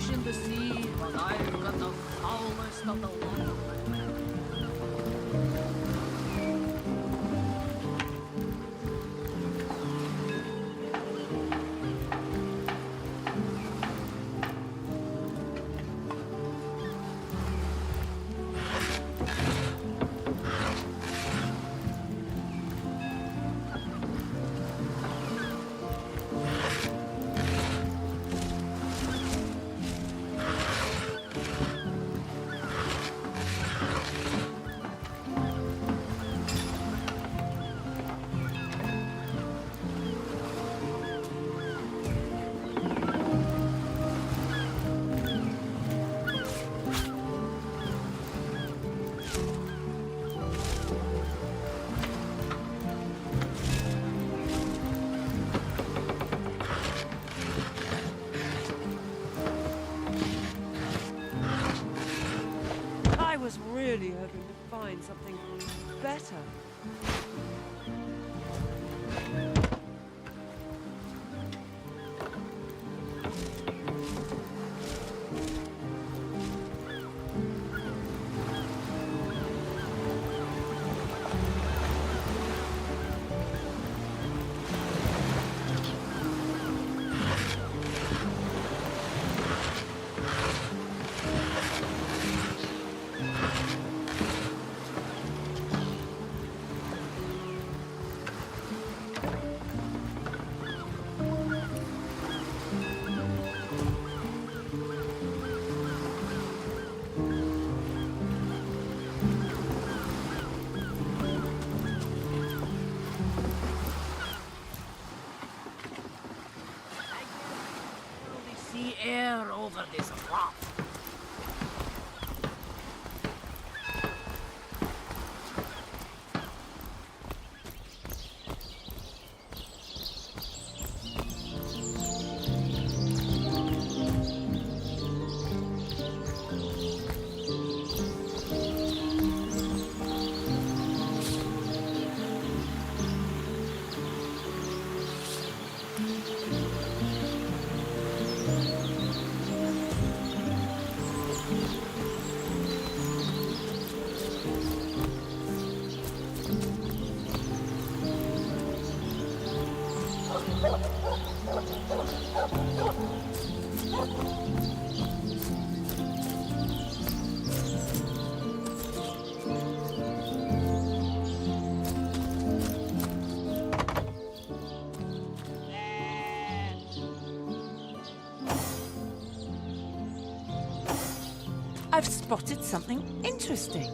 fish in the sea, but I've got the foulest of the lot. I was really hoping to find something better. Sea air over this rock. I've spotted something interesting.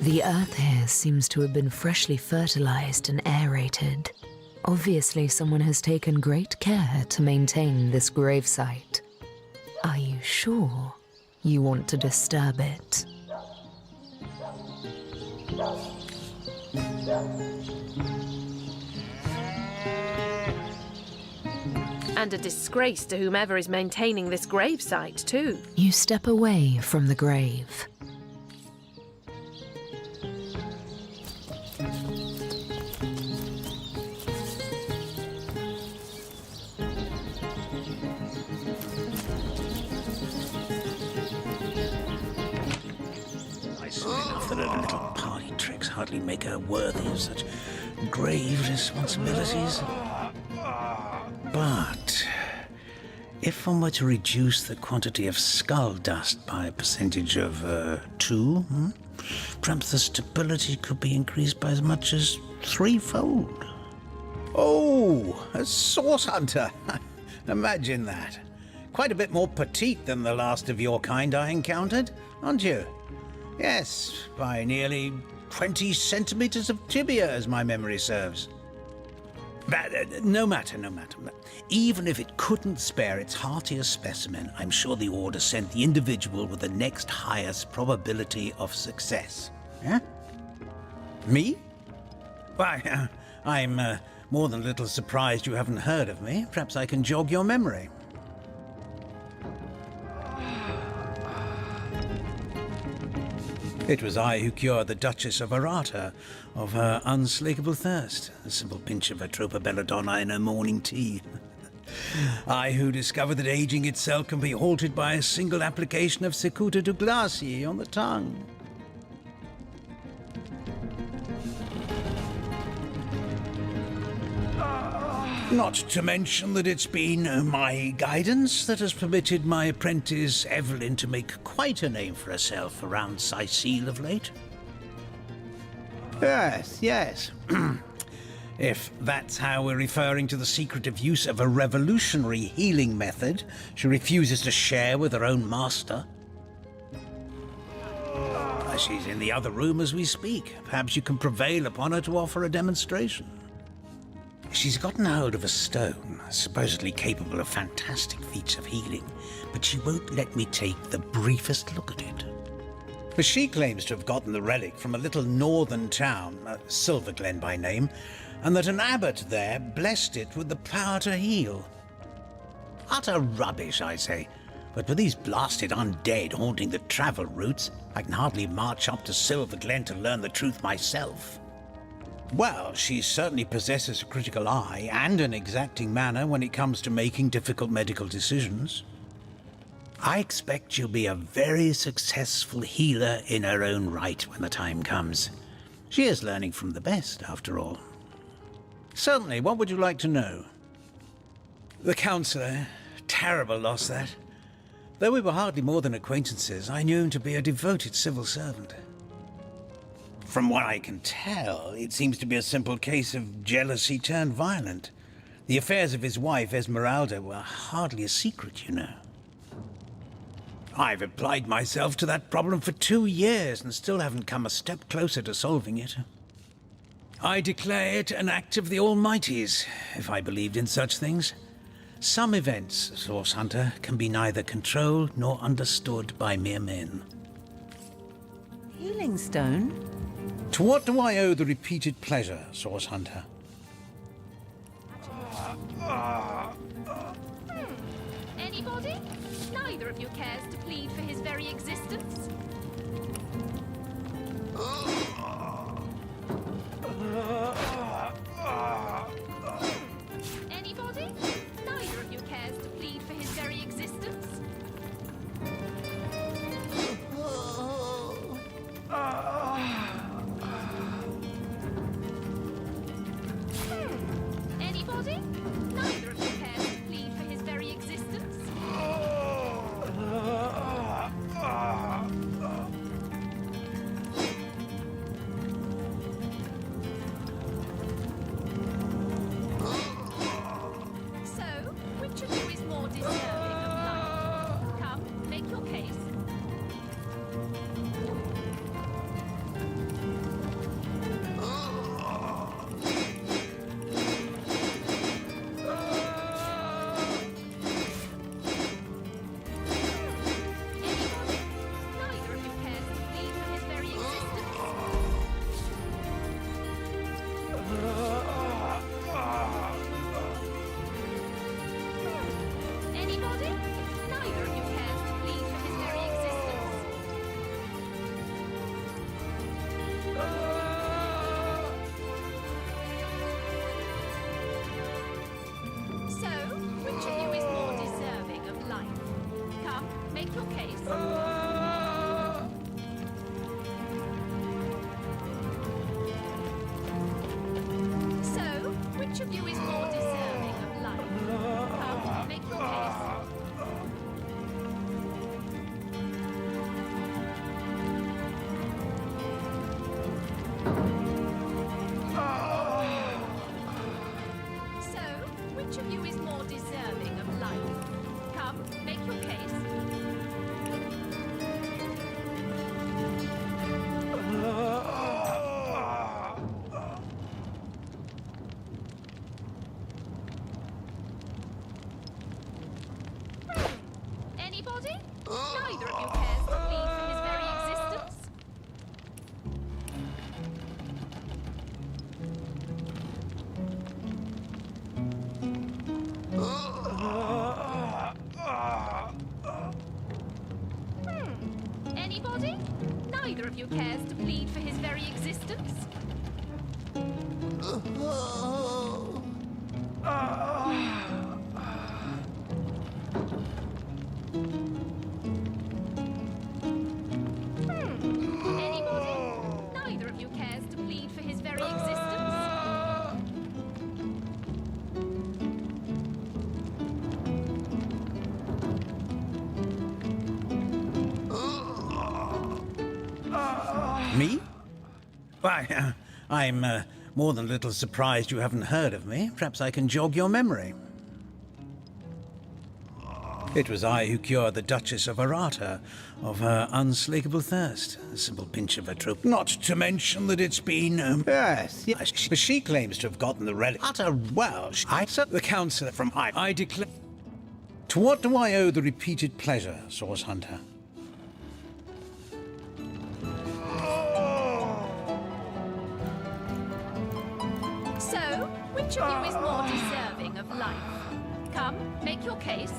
The earth here seems to have been freshly fertilized and aerated. Obviously, someone has taken great care to maintain this gravesite. Are you sure you want to disturb it? And a disgrace to whomever is maintaining this gravesite, too. You step away from the grave. Nice enough that her little party tricks hardly make her worthy of such grave responsibilities. But if one were to reduce the quantity of skull dust by a percentage of 2, perhaps the stability could be increased by as much as 3-fold. Oh, a source hunter. Imagine that. Quite a bit more petite than the last of your kind I encountered, aren't you? Yes, by nearly 20 centimeters of tibia, as my memory serves. But no matter. Even if it couldn't spare its heartiest specimen, I'm sure the Order sent the individual with the next highest probability of success. Yeah? Me? Why, I'm more than a little surprised you haven't heard of me. Perhaps I can jog your memory. It was I who cured the Duchess of Arata of her unslakable thirst. A simple pinch of Atropa belladonna in her morning tea. I who discovered that aging itself can be halted by a single application of Cicuta douglasii on the tongue. Not to mention that it's been my guidance that has permitted my apprentice Evelyn to make quite a name for herself around Sicile of late. Yes. If that's how we're referring to the secretive use of a revolutionary healing method she refuses to share with her own master. She's in the other room as we speak. Perhaps you can prevail upon her to offer a demonstration. She's gotten hold of a stone, supposedly capable of fantastic feats of healing, but she won't let me take the briefest look at it. For she claims to have gotten the relic from a little northern town, Silverglen by name, and that an abbot there blessed it with the power to heal. Utter rubbish, I say, but with these blasted undead haunting the travel routes, I can hardly march up to Silverglen to learn the truth myself. Well, she certainly possesses a critical eye and an exacting manner when it comes to making difficult medical decisions. I expect she'll be a very successful healer in her own right when the time comes. She is learning from the best, after all. Certainly, what would you like to know? The counsellor, terrible loss that. Though we were hardly more than acquaintances, I knew him to be a devoted civil servant. From what I can tell, it seems to be a simple case of jealousy turned violent. The affairs of his wife, Esmeralda, were hardly a secret, you know. I've applied myself to that problem for 2 years and still haven't come a step closer to solving it. I declare it an act of the Almighty's, if I believed in such things. Some events, Source Hunter, can be neither controlled nor understood by mere men. Healing stone? To what do I owe the repeated pleasure, Source Hunter? Anybody? Neither of you cares to plead for his very existence? Anybody? Neither of you cares to plead for his very existence? Anybody? Neither of you cares to plead for his very existence? Neither of you cares to plead for his very existence. Anybody? Neither of you cares to plead for his very existence. Anybody? Neither of you cares to plead for his very existence. Me? Why, I'm more than a little surprised you haven't heard of me. Perhaps I can jog your memory. It was I who cured the Duchess of Arata of her unslakable thirst. A simple pinch of her trope. Not to mention that it's been... yes. She claims to have gotten the relic. Utter Welsh. The counsellor from I declare... To what do I owe the repeated pleasure, Source Hunter? So, which of you is more deserving of life? Come, make your case.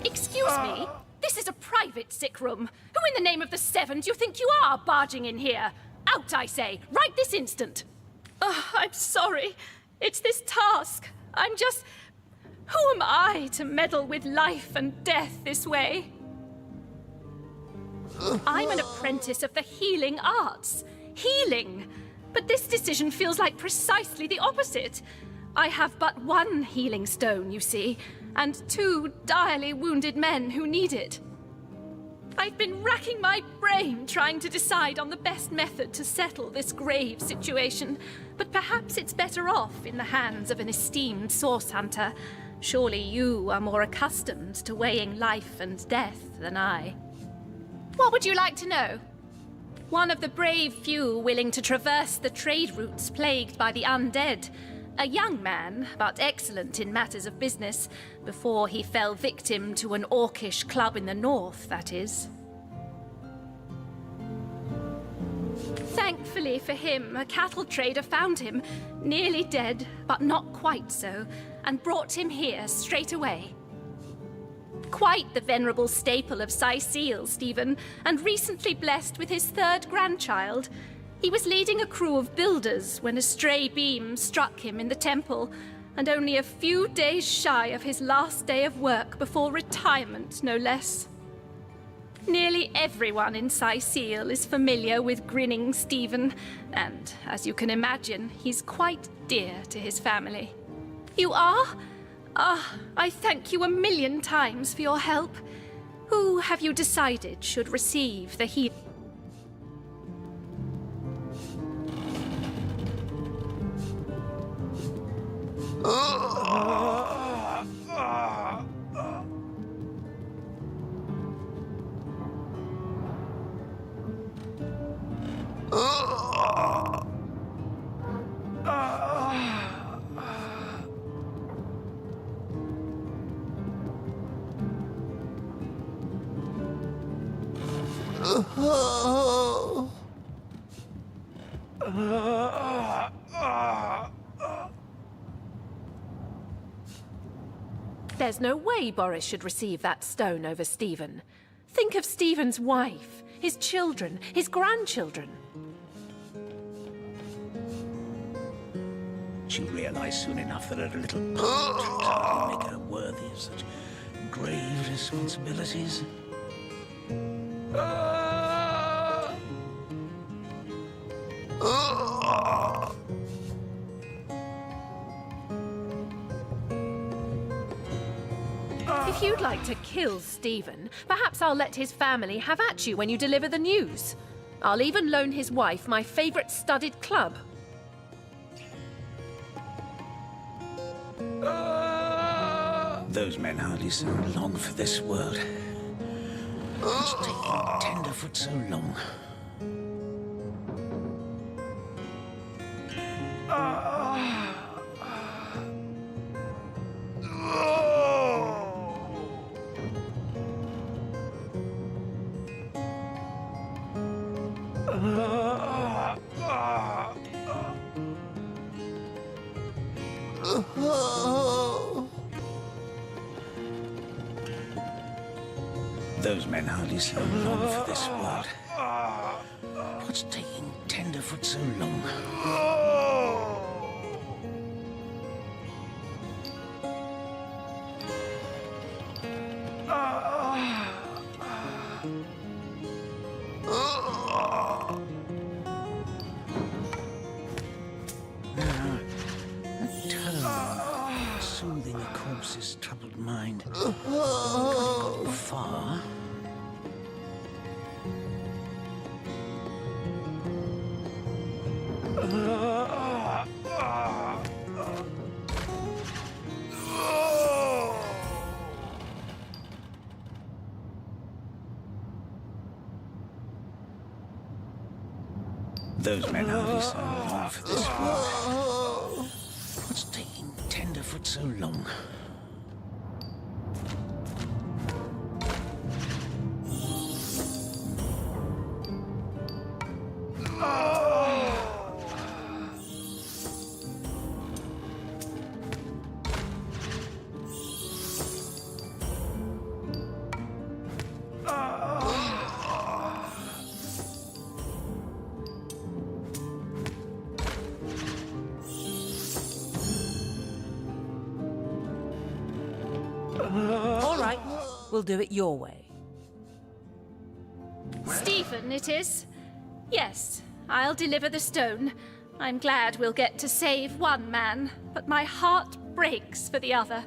Excuse me? This is a private sick room. Who in the name of the Seven do you think you are barging in here? Out, I say, right this instant. Oh, I'm sorry. It's this task. I'm just... Who am I to meddle with life and death this way? I'm an apprentice of the healing arts. Healing! But this decision feels like precisely the opposite. I have but one healing stone, you see, and 2 direly wounded men who need it. I've been racking my brain trying to decide on the best method to settle this grave situation, but perhaps it's better off in the hands of an esteemed source hunter. Surely you are more accustomed to weighing life and death than I. What would you like to know? One of the brave few willing to traverse the trade routes plagued by the undead. A young man, but excellent in matters of business, before he fell victim to an orcish club in the north, that is. Thankfully for him, a cattle trader found him, nearly dead, but not quite so, and brought him here straight away. Quite the venerable staple of Seal, Stephen, and recently blessed with his 3rd grandchild. He was leading a crew of builders when a stray beam struck him in the temple, and only a few days shy of his last day of work before retirement, no less. Nearly everyone in Seal is familiar with Grinning Stephen, and, as you can imagine, he's quite dear to his family. You are? Ah, I thank you a million times for your help. Who have you decided should receive the heal? There's no way Boris should receive that stone over Stephen. Think of Stephen's wife, his children, his grandchildren. She'll realize soon enough that her little part tricks hardly make her worthy of such grave responsibilities. If you'd like to kill Stephen, perhaps I'll let his family have at you when you deliver the news. I'll even loan his wife my favorite studded club. Those men hardly sound long for this world. What's taking Tenderfoot so long? Those men hardly seem long for this world. What's taking Tenderfoot so long? Soothing a corpse's troubled mind. Can't go far. Those men hardly seem long for this world. What's taking Tenderfoot so long? All right, we'll do it your way. Stephen, it is? Yes, I'll deliver the stone. I'm glad we'll get to save one man, but my heart breaks for the other.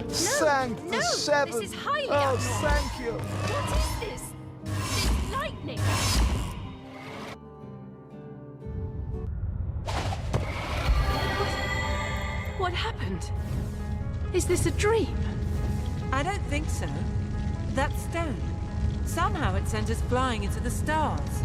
Sanct the Seven. This is highly Oh, abnormal. thank you. What is this? This lightning? What happened? Is this a dream? I don't think so. That stone. Somehow it sent us flying into the stars.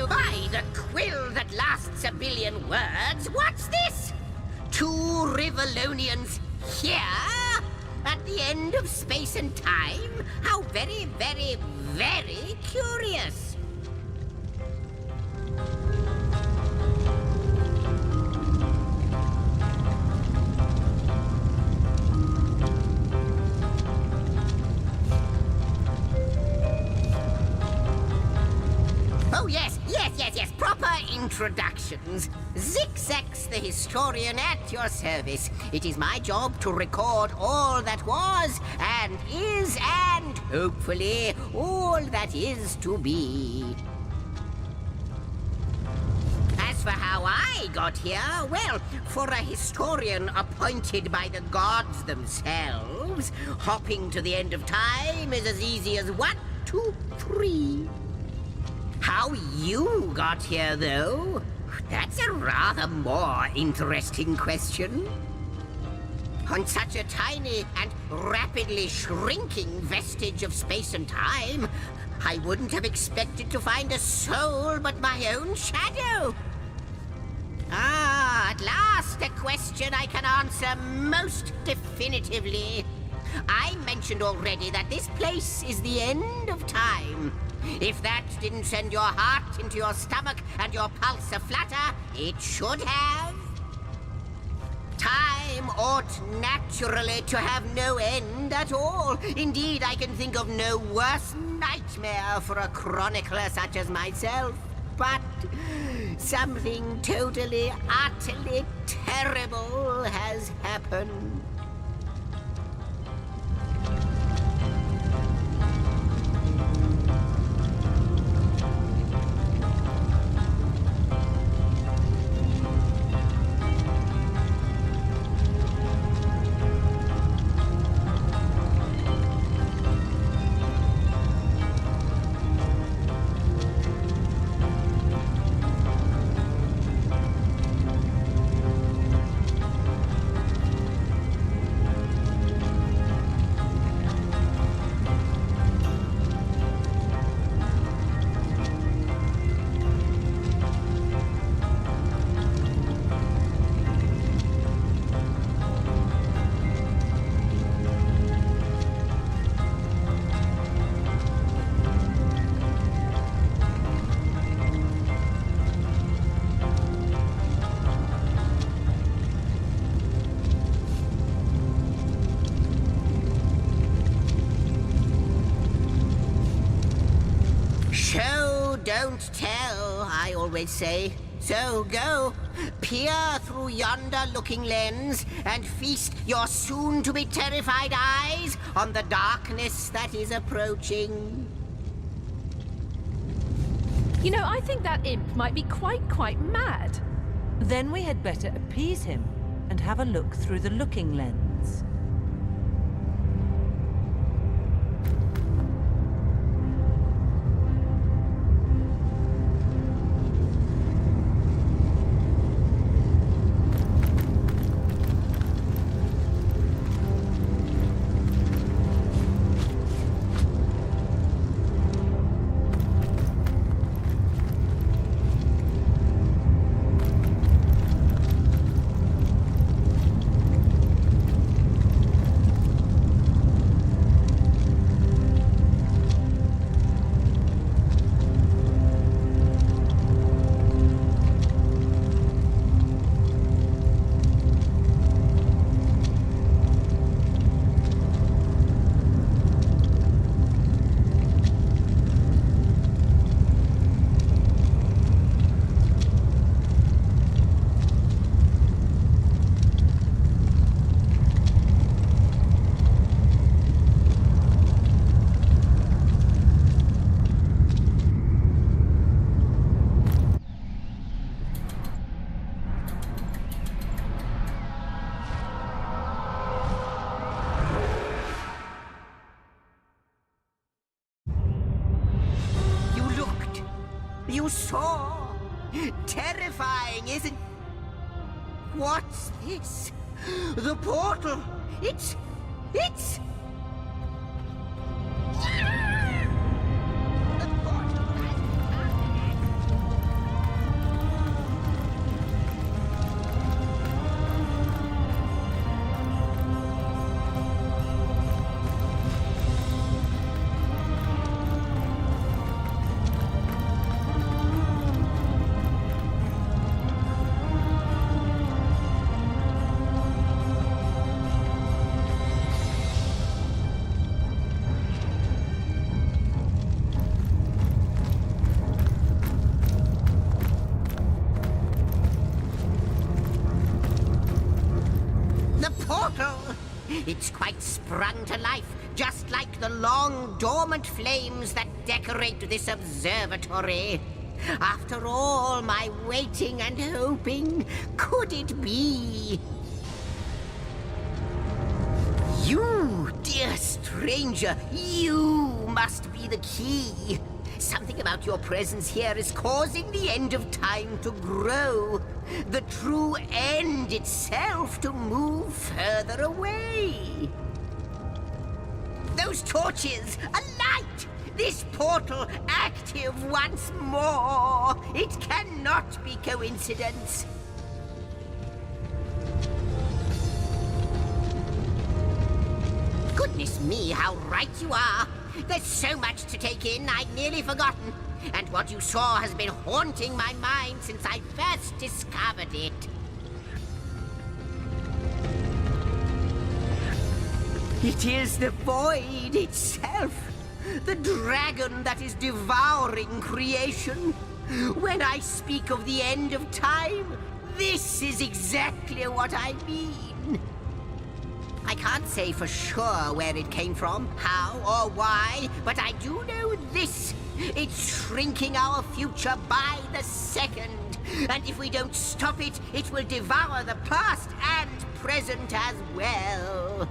By the quill that lasts a billion words, what's this? Two Rivalonians here? At the end of space and time? How very, very, very curious. Oh, yes, proper introductions. Zixex the historian at your service. It is my job to record all that was, and is, and hopefully, all that is to be. As for how I got here, well, for a historian appointed by the gods themselves, hopping to the end of time is as easy as 1, 2, 3. How you got here, though, that's a rather more interesting question. On such a tiny and rapidly shrinking vestige of space and time, I wouldn't have expected to find a soul but my own shadow. Ah, at last a question I can answer most definitively. I mentioned already that this place is the end of time. If that didn't send your heart into your stomach and your pulse a-flutter, it should have. Time ought naturally to have no end at all. Indeed, I can think of no worse nightmare for a chronicler such as myself. But something totally, utterly terrible has happened. Don't tell, I always say. So go, peer through yonder looking lens and feast your soon-to-be terrified eyes on the darkness that is approaching. You know, I think that imp might be quite mad. Then we had better appease him and have a look through the looking lens. You saw? Terrifying, isn't... What's this? The portal! It's... The portal has It's quite sprung to life, just like the long dormant flames that decorate this observatory. After all my waiting and hoping, could it be? You, dear stranger, you must be the key. Something about your presence here is causing the end of time to grow. The true end itself to move further away. Those torches, a light! This portal active once more! It cannot be coincidence. Goodness me, how right you are! There's so much to take in, I'd nearly forgotten. And what you saw has been haunting my mind since I first discovered it. It is the void itself. The dragon that is devouring creation. When I speak of the end of time, this is exactly what I mean. I can't say for sure where it came from, how or why, but I do know this. It's shrinking our future by the second. And if we don't stop it, it will devour the past and present as well.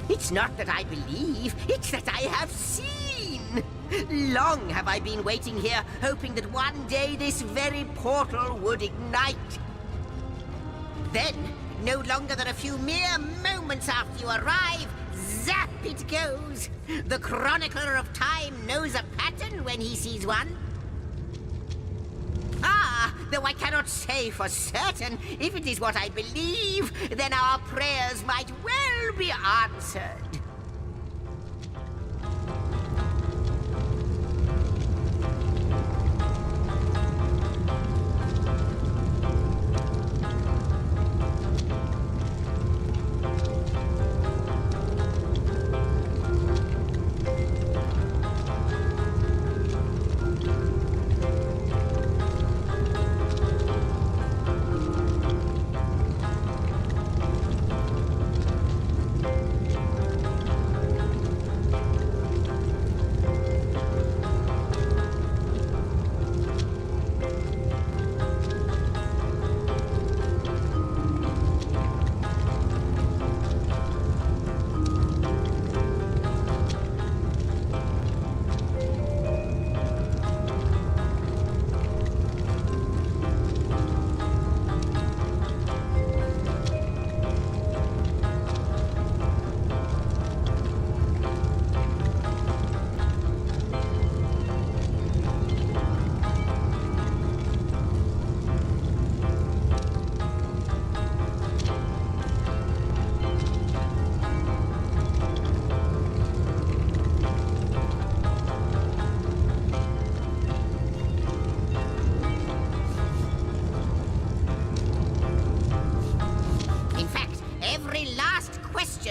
It's not that I believe, it's that I have seen. Long have I been waiting here, hoping that one day this very portal would ignite. Then, no longer than a few mere moments after you arrive, zap it goes. The chronicler of time knows a pattern when he sees one. Ah, though I cannot say for certain, if it is what I believe, then our prayers might well be answered.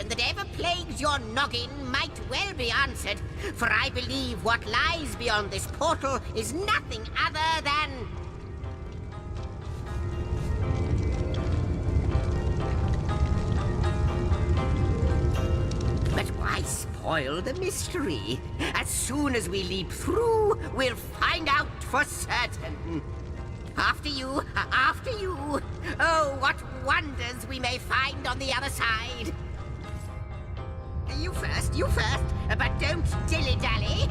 That ever plagues your noggin might well be answered, for I believe what lies beyond this portal is nothing other than... But why spoil the mystery? As soon as we leap through, we'll find out for certain. After you, after you. Oh, what wonders we may find on the other side. You first, but don't dilly-dally.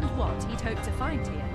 and what he'd hoped to find here.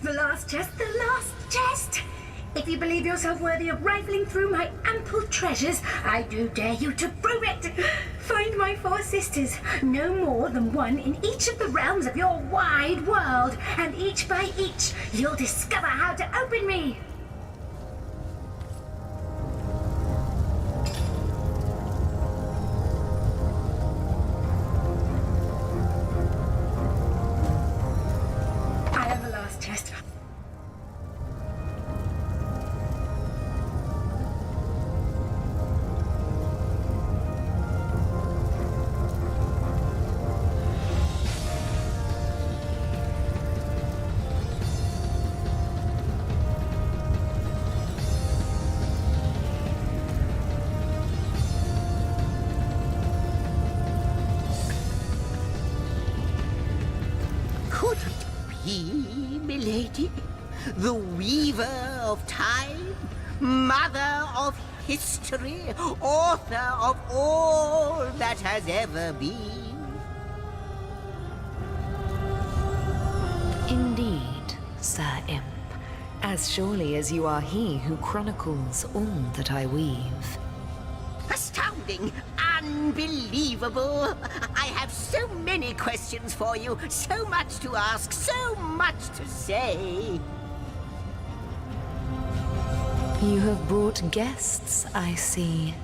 The last chest, the last chest! If you believe yourself worthy of rifling through my ample treasures, I do dare you to prove it! Find my 4 sisters, no more than one in each of the realms of your wide world, and each by each, you'll discover how to open me! I have the last chest. Could it be, milady? The weaver of time? Mother of history? Author of all that has ever been? Indeed, Sir Imp. As surely as you are he who chronicles all that I weave. Astounding! Unbelievable! I have so many questions for you, so much to ask, so much to say. You have brought guests, I see.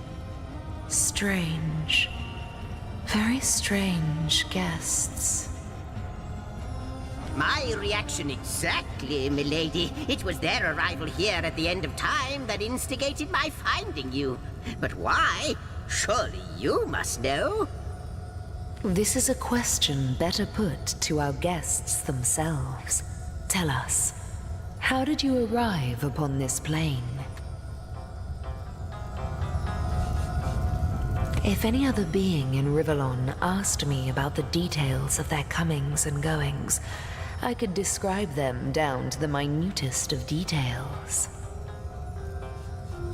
Strange. Very strange guests. My reaction exactly, milady. It was their arrival here at the end of time that instigated my finding you. But why? Surely you must know. This is a question better put to our guests themselves. Tell us, How did you arrive upon this plane? If any other being in Rivellon asked me about the details of their comings and goings, I could describe them down to the minutest of details.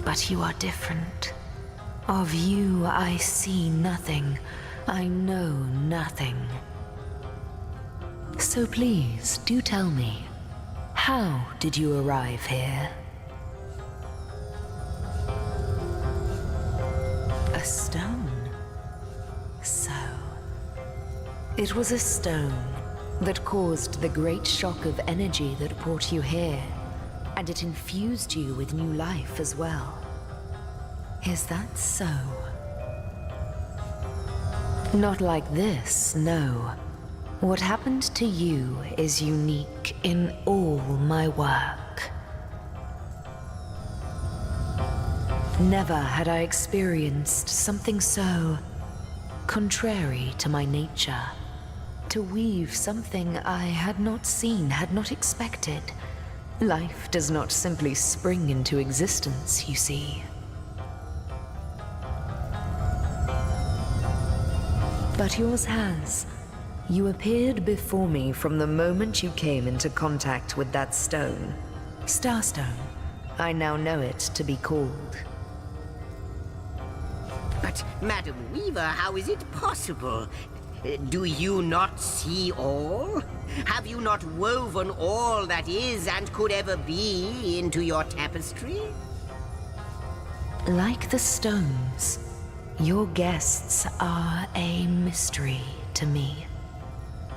But you are different. Of you, I see nothing. I know nothing. So please, do tell me, how did you arrive here? A stone. So, it was a stone that caused the great shock of energy that brought you here, and it infused you with new life as well. Is that so? Not like this, no. What happened to you is unique in all my work. Never had I experienced something so contrary to my nature. To weave something I had not seen, had not expected. Life does not simply spring into existence, you see. But yours has. You appeared before me from the moment you came into contact with that stone. Starstone. I now know it to be called. But, Madam Weaver, how is it possible? Do you not see all? Have you not woven all that is and could ever be into your tapestry? Like the stones, your guests are a mystery to me.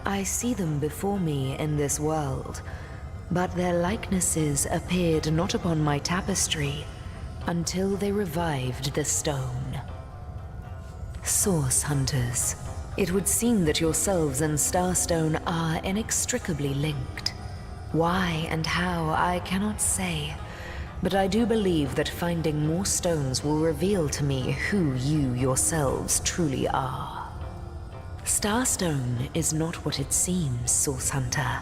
I see them before me in this world, but their likenesses appeared not upon my tapestry until they revived the stone. Source hunters, it would seem that yourselves and Starstone are inextricably linked. Why and how, I cannot say, but I do believe that finding more stones will reveal to me who you yourselves truly are. Starstone is not what it seems, Source Hunter.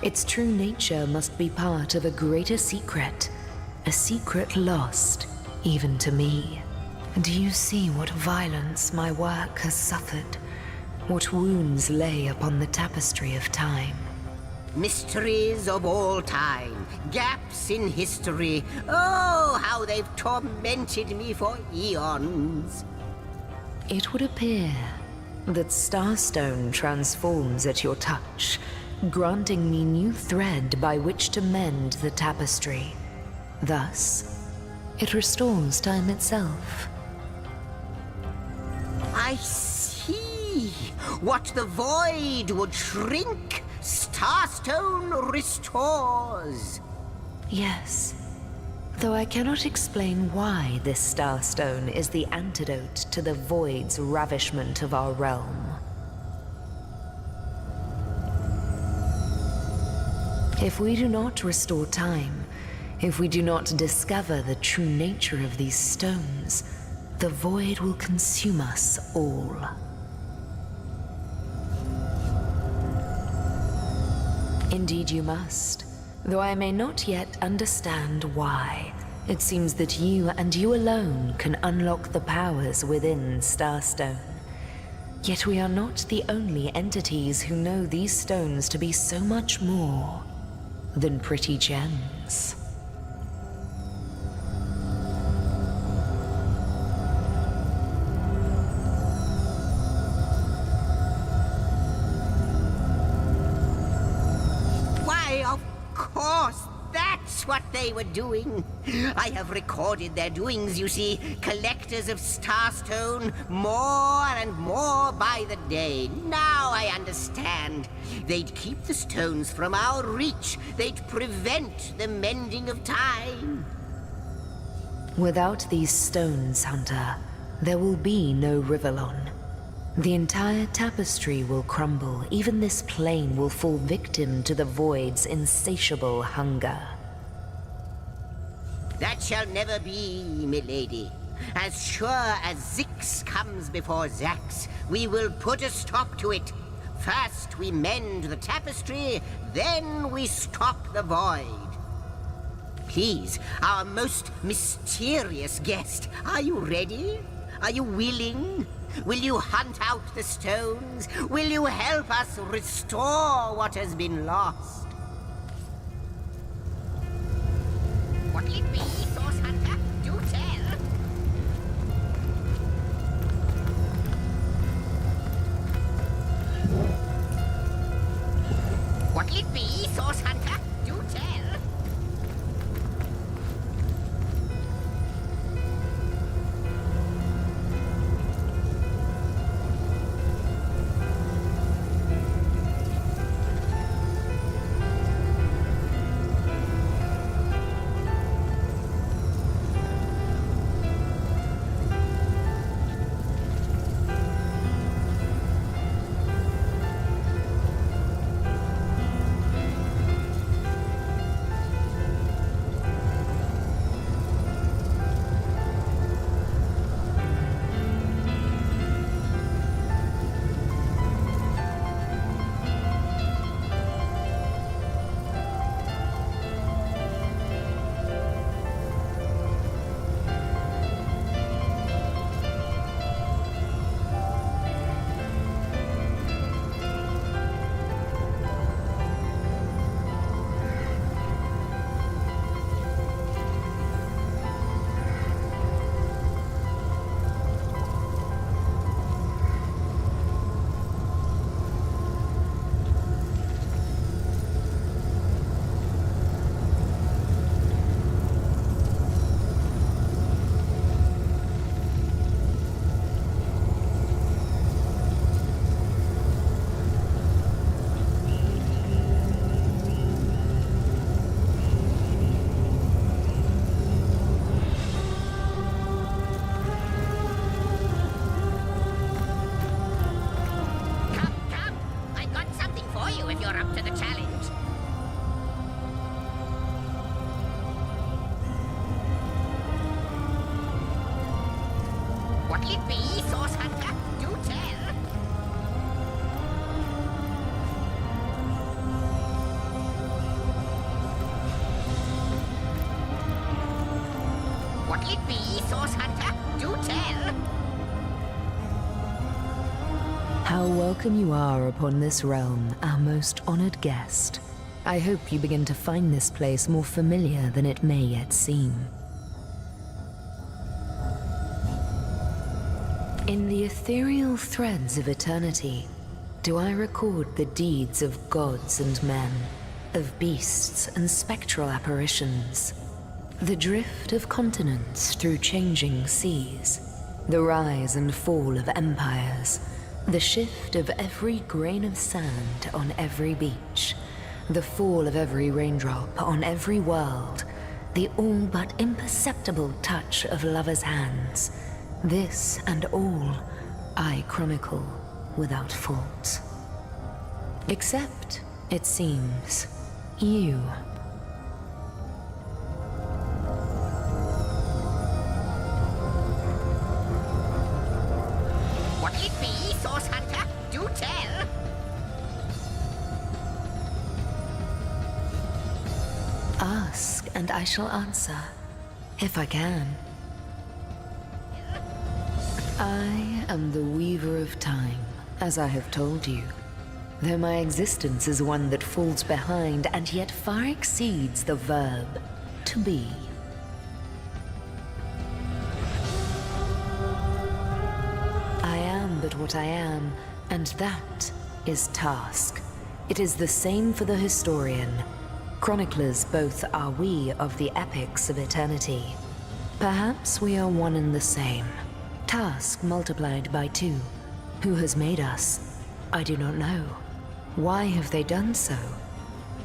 Its true nature must be part of a greater secret, a secret lost even to me. Do you see what violence my work has suffered? What wounds lay upon the tapestry of time? Mysteries of all time, gaps in history. Oh, how they've tormented me for eons. It would appear that Starstone transforms at your touch, granting me new thread by which to mend the tapestry. Thus, it restores time itself. I see. What the void would shrink, Starstone restores. Yes, though I cannot explain why this Starstone is the antidote to the void's ravishment of our realm. If we do not restore time, if we do not discover the true nature of these stones, the void will consume us all. Indeed you must, though I may not yet understand why. It seems that you and you alone can unlock the powers within Starstone. Yet we are not the only entities who know these stones to be so much more than pretty gems. Of course, that's what they were doing. I have recorded their doings, you see. Collectors of Starstone, more and more by the day. Now I understand. They'd keep the stones from our reach. They'd prevent the mending of time. Without these stones, Hunter, there will be no Rivellon. The entire tapestry will crumble. Even this plane will fall victim to the void's insatiable hunger. That shall never be, milady. As sure as Zix comes before Zax, we will put a stop to it. First we mend the tapestry, then we stop the void. Please, our most mysterious guest, are you ready? Are you willing? Will you hunt out the stones? Will you help us restore what has been lost? What'll it be, Source Hunter? Do tell. What'll it be, Source Hunter? Do tell. What'll it be, Source Hunter? Do tell. What'll it be, Source Hunter? Do tell. How welcome you are upon this realm, our most honored guest. I hope you begin to find this place more familiar than it may yet seem. In the ethereal threads of eternity, do I record the deeds of gods and men, of beasts and spectral apparitions, the drift of continents through changing seas, the rise and fall of empires, the shift of every grain of sand on every beach, the fall of every raindrop on every world, the all but imperceptible touch of lovers' hands. This and all I chronicle without fault. Except, it seems, you. What'll it be, Source Hunter? Do tell. Ask, and I shall answer, if I can. I am the Weaver of Time, as I have told you, though my existence is one that falls behind and yet far exceeds the verb to be. I am but what I am, and that is task. It is the same for the historian. Chroniclers both are we of the epics of eternity. Perhaps we are one and the same. Task multiplied by 2. Who has made us? I do not know. Why have they done so?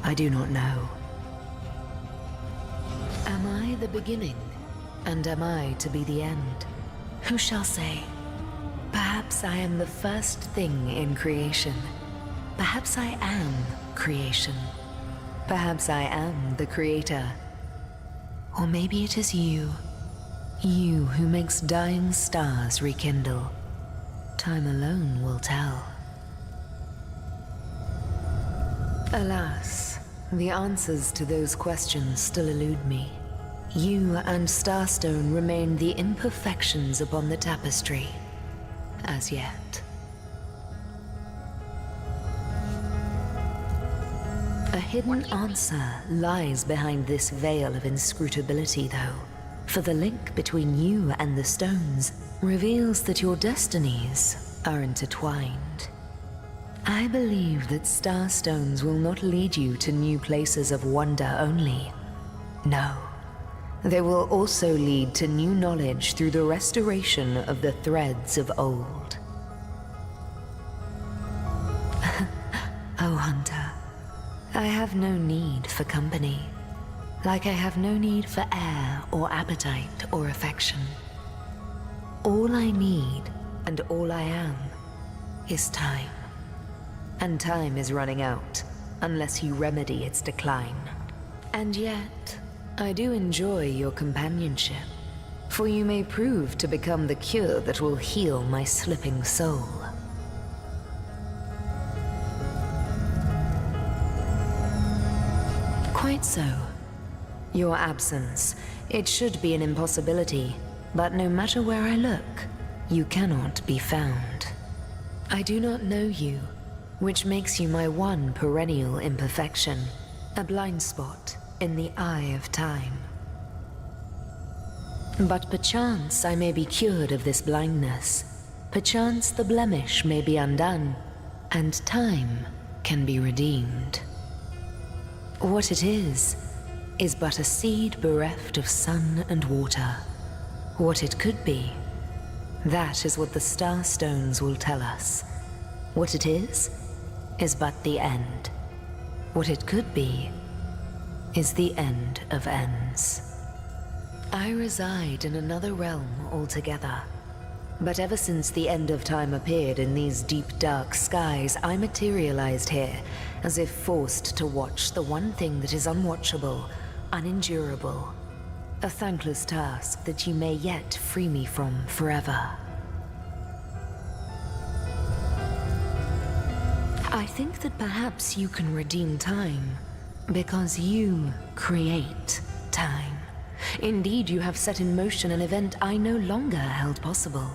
I do not know. Am I the beginning? And am I to be the end? Who shall say? Perhaps I am the first thing in creation. Perhaps I am creation. Perhaps I am the creator. Or maybe it is you. You who makes dying stars rekindle. Time alone will tell. Alas, the answers to those questions still elude me. You and Starstone remain the imperfections upon the tapestry, as yet. A hidden answer lies behind this veil of inscrutability, though, for the link between you and the stones reveals that your destinies are intertwined. I believe that Starstones will not lead you to new places of wonder only. No. They will also lead to new knowledge through the restoration of the threads of old. Oh, Hunter, I have no need for company, like I have no need for air or appetite or affection. All I need and all I am is time. And time is running out, unless you remedy its decline. And yet, I do enjoy your companionship, for you may prove to become the cure that will heal my slipping soul. Quite so. Your absence, it should be an impossibility, but no matter where I look, you cannot be found. I do not know you, which makes you my one perennial imperfection, a blind spot in the eye of time. But perchance I may be cured of this blindness. Perchance the blemish may be undone, and time can be redeemed. What it is but a seed bereft of sun and water. What it could be, that is what the Starstones will tell us. What it is but the end. What it could be is the end of ends. I reside in another realm altogether. But ever since the end of time appeared in these deep dark skies, I materialized here, as if forced to watch the one thing that is unwatchable, unendurable. A thankless task that you may yet free me from forever. I think that perhaps you can redeem time, because you create time. Indeed, you have set in motion an event I no longer held possible.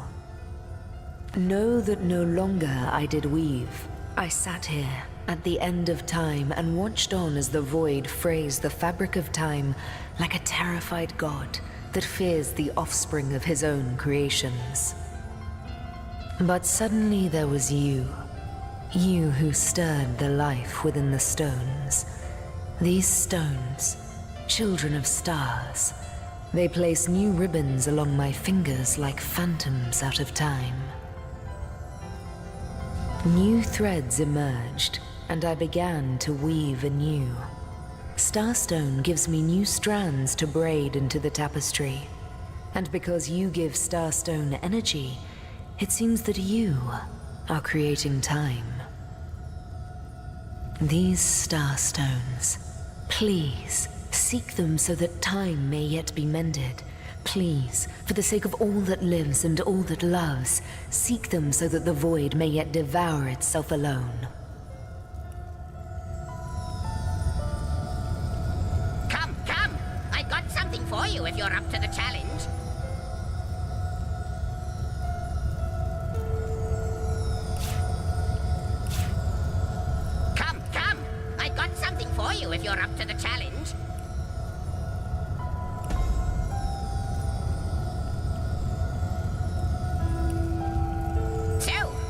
Know that no longer I did weave. I sat here at the end of time and watched on as the void frays the fabric of time like a terrified god that fears the offspring of his own creations. But suddenly there was you. You who stirred the life within the stones. These stones, children of stars, they place new ribbons along my fingers like phantoms out of time. New threads emerged, and I began to weave anew. Starstone gives me new strands to braid into the tapestry. And because you give Starstone energy, it seems that you are creating time. These Starstones, please, seek them so that time may yet be mended. Please, for the sake of all that lives and all that loves, seek them so that the void may yet devour itself alone. Come, come! I got something for you if you're up to the challenge. Come, come! I got something for you if you're up to the challenge.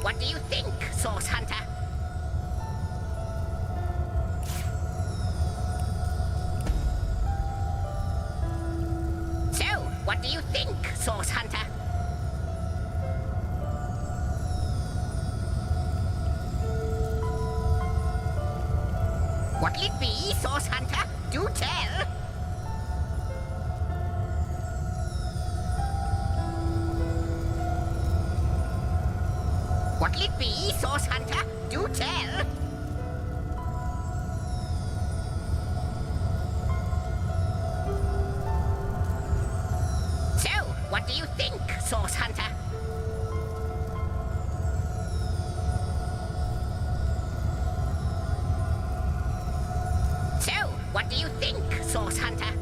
What do you think, Source Hunter? So, what do you think, Source Hunter? What'll it be, Source Hunter? Do tell! What'll it be, Source Hunter? Do tell! So, what do you think, Source Hunter? So, what do you think, Source Hunter?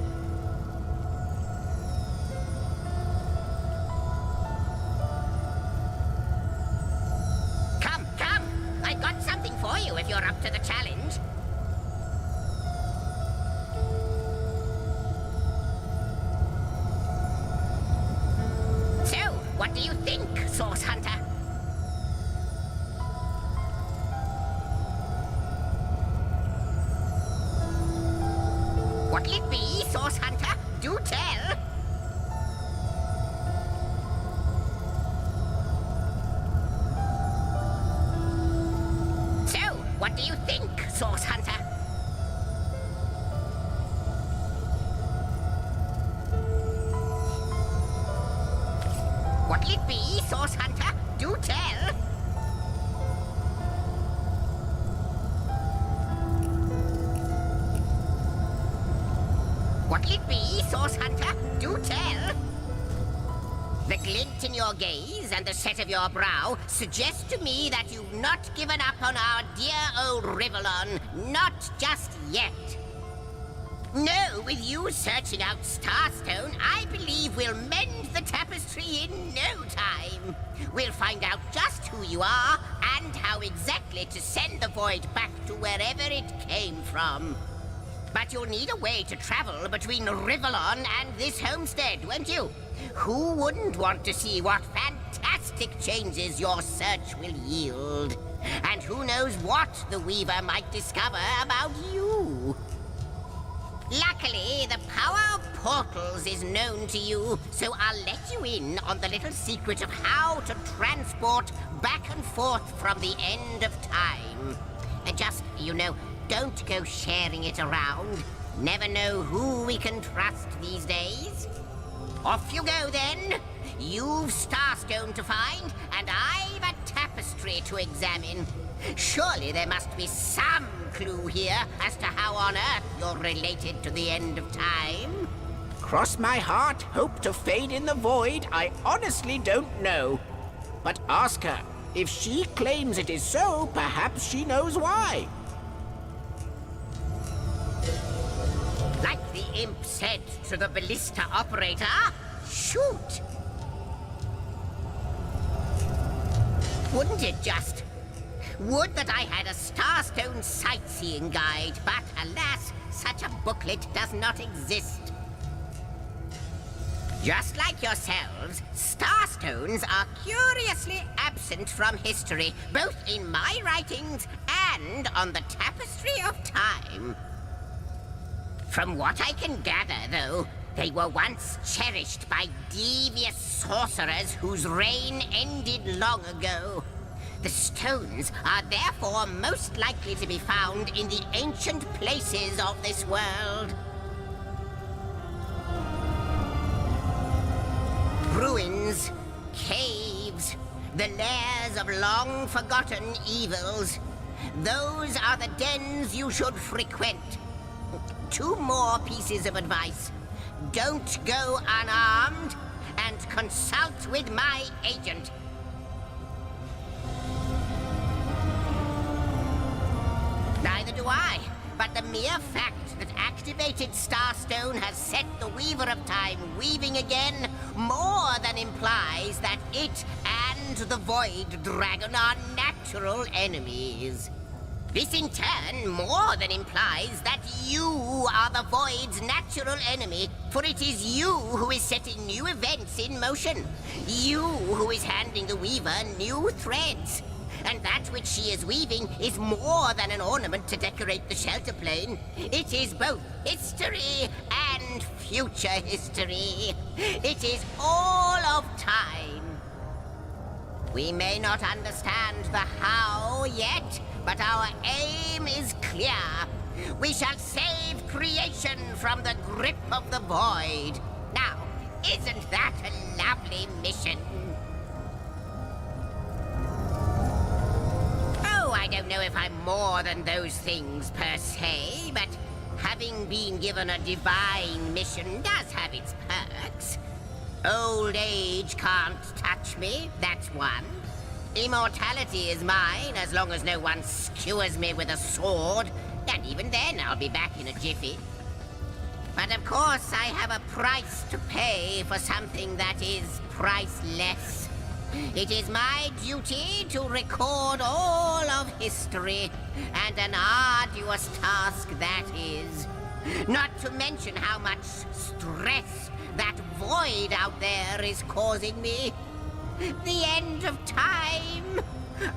know if you're up to the challenge. So, what do you think, Source Hunter? What'll it be, Source Hunter? Do tell! So, what do you think, Source Hunter? What'll it be, Source Hunter? Do tell! What'll it be, Source Hunter? Do tell! The glint in your gaze and the set of your brow suggest to me that you've not given up on our dear old Rivellon. Not just yet. No, with you searching out Starstone, I believe we'll mend the tapestry in no time. We'll find out just who you are and how exactly to send the void back to wherever it came from. But you'll need a way to travel between Rivellon and this homestead, won't you? Who wouldn't want to see what fantastic changes your search will yield? And who knows what the Weaver might discover about you? Luckily, the power of portals is known to you, so I'll let you in on the little secret of how to transport back and forth from the end of time. Just, you know, don't go sharing it around. Never know who we can trust these days. Off you go, then. You've Starstone to find, and I've a tapestry to examine. Surely there must be some clue here as to how on earth you're related to the end of time. Cross my heart, hope to fade in the void, I honestly don't know. But ask her. If she claims it is so, perhaps she knows why. Like the imp said to the ballista operator, shoot! Wouldn't it just? Would that I had a Starstone sightseeing guide, but alas, such a booklet does not exist. Just like yourselves, Starstones are curiously absent from history, both in my writings and on the Tapestry of Time. From what I can gather, though, they were once cherished by devious sorcerers whose reign ended long ago. The stones are therefore most likely to be found in the ancient places of this world. Ruins, caves, the lairs of long-forgotten evils. Those are the dens you should frequent. 2 more pieces of advice. Don't go unarmed, and consult with my agent. Neither do I, but the mere fact that activated Starstone has set the Weaver of Time weaving again more than implies that it and the Void Dragon are natural enemies. This in turn more than implies that you are the Void's natural enemy, for it is you who is setting new events in motion. You who is handing the Weaver new threads. And that which she is weaving is more than an ornament to decorate the shelter plane. It is both history and future history. It is all of time. We may not understand the how yet, but our aim is clear. We shall save creation from the grip of the void. Now, isn't that a lovely mission? Oh, I don't know if I'm more than those things per se, but having been given a divine mission does have its perks. Old age can't touch me, that's one. Immortality is mine, as long as no one skewers me with a sword. And even then, I'll be back in a jiffy. But of course, I have a price to pay for something that is priceless. It is my duty to record all of history, and an arduous task that is. Not to mention how much stress that void out there is causing me. The end of time.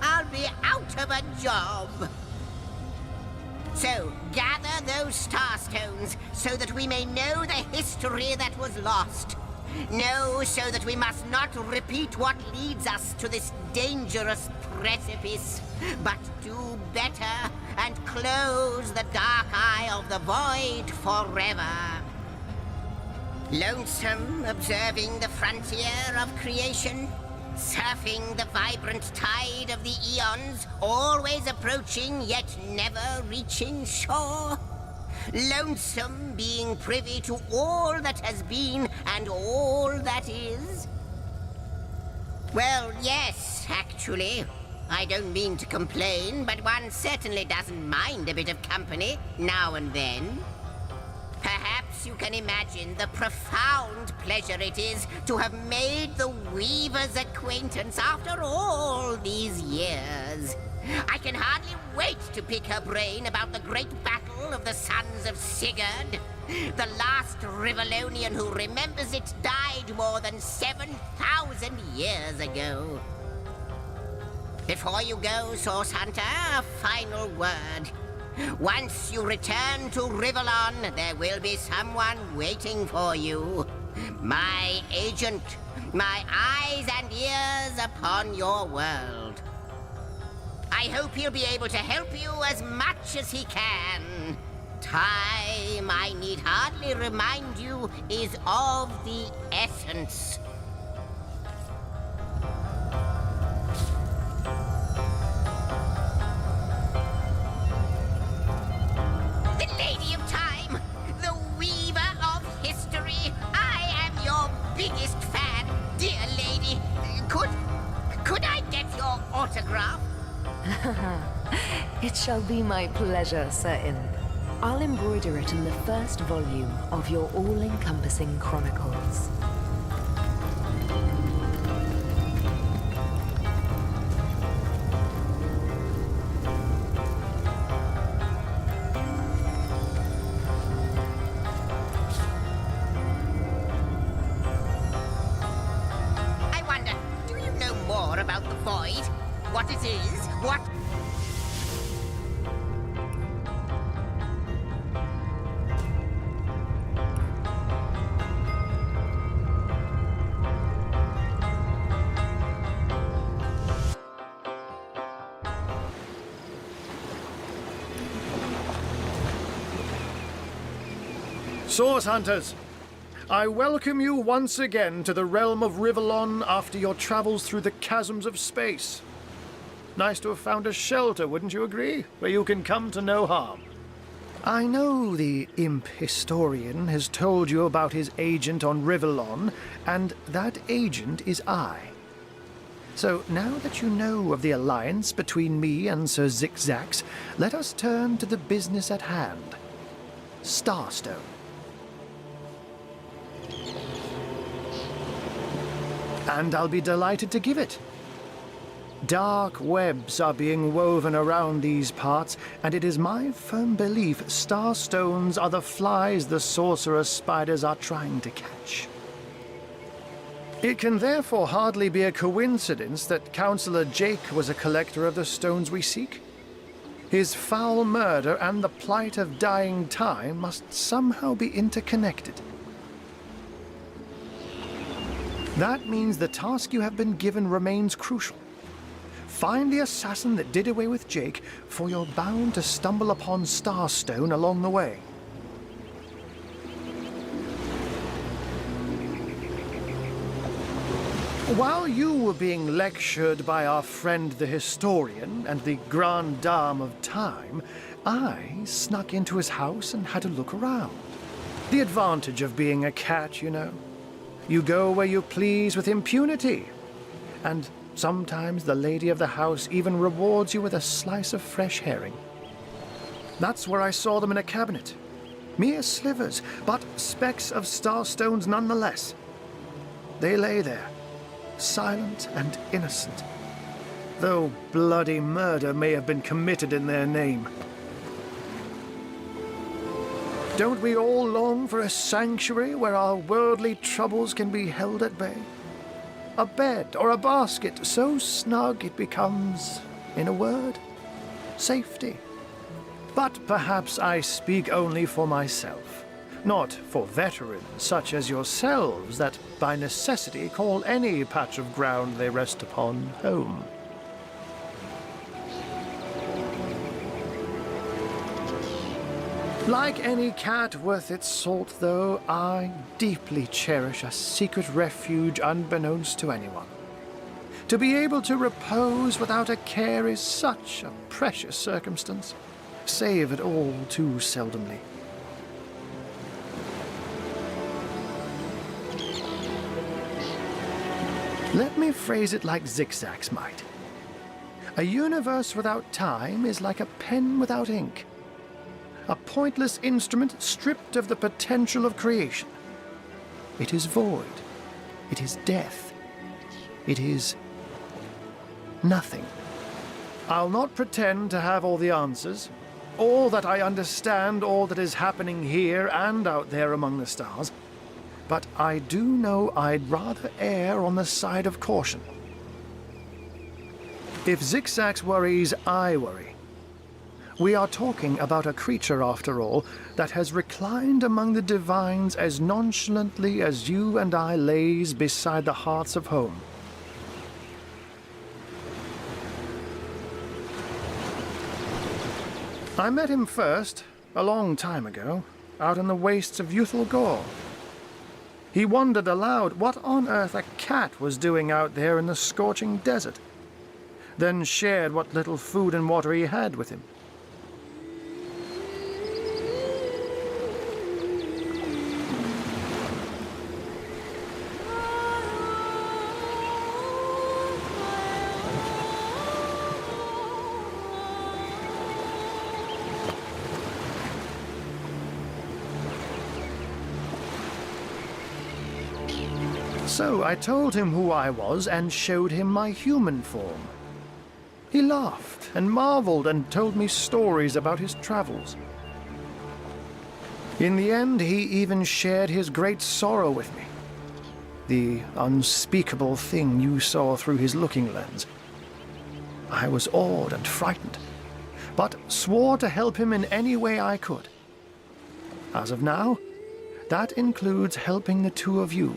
I'll be out of a job. So, gather those star stones so that we may know the history that was lost. Know so that we must not repeat what leads us to this dangerous precipice, but do better and close the dark eye of the void forever. Lonesome, observing the frontier of creation, surfing the vibrant tide of the eons, always approaching yet never reaching shore. Lonesome, being privy to all that has been and all that is. Well, yes, actually. I don't mean to complain, but one certainly doesn't mind a bit of company now and then. Perhaps you can imagine the profound pleasure it is to have made the Weaver's acquaintance after all these years. I can hardly wait to pick her brain about the great battle of the Sons of Sigurd. The last Rivellonian who remembers it died more than 7,000 years ago. Before you go, Source Hunter, a final word. Once you return to Rivellon, there will be someone waiting for you. My agent, my eyes and ears upon your world. I hope he'll be able to help you as much as he can. Time, I need hardly remind you, is of the essence. The Lady of Time, the Weaver of History. I am your biggest fan, dear lady. Could I get your autograph? It shall be my pleasure, Sir Imp. I'll embroider it in the first volume of your all-encompassing chronicles. I wonder, do you know more about the Void? What it is? What... Source Hunters, I welcome you once again to the realm of Rivellon after your travels through the chasms of space. Nice to have found a shelter, wouldn't you agree? Where you can come to no harm. I know the imp historian has told you about his agent on Rivellon, and that agent is I. So now that you know of the alliance between me and Sir Zigzags, let us turn to the business at hand. Starstone. And I'll be delighted to give it. Dark webs are being woven around these parts, and it is my firm belief starstones are the flies the sorcerer's spiders are trying to catch. It can therefore hardly be a coincidence that Councillor Jake was a collector of the stones we seek. His foul murder and the plight of dying time must somehow be interconnected. That means the task you have been given remains crucial. Find the assassin that did away with Jake, for you're bound to stumble upon Starstone along the way. While you were being lectured by our friend the historian and the grande dame of time, I snuck into his house and had a look around. The advantage of being a cat, you know. You go where you please with impunity. And sometimes the lady of the house even rewards you with a slice of fresh herring. That's where I saw them in a cabinet. Mere slivers, but specks of starstones nonetheless. They lay there, silent and innocent, though bloody murder may have been committed in their name. Don't we all long for a sanctuary where our worldly troubles can be held at bay? A bed or a basket so snug it becomes, in a word, safety. But perhaps I speak only for myself, not for veterans such as yourselves that by necessity call any patch of ground they rest upon home. Like any cat worth its salt, though, I deeply cherish a secret refuge unbeknownst to anyone. To be able to repose without a care is such a precious circumstance, saved all too seldomly. Let me phrase it like Zigzag's might. A universe without time is like a pen without ink. A pointless instrument stripped of the potential of creation. It is void. It is death. It is nothing. I'll not pretend to have all the answers, or that I understand all that is happening here and out there among the stars, but I do know I'd rather err on the side of caution. If Zigzag worries, I worry. We are talking about a creature, after all, that has reclined among the divines as nonchalantly as you and I lays beside the hearths of home. I met him first, a long time ago, out in the wastes of Youthful Gore. He wondered aloud what on earth a cat was doing out there in the scorching desert, then shared what little food and water he had with him. So I told him who I was and showed him my human form. He laughed and marveled and told me stories about his travels. In the end, he even shared his great sorrow with me. The unspeakable thing you saw through his looking lens. I was awed and frightened, but swore to help him in any way I could. As of now, that includes helping the two of you.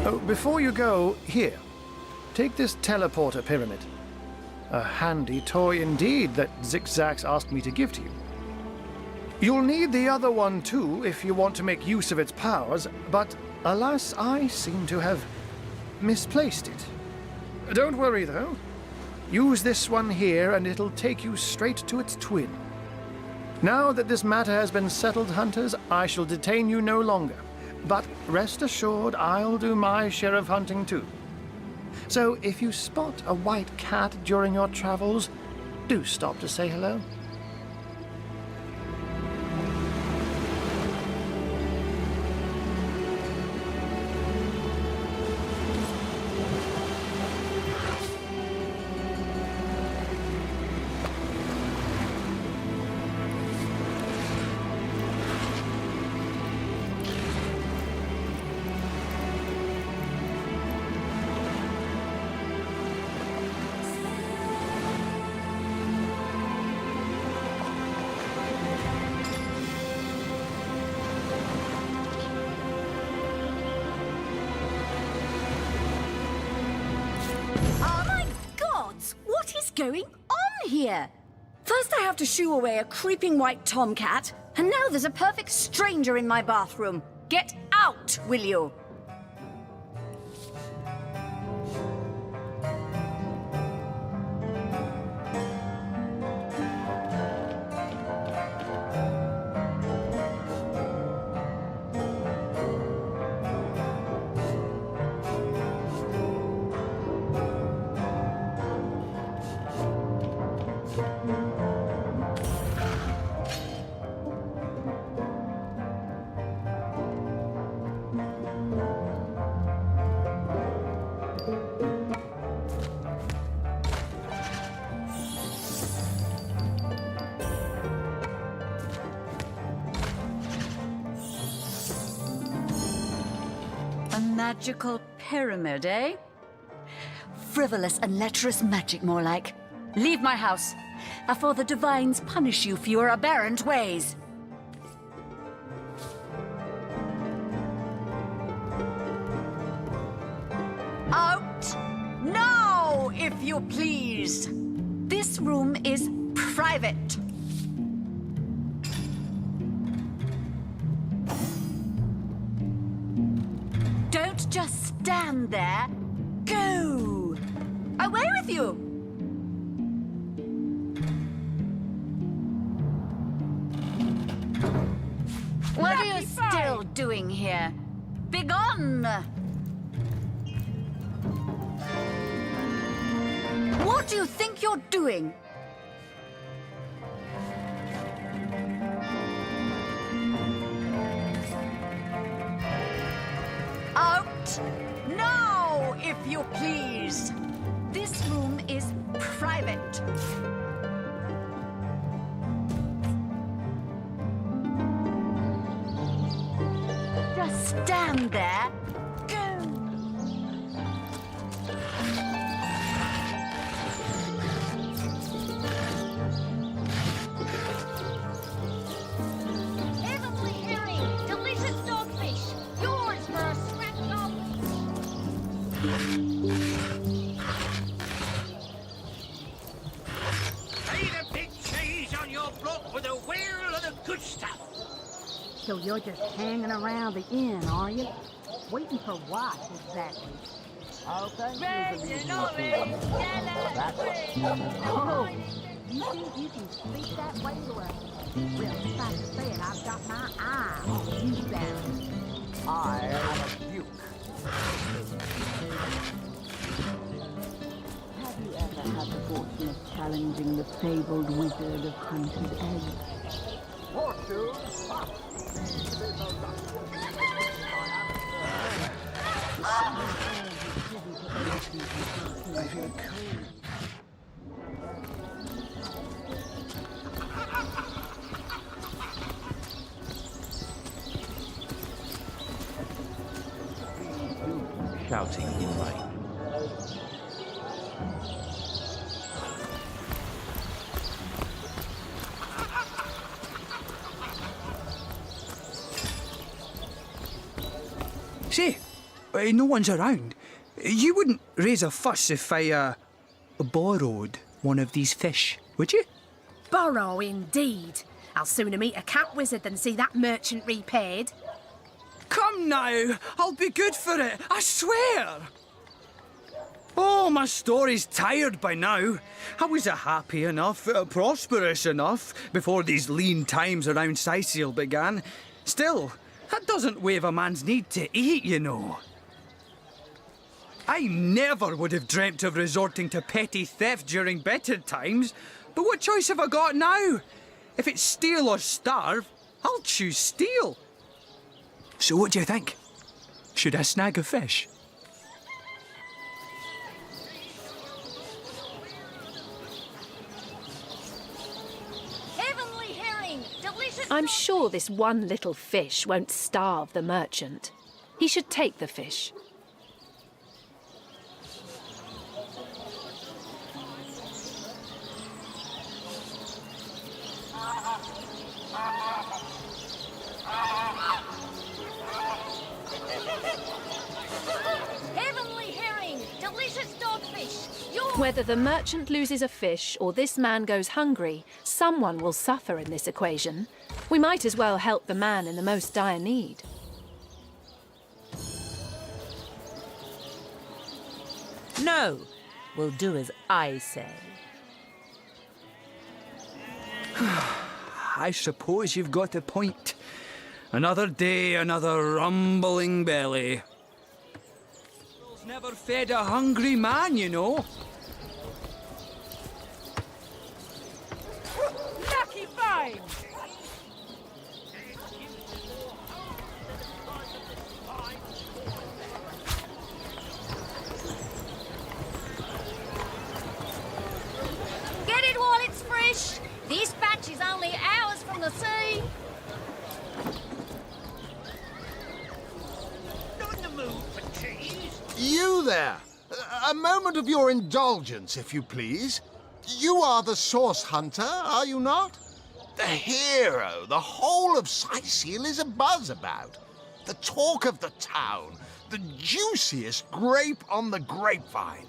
Oh, before you go, here, take this teleporter pyramid. A handy toy indeed that Zigzag asked me to give to you. You'll need the other one too if you want to make use of its powers, but alas, I seem to have misplaced it. Don't worry though. Use this one here and it'll take you straight to its twin. Now that this matter has been settled, hunters, I shall detain you no longer. But rest assured, I'll do my share of hunting too. So if you spot a white cat during your travels, do stop to say hello. going on here? First I have to shoo away a creeping white tomcat, and now there's a perfect stranger in my bathroom. Get out, will you? A magical pyramid, eh? Frivolous and lecherous magic, more like. Leave my house, afore the divines punish you for your aberrant ways. Out now, if you please. This room is private. Don't just stand there. Go! Away with you! What are you still doing here? Begone! What do you think you're doing? Out now, if you please. This room is private. Just stand there. Go. Heavenly herring, delicious dogfish. Yours for a scrap of. Lay the big cheese on your block with a wheel of the good stuff. So you're just hanging around the inn, are you? Waiting for what, exactly? Oh, you think you can speak that way to us? Well, despite the saying, I've got my eye on you, Baron. I am a duke. Have you ever had the fortune of challenging the fabled wizard of Hunted Eggs? Fortune? Ha! I feel cold. Shouting in rain. Say, no one's around. You wouldn't raise a fuss if I, borrowed one of these fish, would you? Borrow, indeed. I'll sooner meet a cat wizard than see that merchant repaid. Come now, I'll be good for it, I swear. Oh, my story's tired by now. I was happy enough, prosperous enough, before these lean times around Sicil began. Still, that doesn't waive a man's need to eat, you know. I never would have dreamt of resorting to petty theft during better times, but what choice have I got now? If it's steal or starve, I'll choose steal. So what do you think? Should I snag a fish? Heavenly herring, delicious. I'm sure this one little fish won't starve the merchant. He should take the fish. Heavenly herring, delicious dogfish. Yours Whether the merchant loses a fish or this man goes hungry, someone will suffer in this equation. We might as well help the man in the most dire need. No, we'll do as I say. I suppose you've got a point. Another day, another rumbling belly. Never fed a hungry man, you know. Lucky find! Get it while it's fresh. This batch is only hours from the sea. Not in the mood for cheese. You there! A moment of your indulgence, if you please. You are the source hunter, are you not? The hero the whole of Sicil is abuzz about. The talk of the town. The juiciest grape on the grapevine.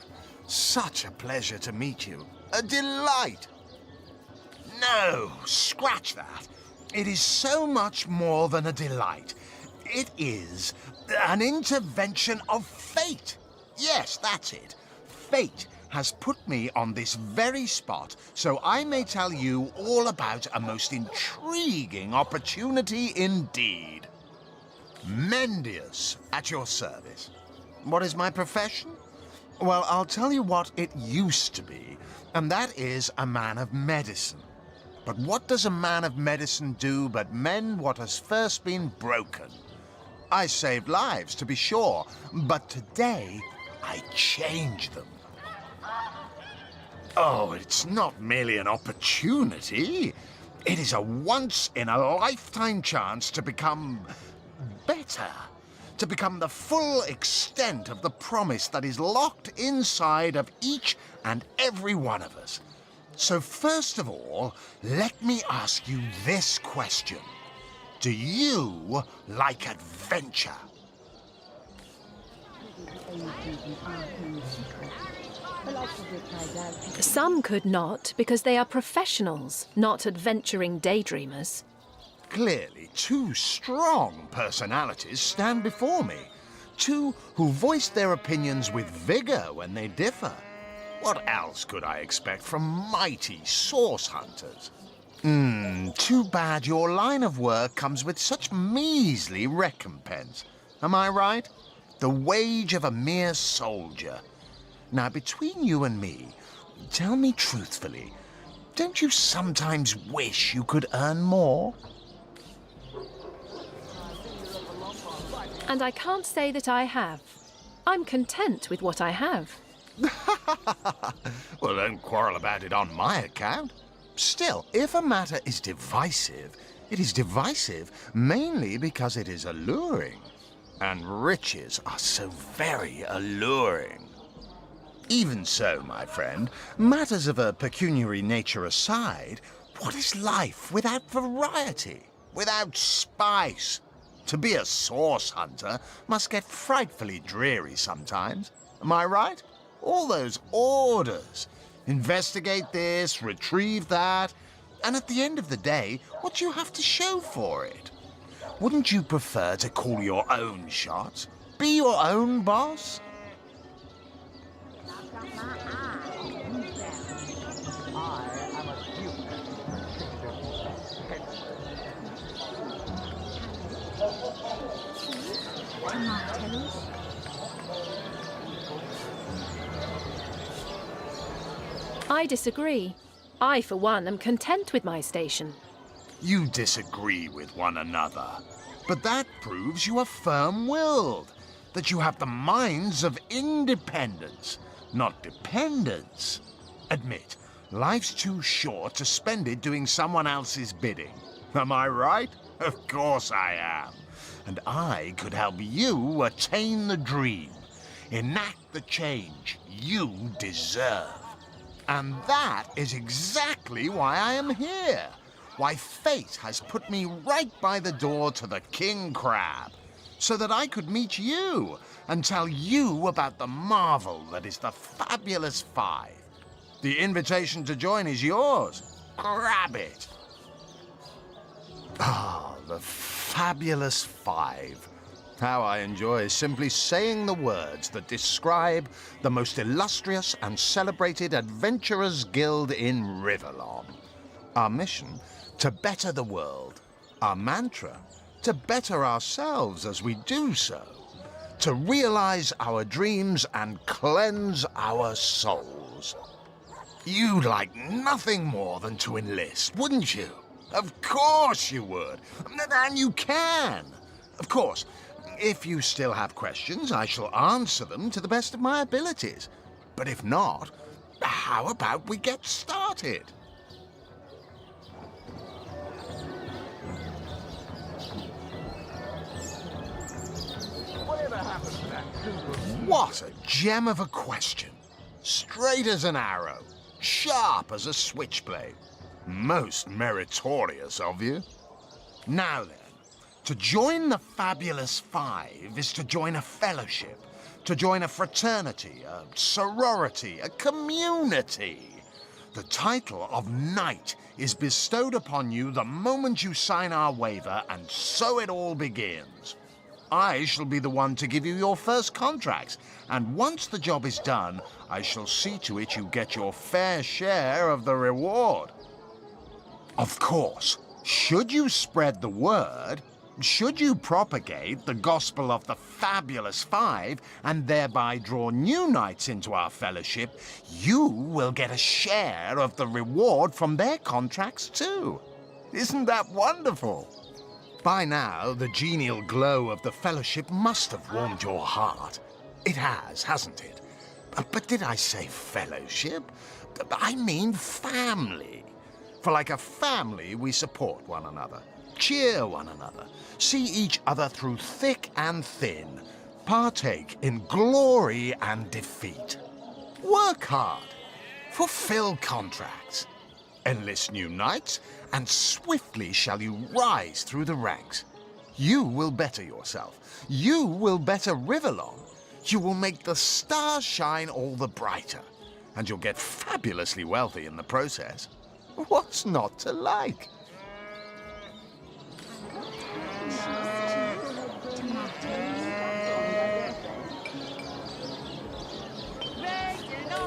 Such a pleasure to meet you. A delight. No, scratch that. It is so much more than a delight. It is an intervention of fate. Yes, that's it. Fate has put me on this very spot, so I may tell you all about a most intriguing opportunity indeed. Mendius, at your service. What is my profession? Well, I'll tell you what it used to be, and that is a man of medicine. But what does a man of medicine do but mend what has first been broken? I saved lives, to be sure, but today I change them. Oh, it's not merely an opportunity. It is a once-in-a-lifetime chance to become better. To become the full extent of the promise that is locked inside of each and every one of us. So first of all, let me ask you this question. Do you like adventure? Some could not, because they are professionals, not adventuring daydreamers. Clearly, two strong personalities stand before me. Two who voice their opinions with vigor when they differ. What else could I expect from mighty source hunters? Too bad your line of work comes with such measly recompense. Am I right? The wage of a mere soldier. Now, between you and me, tell me truthfully, don't you sometimes wish you could earn more? And I can't say that I have. I'm content with what I have. Well, don't quarrel about it on my account. Still, if a matter is divisive, it is divisive mainly because it is alluring. And riches are so very alluring. Even so, my friend, matters of a pecuniary nature aside, what is life without variety, without spice? To be a source hunter must get frightfully dreary sometimes. Am I right? All those orders. Investigate this, retrieve that, and at the end of the day, what do you have to show for it? Wouldn't you prefer to call your own shots? Be your own boss? I disagree. I, for one, am content with my station. You disagree with one another. But that proves you are firm-willed, that you have the minds of independence, not dependence. Admit, life's too short to spend it doing someone else's bidding. Am I right? Of course I am. And I could help you attain the dream, enact the change you deserve. And that is exactly why I am here. Why fate has put me right by the door to the King Crab. so that I could meet you and tell you about the marvel that is the Fabulous Five. The invitation to join is yours. Grab it. Ah, the Fabulous Five. How I enjoy simply saying the words that describe the most illustrious and celebrated adventurers' guild in Rivellon. Our mission, to better the world. Our mantra, to better ourselves as we do so. To realize our dreams and cleanse our souls. You'd like nothing more than to enlist, wouldn't you? Of course you would. And you can. Of course, if you still have questions, I shall answer them to the best of my abilities. But if not, how about we get started? Whatever happened to that cougar? What a gem of a question. Straight as an arrow, sharp as a switchblade. Most meritorious of you. Now then, to join the Fabulous Five is to join a fellowship, to join a fraternity, a sorority, a community. The title of Knight is bestowed upon you the moment you sign our waiver, and so it all begins. I shall be the one to give you your first contracts, and once the job is done, I shall see to it you get your fair share of the reward. Of course, should you spread the word, should you propagate the gospel of the Fabulous Five and thereby draw new knights into our fellowship, you will get a share of the reward from their contracts too. Isn't that wonderful? By now, the genial glow of the fellowship must have warmed your heart. It has, hasn't it? But did I say fellowship? I mean family. For like a family, we support one another, cheer one another, see each other through thick and thin, partake in glory and defeat. Work hard, fulfill contracts, enlist new knights, and swiftly shall you rise through the ranks. You will better yourself. You will better Rivellon. You will make the stars shine all the brighter, and you'll get fabulously wealthy in the process. What's not to like?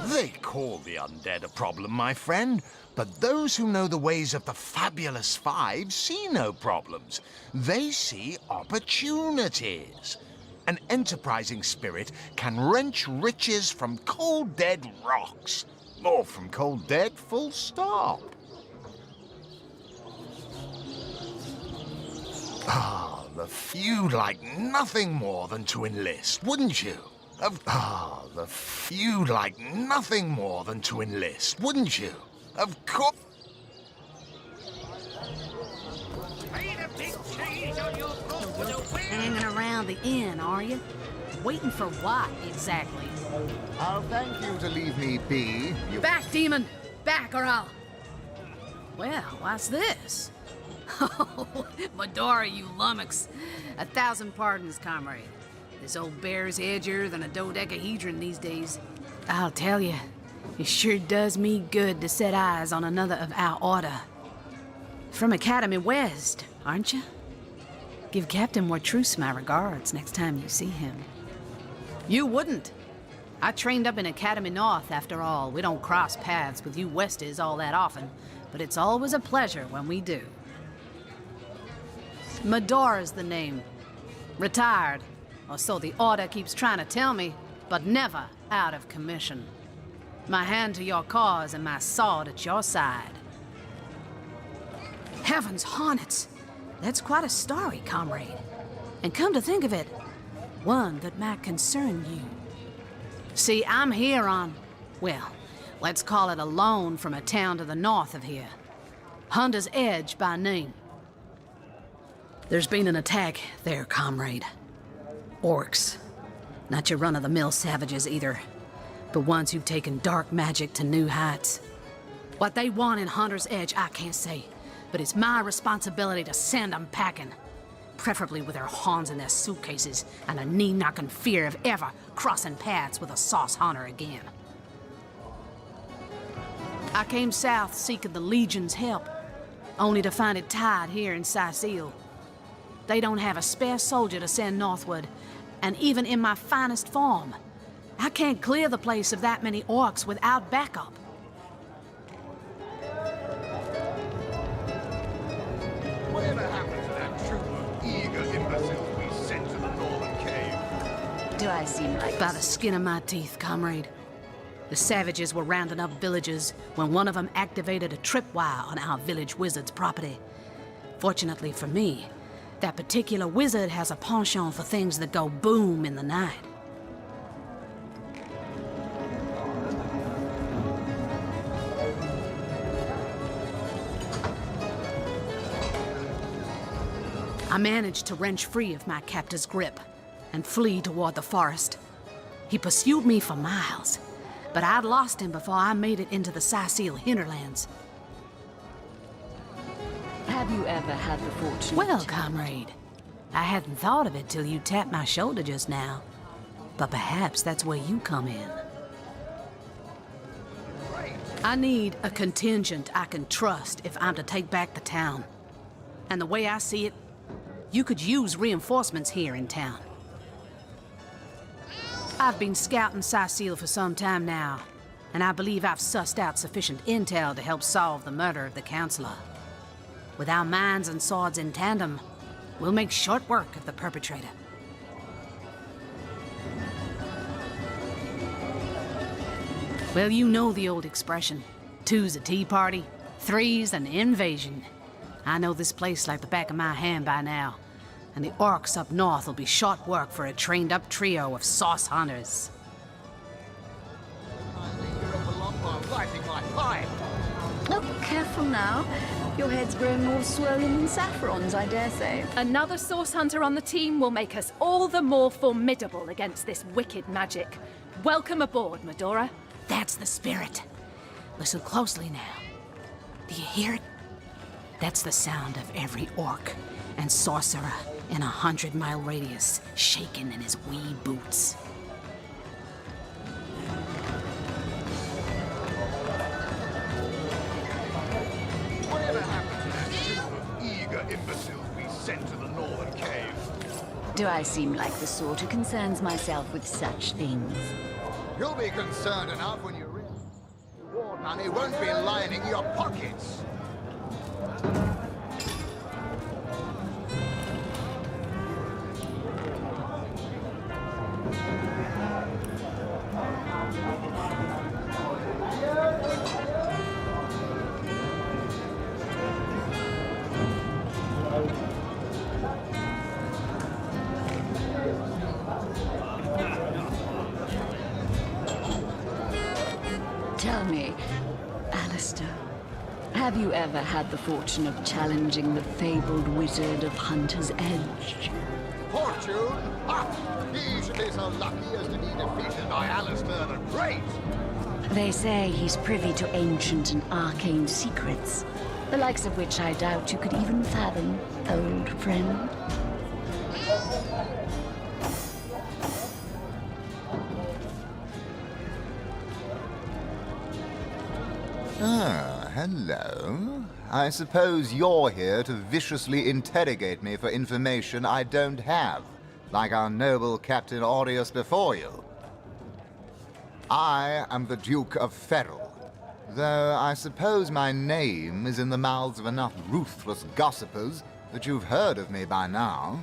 They call the undead a problem, my friend, but those who know the ways of the Fabulous Five see no problems. They see opportunities. An enterprising spirit can wrench riches from cold dead rocks, or from cold dead full stop. Ah, you'd like nothing more than to enlist, wouldn't you? You'd like nothing more than to enlist, wouldn't you? Of course. Hanging around the inn, are you? Waiting for what, exactly? I'll thank you to leave me be. Back, demon! Back, or I'll... Well, what's this? Oh, Medora, you lummox. 1,000 pardons, comrade. This old bear's edgier than a dodecahedron these days. I'll tell you, it sure does me good to set eyes on another of our order. From Academy West, aren't you? Give Captain Wartruce my regards next time you see him. You wouldn't. I trained up in Academy North, after all. We don't cross paths with you Westies all that often, but it's always a pleasure when we do. Medora's the name. Retired, or so the Order keeps trying to tell me, but never out of commission. My hand to your cause and my sword at your side. Heavens hornets! That's quite a story, comrade. And come to think of it, one that might concern you. See, I'm here on, well, let's call it a loan from a town to the north of here. Hunter's Edge by name. There's been an attack there, comrade. Orcs. Not your run-of-the-mill savages either, but ones who've taken dark magic to new heights. What they want in Hunter's Edge, I can't say, but it's my responsibility to send them packing. preferably with their horns in their suitcases and a knee-knocking fear of ever crossing paths with a sauce hunter again. I came south seeking the Legion's help, only to find it tied here in Sicil. They don't have a spare soldier to send northward, and even in my finest form, I can't clear the place of that many orcs without backup. Whatever happened to that troop of eager imbeciles we sent to the northern cave? Do I seem like... By the skin of my teeth, comrade. The savages were rounding up villagers when one of them activated a tripwire on our village wizard's property. Fortunately for me, that particular wizard has a penchant for things that go boom in the night. I managed to wrench free of my captor's grip and flee toward the forest. He pursued me for miles, but I'd lost him before I made it into the Sicil hinterlands. Have you ever had the fortune? Well, comrade, I hadn't thought of it till you tapped my shoulder just now. But perhaps that's where you come in. I need a contingent I can trust if I'm to take back the town. And the way I see it, you could use reinforcements here in town. I've been scouting Sicil for some time now, and I believe I've sussed out sufficient intel to help solve the murder of the Counselor. With our minds and swords in tandem, we'll make short work of the perpetrator. Well, you know the old expression. 2's a tea party, 3's an invasion. I know this place like the back of my hand by now, and the orcs up north will be short work for a trained-up trio of sauce hunters. Oh, careful now. Your head's growing more swollen than saffrons, I dare say. Another source hunter on the team will make us all the more formidable against this wicked magic. Welcome aboard, Medora. That's the spirit. Listen closely now. Do you hear it? That's the sound of every orc and sorcerer in a 100-mile radius shaking in his wee boots. Whatever happened to that troop of eager imbeciles we sent to the northern cave? Do I seem like the sort who concerns myself with such things? You'll be concerned enough when you realize reward money won't be lining your pockets. Tell me, Alistair, have you ever had the fortune of challenging the fabled wizard of Hunter's Edge? Fortune? Ha! He should be so lucky as to be defeated by Alistair the Great. They say he's privy to ancient and arcane secrets, the likes of which I doubt you could even fathom, old friend. Ah, hello. I suppose you're here to viciously interrogate me for information I don't have, like our noble Captain Aureus before you. I am the Duke of Ferrell, though I suppose my name is in the mouths of enough ruthless gossipers that you've heard of me by now.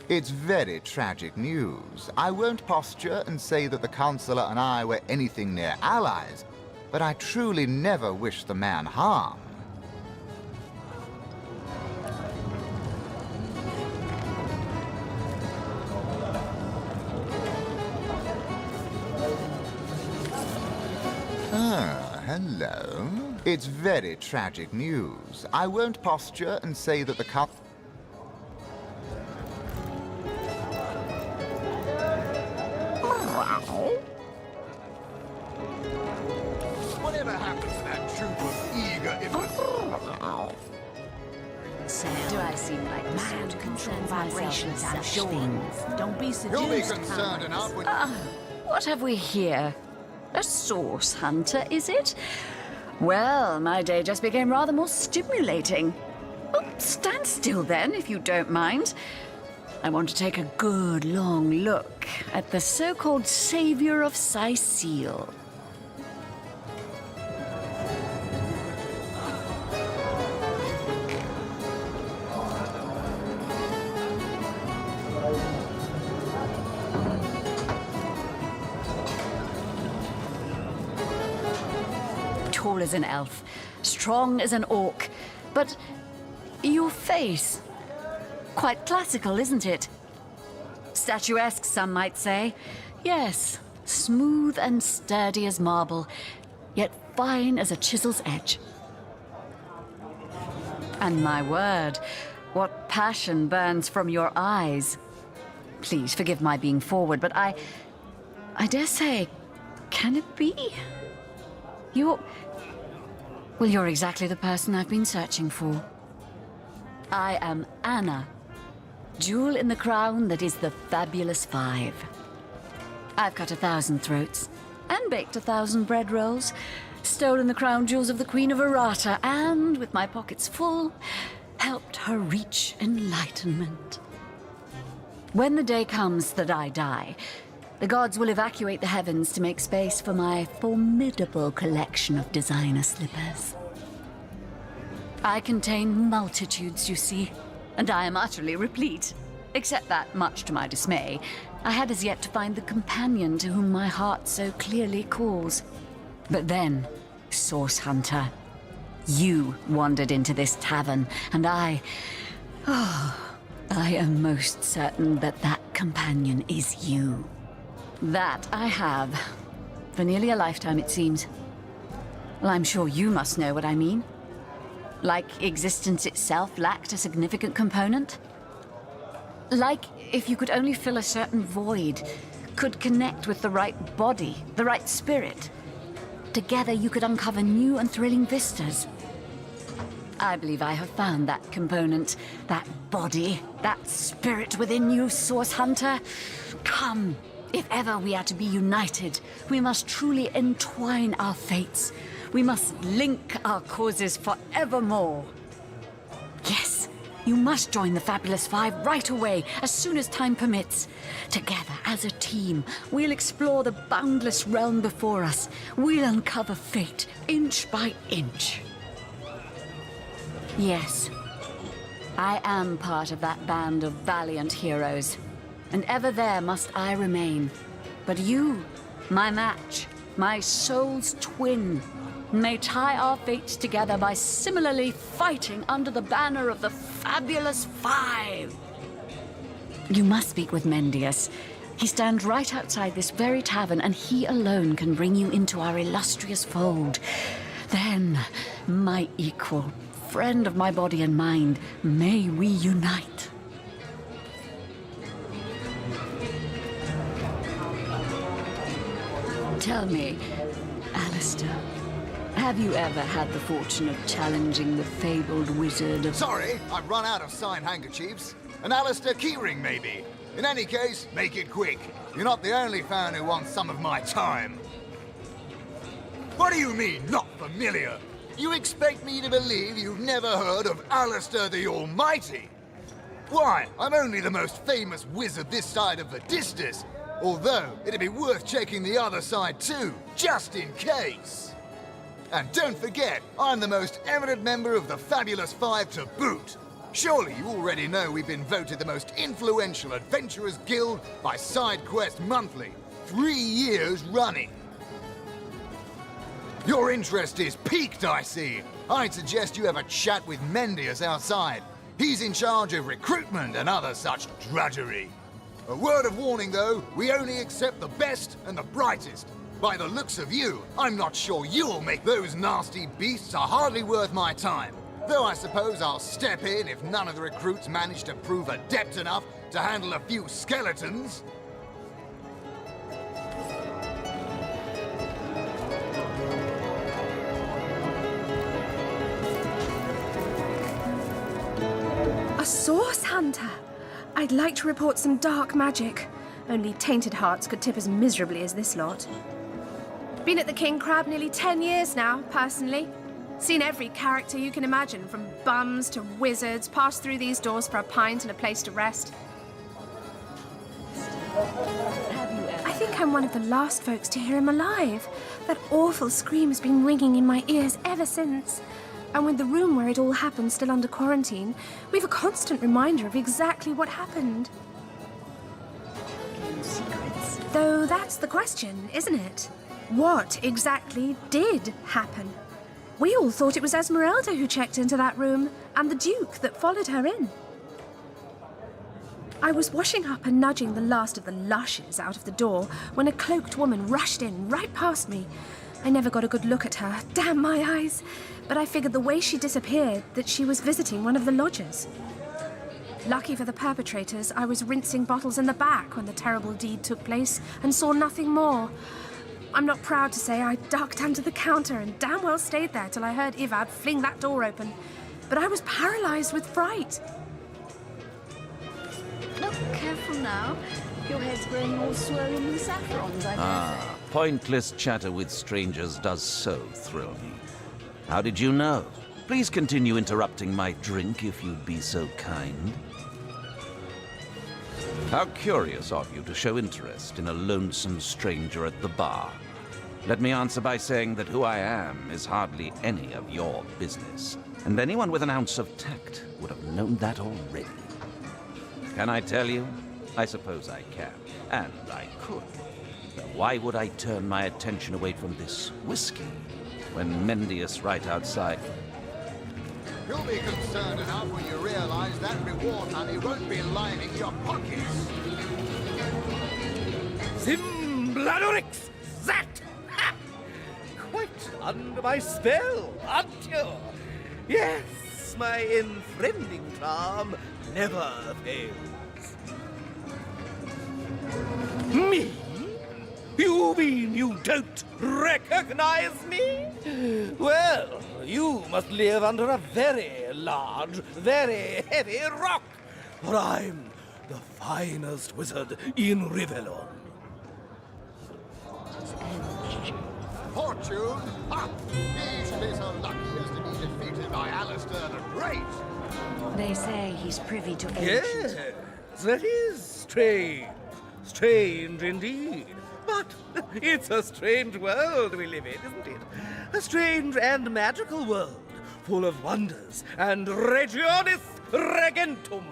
It's very tragic news. I won't posture and say that the Chancellor and I were anything near allies, but I truly never wished the man harm. Ah, hello. It's very tragic news. I won't posture and say that the Whatever happened to that troop of eager imbeciles? So, do I seem like the sort who concerns myself with such things? Don't be seduced. You'll be concerned enough with... What have we here? A source hunter, is it? Well, my day just became rather more stimulating. Oh, stand still then, if you don't mind. I want to take a good long look at the so-called savior of Sicile. Tall as an elf, strong as an orc, but your face, quite classical, isn't it? Statuesque, some might say. Yes, smooth and sturdy as marble, yet fine as a chisel's edge. And my word, what passion burns from your eyes. Please forgive my being forward, but I dare say, can it be? You're exactly the person I've been searching for. I am Anna, jewel in the crown that is the Fabulous Five. I've cut 1,000 throats, and baked 1,000 bread rolls, stolen the crown jewels of the Queen of Arata, and, with my pockets full, helped her reach enlightenment. When the day comes that I die, the gods will evacuate the heavens to make space for my formidable collection of designer slippers. I contain multitudes, you see, and I am utterly replete. Except that, much to my dismay, I had as yet to find the companion to whom my heart so clearly calls. But then, Source Hunter, you wandered into this tavern, and I am most certain that that companion is you. That I have. For nearly a lifetime, it seems. Well, I'm sure you must know what I mean. Like existence itself lacked a significant component? Like if you could only fill a certain void, could connect with the right body, the right spirit. Together you could uncover new and thrilling vistas. I believe I have found that component, that body, that spirit within you, Source Hunter. Come. If ever we are to be united, we must truly entwine our fates. We must link our causes forevermore. Yes, you must join the Fabulous Five right away, as soon as time permits. Together, as a team, we'll explore the boundless realm before us. We'll uncover fate, inch by inch. Yes, I am part of that band of valiant heroes. And ever there must I remain. But you, my match, my soul's twin, may tie our fates together by similarly fighting under the banner of the Fabulous Five. You must speak with Mendius. He stands right outside this very tavern, and he alone can bring you into our illustrious fold. Then, my equal, friend of my body and mind, may we unite. Tell me, Alistair, have you ever had the fortune of challenging the fabled wizard of... Sorry, I've run out of signed handkerchiefs. An Alistair keyring, maybe. In any case, make it quick. You're not the only fan who wants some of my time. What do you mean, not familiar? You expect me to believe you've never heard of Alistair the Almighty? Why, I'm only the most famous wizard this side of the Distus. Although, it'd be worth checking the other side too, just in case. And don't forget, I'm the most eminent member of the Fabulous Five to boot. Surely you already know we've been voted the most influential adventurers guild by SideQuest Monthly, 3 years running. Your interest is piqued, I see. I'd suggest you have a chat with Mendius outside. He's in charge of recruitment and other such drudgery. A word of warning, though, we only accept the best and the brightest. By the looks of you, I'm not sure you'll make those nasty beasts are hardly worth my time. Though I suppose I'll step in if none of the recruits manage to prove adept enough to handle a few skeletons. Hunter. I'd like to report some dark magic. Only tainted hearts could tip as miserably as this lot. Been at the King Crab nearly 10 years now, personally. Seen every character you can imagine, from bums to wizards, passed through these doors for a pint and a place to rest. I think I'm one of the last folks to hear him alive. That awful scream has been ringing in my ears ever since. And with the room where it all happened still under quarantine, we've a constant reminder of exactly what happened. Though that's the question, isn't it? What exactly did happen? We all thought it was Esmeralda who checked into that room, and the Duke that followed her in. I was washing up and nudging the last of the lushes out of the door when a cloaked woman rushed in right past me. I never got a good look at her, damn my eyes, but I figured the way she disappeared that she was visiting one of the lodgers. Lucky for the perpetrators, I was rinsing bottles in the back when the terrible deed took place and saw nothing more. I'm not proud to say I ducked under the counter and damn well stayed there till I heard Ivad fling that door open. But I was paralysed with fright. Look, careful now. Your head's growing all swollen and saffrons, I dare say. Pointless chatter with strangers does so thrill me. How did you know? Please continue interrupting my drink if you'd be so kind. How curious of you to show interest in a lonesome stranger at the bar. Let me answer by saying that who I am is hardly any of your business, and anyone with an ounce of tact would have known that already. Can I tell you? I suppose I can, and I could. But why would I turn my attention away from this whiskey when Mendius right outside? You'll be concerned enough when you realize that reward money won't be lining your pockets. Zimbladorix! That! Ha! Quite under my spell, aren't you? Yes, my enfriending charm never fails. Me? You mean you don't recognize me? Well, you must live under a very large, very heavy rock, for I'm the finest wizard in Rivellon. Fortune? Ha! He should be so lucky as to be defeated by Alistair the Great. They say he's privy to ancient... Yes, that is strange. Strange indeed. But it's a strange world we live in, isn't it? A strange and magical world, full of wonders and regionis regentum.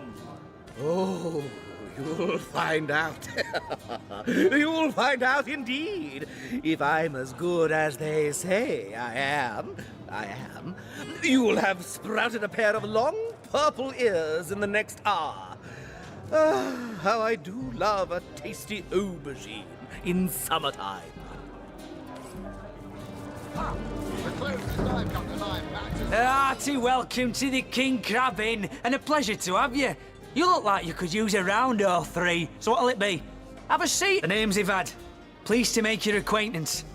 Oh, you'll find out. You'll find out indeed. If I'm as good as they say I am, you'll have sprouted a pair of long purple ears in the next hour. Ah, how I do love a tasty aubergine in summertime. Hearty welcome to the King Crab Inn, and a pleasure to have you. You look like you could use a round or three, so what'll it be? Have a seat. The name's Ivad. Pleased to make your acquaintance.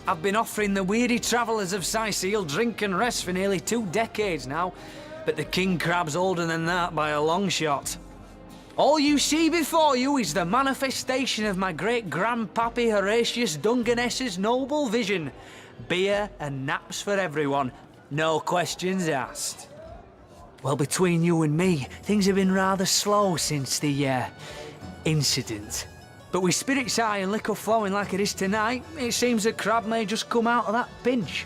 I've been offering the weary travellers of Sicil drink and rest for nearly 2 decades now, but the King Crab's older than that by a long shot. All you see before you is the manifestation of my great-grandpappy Horatius Dungeness's noble vision. Beer and naps for everyone, no questions asked. Well, between you and me, things have been rather slow since the, incident. But with spirits high and liquor flowing like it is tonight, it seems the crab may just come out of that pinch.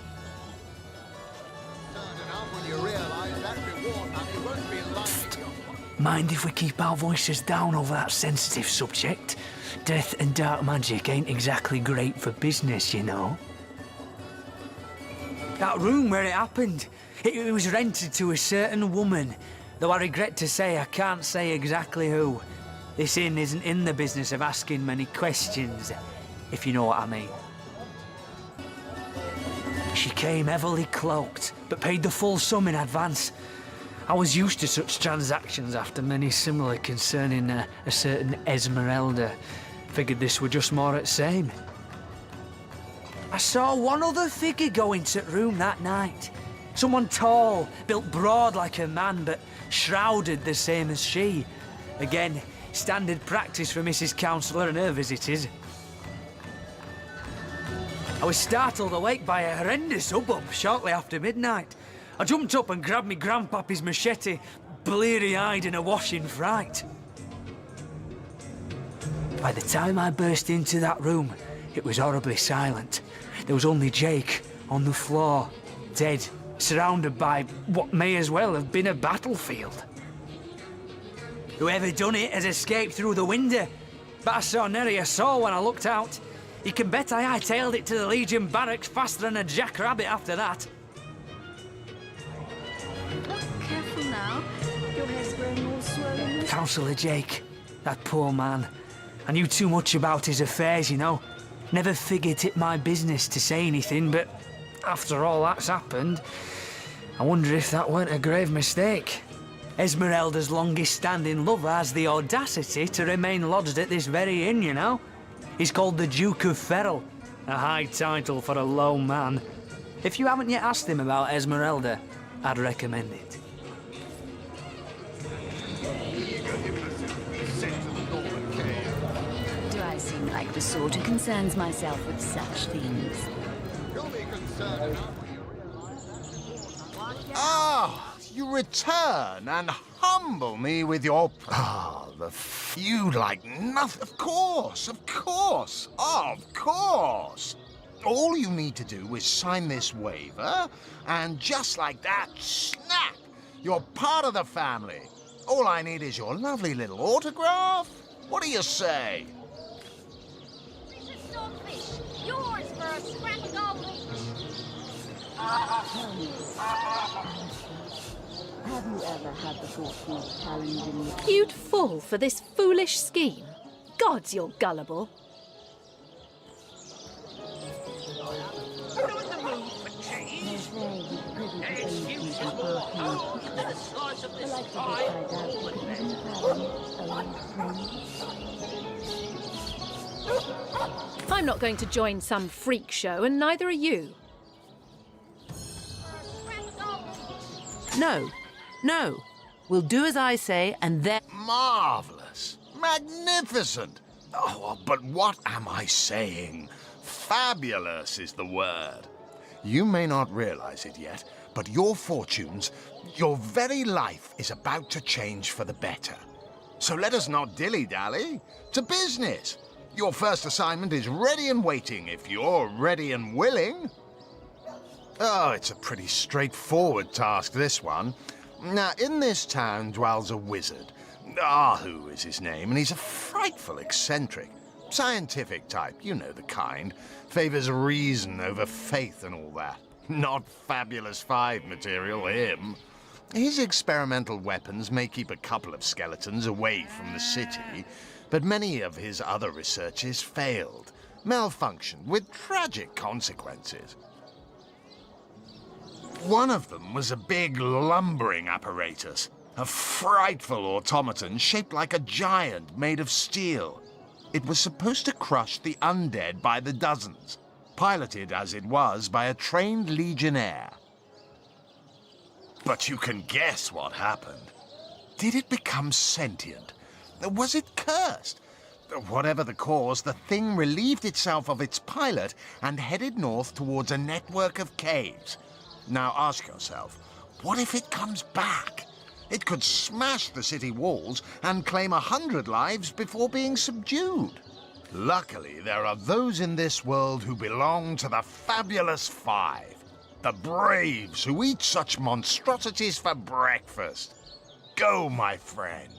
Mind if we keep our voices down over that sensitive subject? Death and dark magic ain't exactly great for business, you know. That room where it happened, it was rented to a certain woman, though I regret to say I can't say exactly who. This inn isn't in the business of asking many questions, if you know what I mean. She came heavily cloaked, but paid the full sum in advance. I was used to such transactions after many similar concerning a certain Esmeralda. Figured this were just more at same. I saw one other figure go into the room that night. Someone tall, built broad like a man, but shrouded the same as she. Again, standard practice for Mrs. Councillor and her visitors. I was startled awake by a horrendous hubbub shortly after midnight. I jumped up and grabbed me grandpappy's machete, bleary-eyed and awash in fright. By the time I burst into that room, it was horribly silent. There was only Jake on the floor, dead, surrounded by what may as well have been a battlefield. Whoever done it has escaped through the window, but I saw nary a soul when I looked out. You can bet I hightailed it to the Legion barracks faster than a jackrabbit after that. Careful now. Your hair's growing all swollen. Councillor Jake, that poor man. I knew too much about his affairs, you know. Never figured it my business to say anything, but after all that's happened, I wonder if that weren't a grave mistake. Esmeralda's longest-standing lover has the audacity to remain lodged at this very inn, you know. He's called the Duke of Ferrell, a high title for a low man. If you haven't yet asked him about Esmeralda, I'd recommend it. Do I seem like the sort who concerns myself with such things? Ah, you return and humble me with your... the feud like nothing. Of course, of course, of course. All you need to do is sign this waiver, and just like that, snap! You're part of the family. All I need is your lovely little autograph. What do you say? Swordfish, yours for a scrap gold. Have you ever had the fortune of challenging me? You'd fall for this foolish scheme. Gods, you're gullible. I'm not going to join some freak show, and neither are you. No. No. We'll do as I say, and then... Marvelous. Magnificent. Oh, but what am I saying? Fabulous is the word. You may not realize it yet, but your fortunes, your very life is about to change for the better. So let us not dilly-dally. To business. Your first assignment is ready and waiting if you're ready and willing. Oh, it's a pretty straightforward task, this one. Now, in this town dwells a wizard. Ahu is his name, and he's a frightful eccentric. Scientific type, you know the kind. Favors reason over faith and all that. Not Fabulous 5 material, him. His experimental weapons may keep a couple of skeletons away from the city, but many of his other researches failed, malfunctioned with tragic consequences. One of them was a big lumbering apparatus, a frightful automaton shaped like a giant made of steel. It was supposed to crush the undead by the dozens, piloted as it was by a trained legionnaire. But you can guess what happened. Did it become sentient? Was it cursed? Whatever the cause, the thing relieved itself of its pilot and headed north towards a network of caves. Now ask yourself, what if it comes back? It could smash the city walls and claim 100 lives before being subdued. Luckily, there are those in this world who belong to the Fabulous 5. The braves who eat such monstrosities for breakfast. Go, my friend.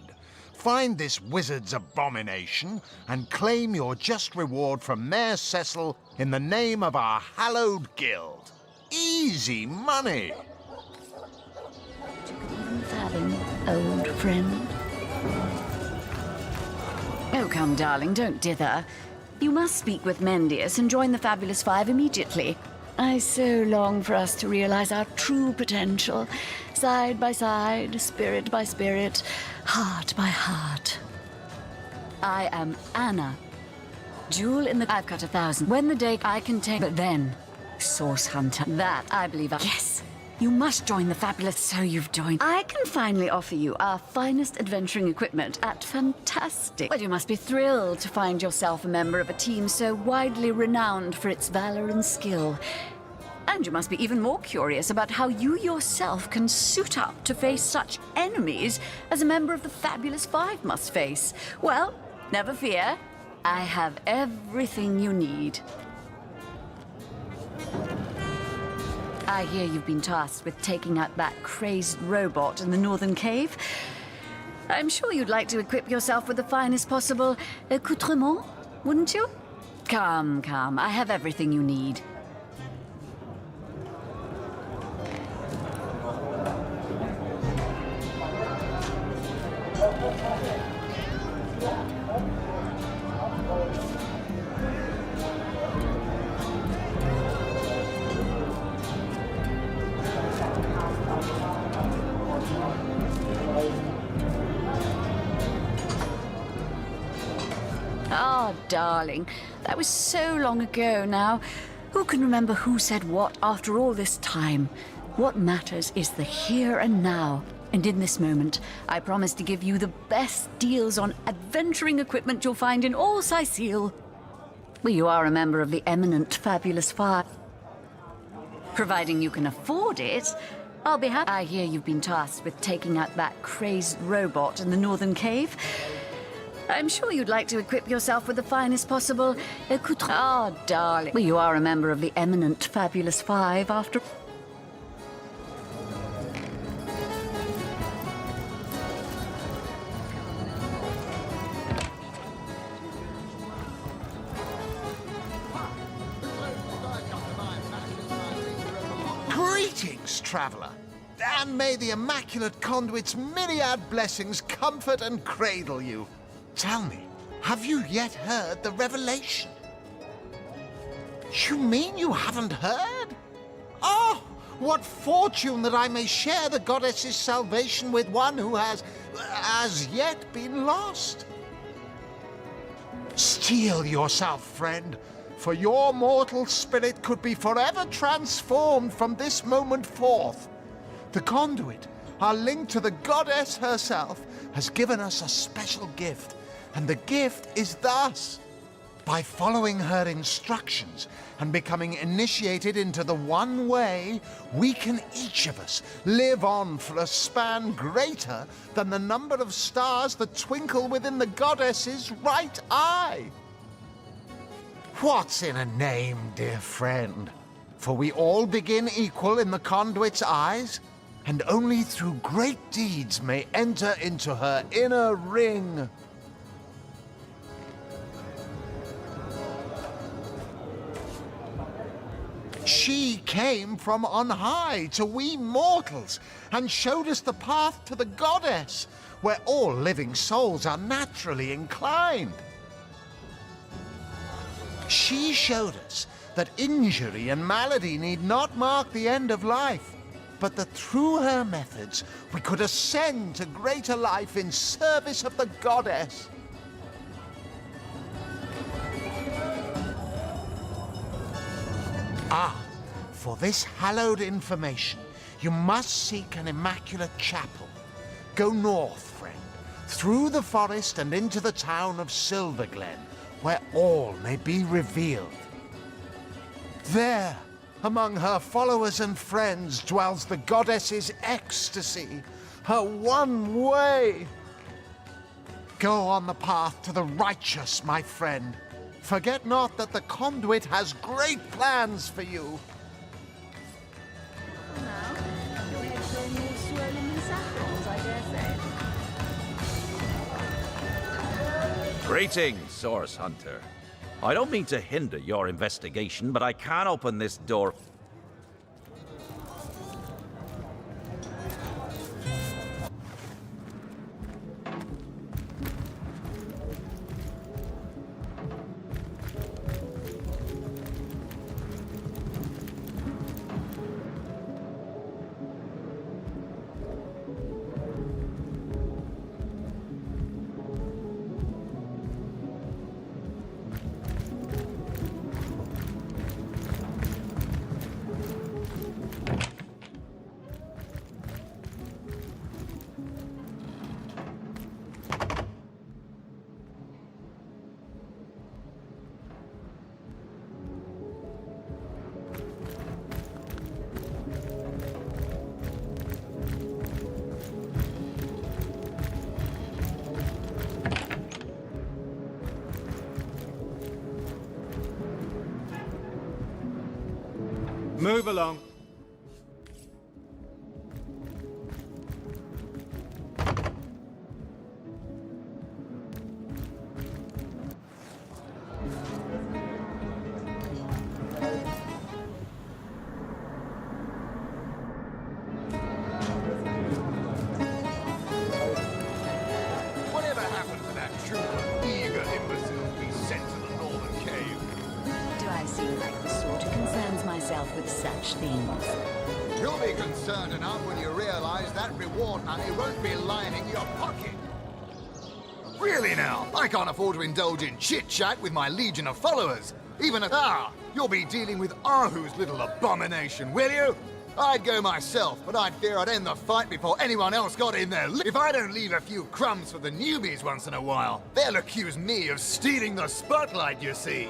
Find this wizard's abomination and claim your just reward from Mayor Cecil in the name of our hallowed guild. Easy money. Fathom, old friend. Oh, come, darling, don't dither. You must speak with Mendius and join the Fabulous 5 immediately. I so long for us to realize our true potential, side by side, spirit by spirit, heart by heart. I am Anna. Jewel in the... I've cut 1,000. When the day I can take... But then, Source Hunter. That, I believe... Yes. You must join the fabulous. So you've joined. I can finally offer you our finest adventuring equipment at fantastic. Well, you must be thrilled to find yourself a member of a team so widely renowned for its valor and skill. And you must be even more curious about how you yourself can suit up to face such enemies as a member of the Fabulous Five must face. Well, never fear. I have everything you need. I hear you've been tasked with taking out that crazed robot in the northern cave. I'm sure you'd like to equip yourself with the finest possible accoutrement, wouldn't you? Come, come, I have everything you need. Oh, darling, that was so long ago now. Who can remember who said what after all this time? What matters is the here and now. And in this moment, I promise to give you the best deals on adventuring equipment you'll find in all Sicile. Well, you are a member of the eminent Fabulous Five. Providing you can afford it, I'll be happy. I hear you've been tasked with taking out that crazed robot in the northern cave. I'm sure you'd like to equip yourself with the finest possible accoutrement. Oh, darling. Well, you are a member of the eminent Fabulous Five after... Greetings, traveller. And may the Immaculate Conduit's myriad blessings comfort and cradle you. Tell me, have you yet heard the revelation? You mean you haven't heard? Oh, what fortune that I may share the goddess's salvation with one who has, as yet, been lost. Steel yourself, friend, for your mortal spirit could be forever transformed from this moment forth. The conduit, our link to the goddess herself, has given us a special gift, and the gift is thus. By following her instructions and becoming initiated into the one way, we can each of us live on for a span greater than the number of stars that twinkle within the goddess's right eye. What's in a name, dear friend? For we all begin equal in the conduit's eyes, and only through great deeds may enter into her inner ring. She came from on high to we mortals and showed us the path to the goddess, where all living souls are naturally inclined. She showed us that injury and malady need not mark the end of life, but that through her methods we could ascend to greater life in service of the goddess. Ah, for this hallowed information, you must seek an immaculate chapel. Go north, friend, through the forest and into the town of Silverglen, where all may be revealed. There, among her followers and friends, dwells the goddess's ecstasy, her one way. Go on the path to the righteous, my friend. Forget not that the conduit has great plans for you. Greetings, Source Hunter. I don't mean to hinder your investigation, but I can't open this door. Move along. Whatever happened to that troop of eager imbeciles we sent to the northern cave? Do I seem like the sort who concerns myself with such things? You'll be concerned enough when you realize that reward money won't be lining your pocket. Really now, I can't afford to indulge in chit-chat with my legion of followers. Even at you'll be dealing with Ahu's little abomination, will you? I'd go myself, but I'd fear I'd end the fight before anyone else got in there. If I don't leave a few crumbs for the newbies once in a while, they'll accuse me of stealing the spotlight, you see.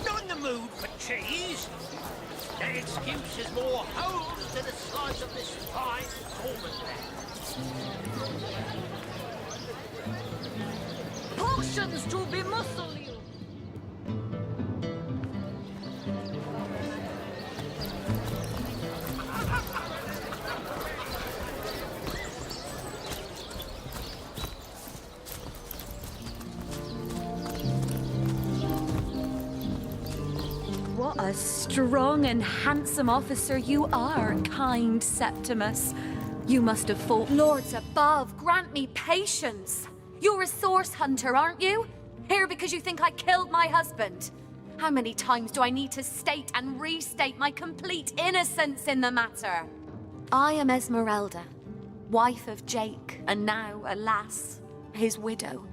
Not in the mood for cheese. That excuse is more holes than a slice of this fine almond Potions to bemuscle you. What a strong and handsome officer you are, kind Septimus. You must have fought lords above. Grant me patience. You're a source hunter, aren't you? Here because you think I killed my husband. How many times do I need to state and restate my complete innocence in the matter? I am Esmeralda, wife of Jake, and now, alas, his widow.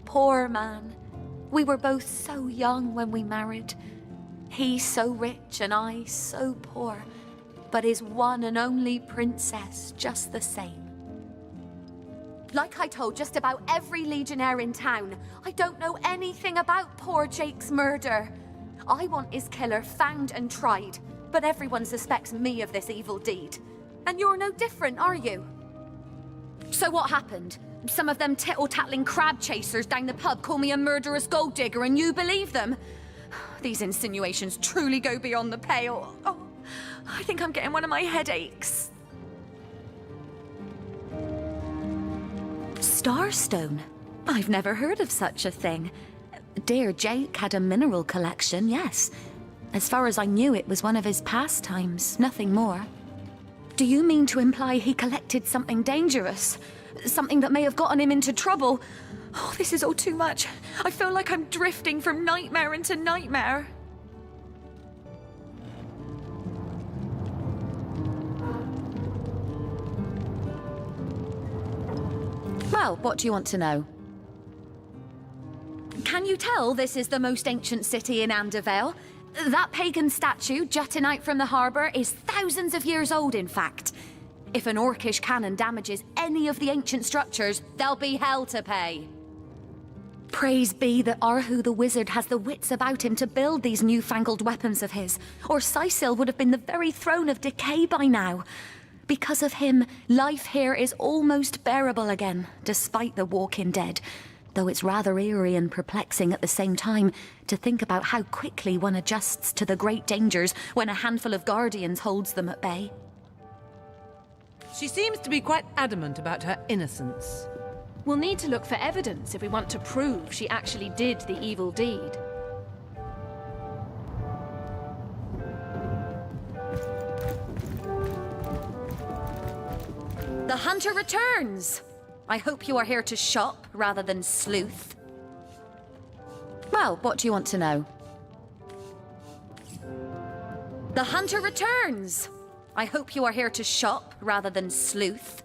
Poor man. We were both so young when we married. He so rich and I so poor, but his one and only princess just the same. Like I told just about every legionnaire in town, I don't know anything about poor Jake's murder. I want his killer found and tried, but everyone suspects me of this evil deed. And you're no different, are you? So what happened? Some of them tittle-tattling crab chasers down the pub call me a murderous gold digger and you believe them? These insinuations truly go beyond the pale. Oh, I think I'm getting one of my headaches. Starstone? I've never heard of such a thing. Dear Jake had a mineral collection, yes. As far as I knew, it was one of his pastimes, nothing more. Do you mean to imply he collected something dangerous? Something that may have gotten him into trouble? Oh, this is all too much. I feel like I'm drifting from nightmare into nightmare. Well, what do you want to know? Can you tell this is the most ancient city in Andervale? That pagan statue jutting out from the harbour is thousands of years old, in fact. If an orcish cannon damages any of the ancient structures, there'll be hell to pay. Praise be that Arhu the wizard has the wits about him to build these newfangled weapons of his, or Sicil would have been the very throne of decay by now. Because of him, life here is almost bearable again, despite the walking dead. Though it's rather eerie and perplexing at the same time to think about how quickly one adjusts to the great dangers when a handful of guardians holds them at bay. She seems to be quite adamant about her innocence. We'll need to look for evidence if we want to prove she actually did the evil deed. The hunter returns! I hope you are here to shop rather than sleuth. Well, what do you want to know? The hunter returns! I hope you are here to shop rather than sleuth.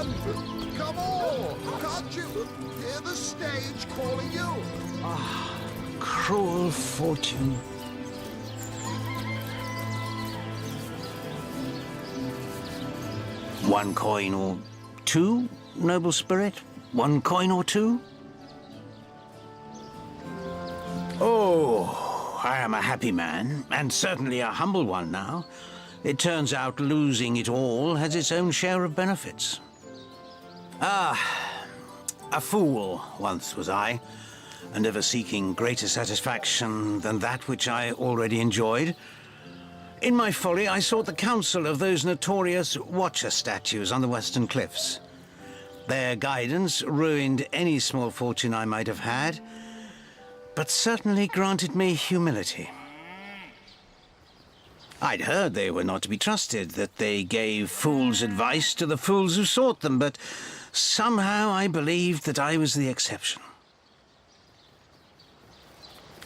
Run! Come on! Can't you hear the stage calling you? Ah, cruel fortune. One coin or two, noble spirit? One coin or two? Oh, I am a happy man, and certainly a humble one now. It turns out losing it all has its own share of benefits. Ah, a fool once was I, and ever seeking greater satisfaction than that which I already enjoyed. In my folly, I sought the counsel of those notorious Watcher statues on the western cliffs. Their guidance ruined any small fortune I might have had, but certainly granted me humility. I'd heard they were not to be trusted, that they gave fools' advice to the fools who sought them, but somehow I believed that I was the exception.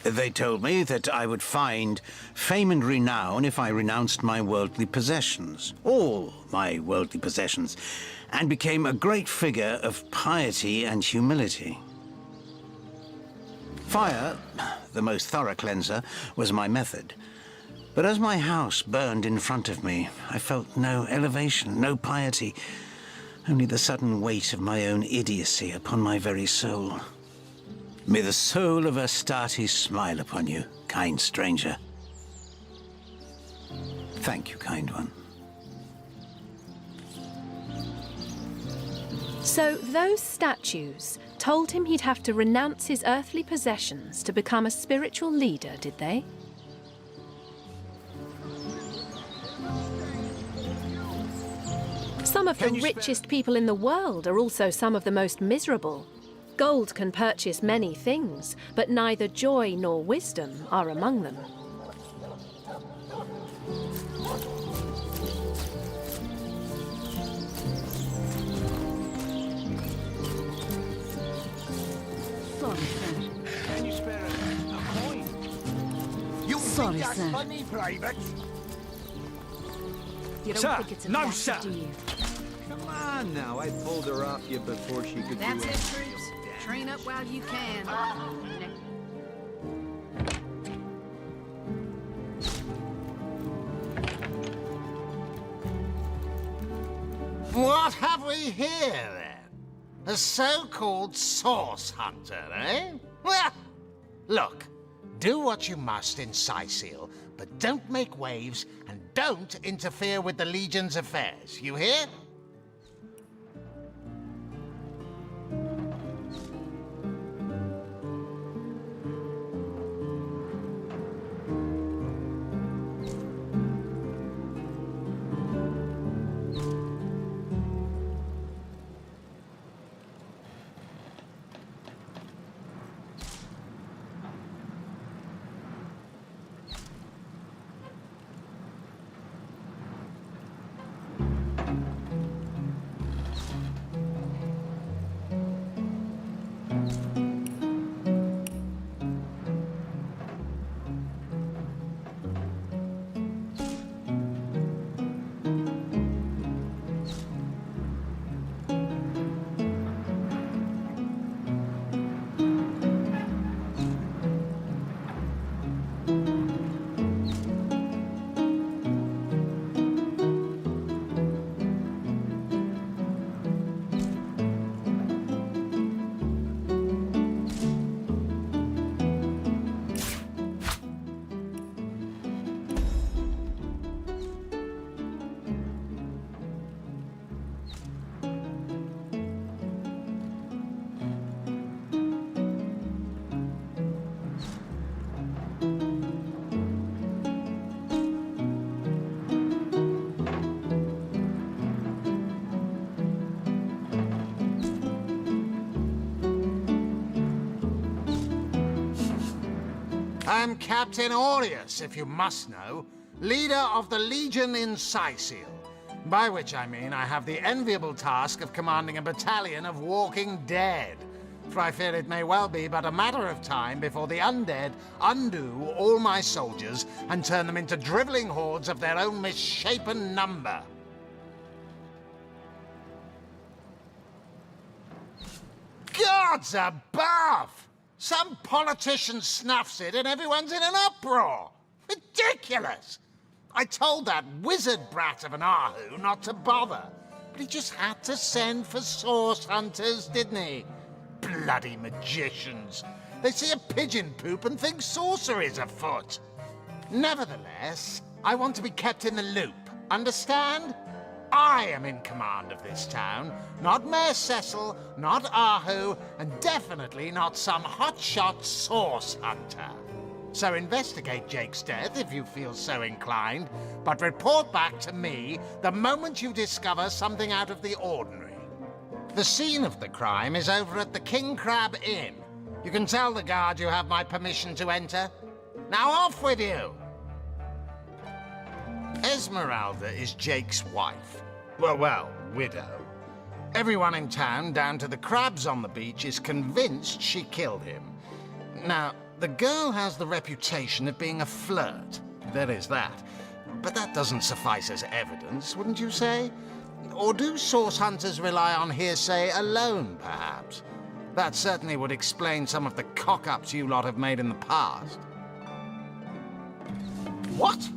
They told me that I would find fame and renown if I renounced my worldly possessions, all my worldly possessions, and became a great figure of piety and humility. Fire, the most thorough cleanser, was my method. But as my house burned in front of me, I felt no elevation, no piety, only the sudden weight of my own idiocy upon my very soul. May the soul of Astarte smile upon you, kind stranger. Thank you, kind one. So those statues told him he'd have to renounce his earthly possessions to become a spiritual leader, did they? Some of the richest people in the world are also some of the most miserable. Gold can purchase many things, but neither joy nor wisdom are among them. Sorry, sir. Can you spare a coin? You Sorry, think that's sir. funny, Private? You don't Sir, think it's a no, fact, sir. do you? Come on now, I pulled her off you before she could That's do it, it. troops. Train up while you can. What have we here, then? A so-called source hunter, eh? Well, look, do what you must in Sicil, but don't make waves and don't interfere with the Legion's affairs, you hear? I'm Captain Aureus, if you must know, leader of the Legion in Sicil. By which I mean I have the enviable task of commanding a battalion of walking dead. For I fear it may well be but a matter of time before the undead undo all my soldiers and turn them into driveling hordes of their own misshapen number. Gods above! Some politician snuffs it and everyone's in an uproar. Ridiculous! I told that wizard brat of an Ahu not to bother, but he just had to send for source hunters, didn't he? Bloody magicians. They see a pigeon poop and think sorcery's afoot. Nevertheless, I want to be kept in the loop. Understand? I am in command of this town, not Mayor Cecil, not Ahu, and definitely not some hotshot source hunter. So investigate Jake's death if you feel so inclined, but report back to me the moment you discover something out of the ordinary. The scene of the crime is over at the King Crab Inn. You can tell the guard you have my permission to enter. Now off with you! Esmeralda is Jake's wife. Well, widow. Everyone in town, down to the crabs on the beach, is convinced she killed him. Now, the girl has the reputation of being a flirt. There is that. But that doesn't suffice as evidence, wouldn't you say? Or do source hunters rely on hearsay alone, perhaps? That certainly would explain some of the cock-ups you lot have made in the past. What?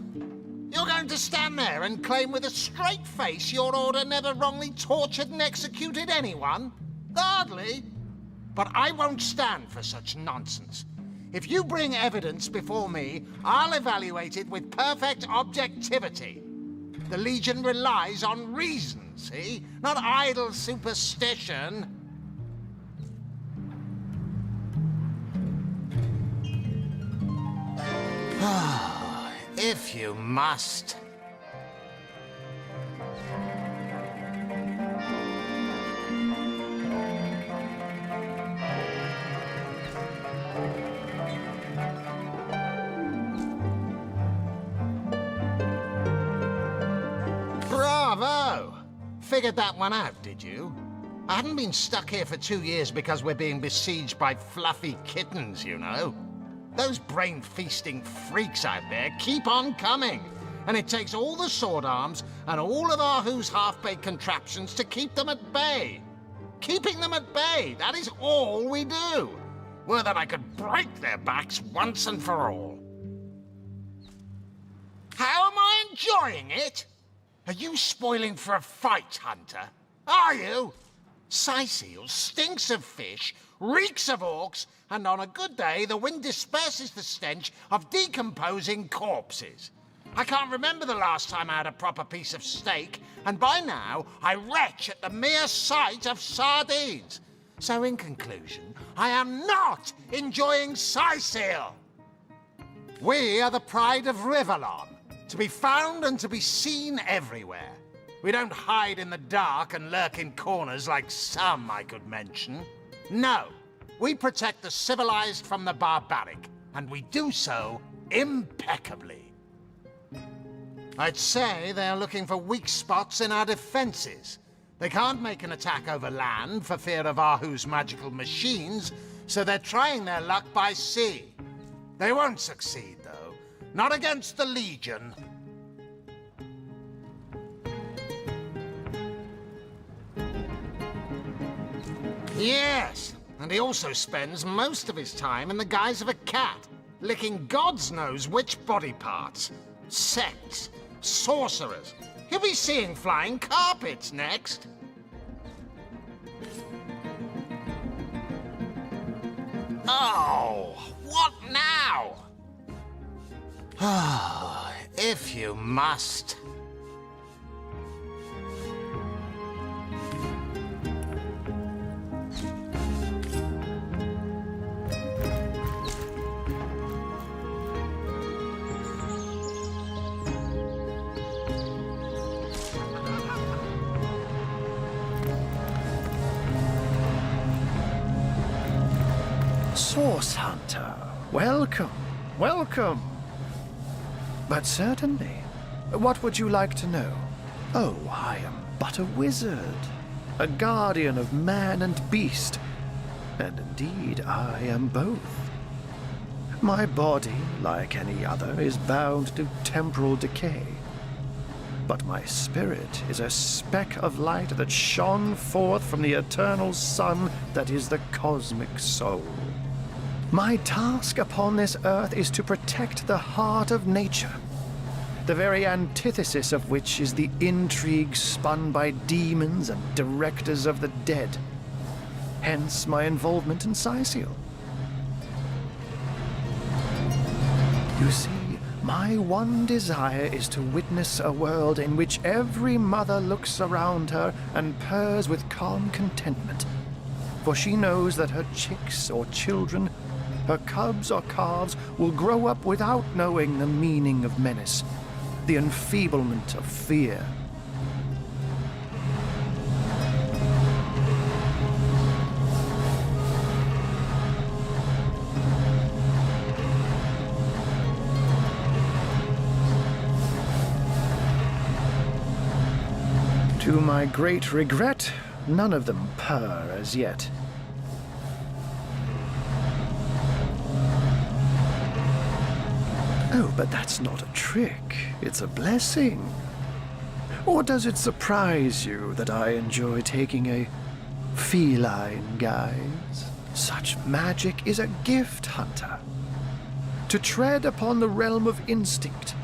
You're going to stand there and claim with a straight face your order never wrongly tortured and executed anyone? Hardly. But I won't stand for such nonsense. If you bring evidence before me, I'll evaluate it with perfect objectivity. The Legion relies on reason, see? Not idle superstition. If you must. Bravo! Figured that one out, did you? I hadn't been stuck here for 2 years because we're being besieged by fluffy kittens, you know. Those brain-feasting freaks out there keep on coming, and it takes all the sword arms and all of Ahu's half-baked contraptions to keep them at bay. Keeping them at bay, that is all we do. Were that I could break their backs once and for all. How am I enjoying it? Are you spoiling for a fight, Hunter? Are you? Syceal stinks of fish, reeks of orcs, and on a good day, the wind disperses the stench of decomposing corpses. I can't remember the last time I had a proper piece of steak, and by now, I retch at the mere sight of sardines. So in conclusion, I am not enjoying Syceal. We are the pride of Rivellon, to be found and to be seen everywhere. We don't hide in the dark and lurk in corners like some I could mention. No, we protect the civilized from the barbaric, and we do so impeccably. I'd say they're looking for weak spots in our defenses. They can't make an attack over land for fear of Ahu's magical machines, so they're trying their luck by sea. They won't succeed, though. Not against the Legion. Yes, and he also spends most of his time in the guise of a cat, licking God's knows which body parts. Sects, sorcerers. He'll be seeing flying carpets next. Oh, what now? Oh, if you must. Source Hunter, welcome, welcome. But certainly, what would you like to know? Oh, I am but a wizard, a guardian of man and beast, and indeed I am both. My body, like any other, is bound to temporal decay. but my spirit is a speck of light that shone forth from the eternal sun that is the cosmic soul. My task upon this earth is to protect the heart of nature, the very antithesis of which is the intrigue spun by demons and directors of the dead. Hence my involvement in Sicil. You see, my one desire is to witness a world in which every mother looks around her and purrs with calm contentment, for she knows that her chicks or children, her cubs or calves, will grow up without knowing the meaning of menace, the enfeeblement of fear. To my great regret, none of them purr as yet. Oh, but that's not a trick. It's a blessing. Or does it surprise you that I enjoy taking a feline guise? Such magic is a gift, Hunter. To tread upon the realm of instinct,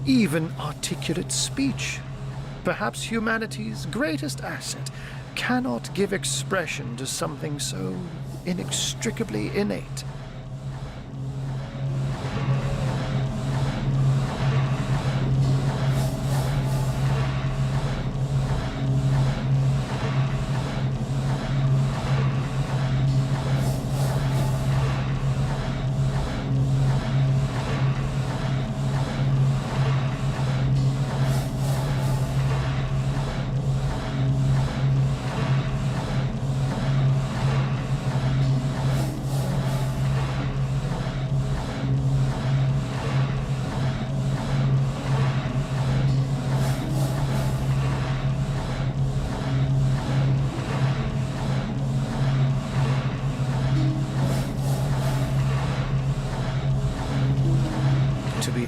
even articulate speech, perhaps humanity's greatest asset, cannot give expression to something so inextricably innate.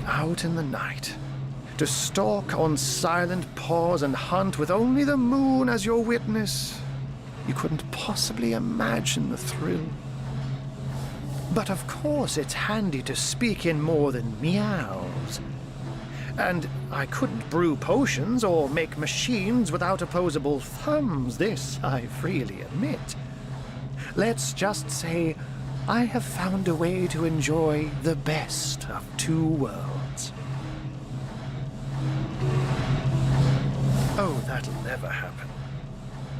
Out in the night, to stalk on silent paws and hunt with only the moon as your witness. You couldn't possibly imagine the thrill. But of course it's handy to speak in more than meows. And I couldn't brew potions or make machines without opposable thumbs, this I freely admit. Let's just say I have found a way to enjoy the best of two worlds. Oh, that'll never happen.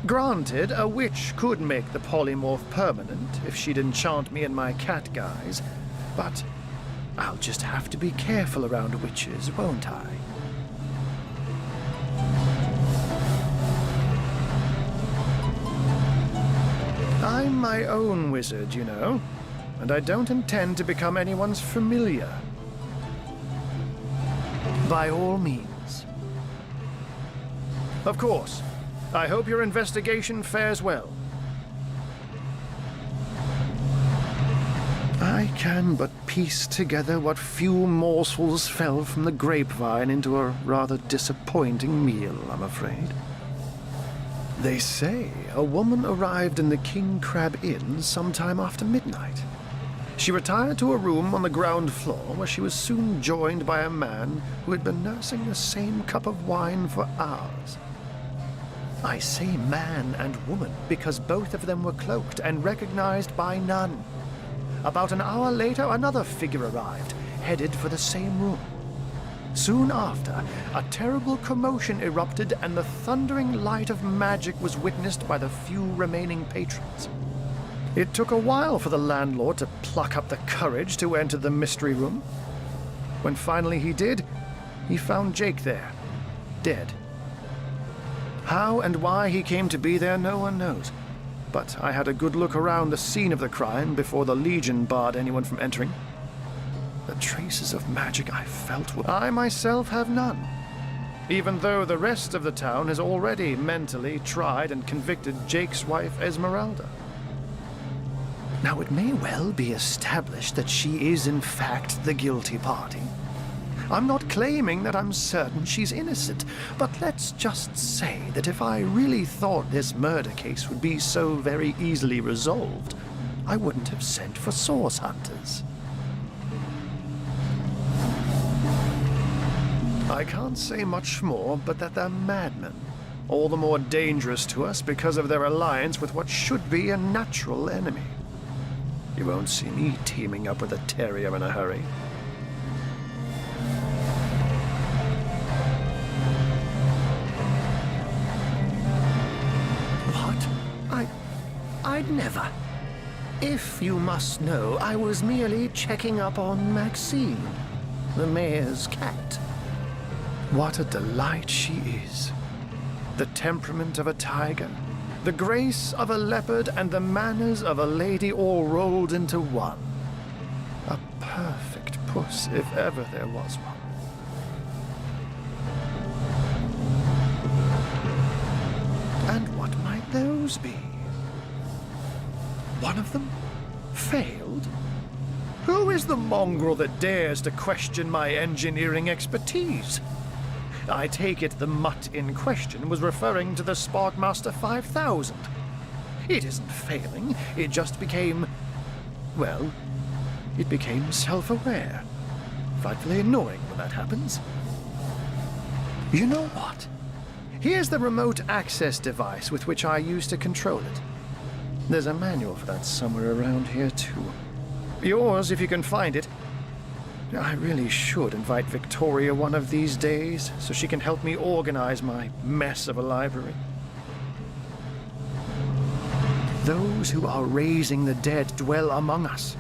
Granted, a witch could make the polymorph permanent if she'd enchant me in my cat guise, but I'll just have to be careful around witches, won't I? I'm my own wizard, you know, and I don't intend to become anyone's familiar. By all means. Of course, I hope your investigation fares well. I can but piece together what few morsels fell from the grapevine into a rather disappointing meal, I'm afraid. They say a woman arrived in the King Crab Inn sometime after midnight. She retired to a room on the ground floor where she was soon joined by a man who had been nursing the same cup of wine for hours. I say man and woman because both of them were cloaked and recognized by none. About an hour later, another figure arrived, headed for the same room. Soon after, a terrible commotion erupted and the thundering light of magic was witnessed by the few remaining patrons. It took a while for the landlord to pluck up the courage to enter the mystery room. When finally he did, he found Jake there, dead. How and why he came to be there, no one knows. But I had a good look around the scene of the crime before the Legion barred anyone from entering. The traces of magic I felt I myself have none, even though the rest of the town has already mentally tried and convicted Jake's wife, Esmeralda. Now, it may well be established that she is in fact the guilty party. I'm not claiming that I'm certain she's innocent, but let's just say that if I really thought this murder case would be so very easily resolved, I wouldn't have sent for source hunters. I can't say much more, but that they're madmen, all the more dangerous to us because of their alliance with what should be a natural enemy. You won't see me teaming up with a terrier in a hurry. I'd never. If you must know, I was merely checking up on Maxine, the mayor's cat. What a delight she is. The temperament of a tiger, the grace of a leopard, and the manners of a lady all rolled into one. A perfect puss, if ever there was one. And what might those be? One of them failed? Who is the mongrel that dares to question my engineering expertise? I take it the mutt in question was referring to the Sparkmaster 5000. It isn't failing, it just became... well, it became self-aware. Frightfully annoying when that happens. You know what? Here's the remote access device with which I used to control it. There's a manual for that somewhere around here, too. Yours, if you can find it. I really should invite Victoria one of these days, so she can help me organize my mess of a library. Those who are raising the dead dwell among us.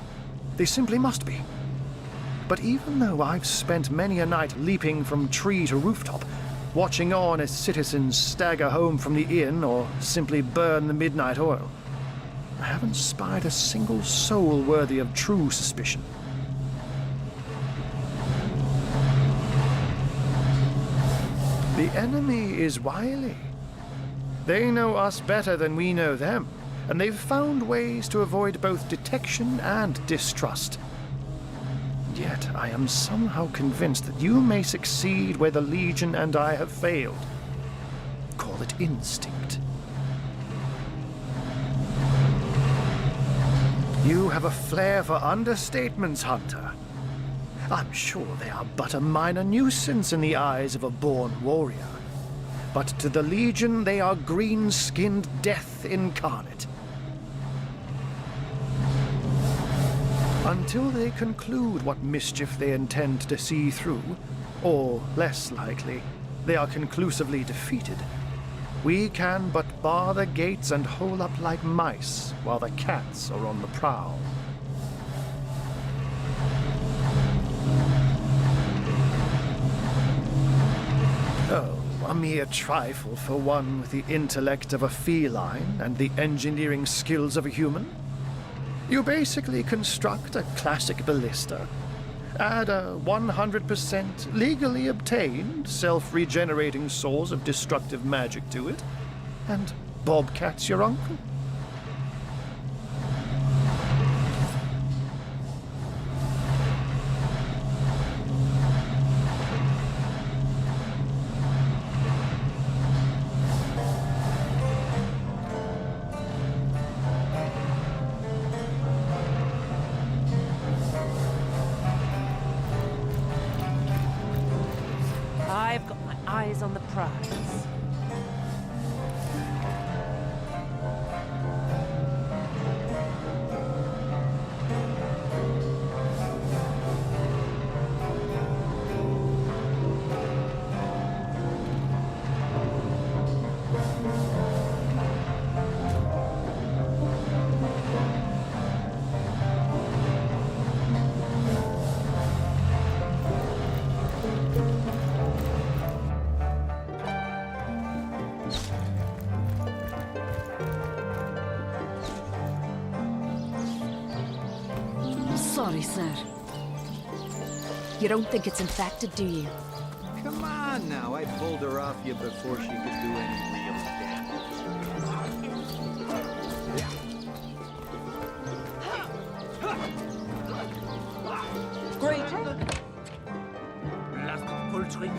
They simply must be. But even though I've spent many a night leaping from tree to rooftop, watching on as citizens stagger home from the inn or simply burn the midnight oil, I haven't spied a single soul worthy of true suspicion. The enemy is wily. They know us better than we know them, and they've found ways to avoid both detection and distrust. Yet I am somehow convinced that you may succeed where the Legion and I have failed. Call it instinct. You have a flair for understatements, Hunter. I'm sure they are but a minor nuisance in the eyes of a born warrior. But to the Legion, they are green-skinned death incarnate. Until they conclude what mischief they intend to see through, or, less likely, they are conclusively defeated, we can but bar the gates and hole up like mice while the cats are on the prowl. Oh, a mere trifle for one with the intellect of a feline and the engineering skills of a human. You basically construct a classic ballista, add a 100% legally obtained self-regenerating source of destructive magic to it, and Bobcat's your uncle. I've got my eyes on the prize. Sorry, sir. You don't think it's infected, do you? Come on now, I pulled her off you before she could do any real damage. Great. poultry.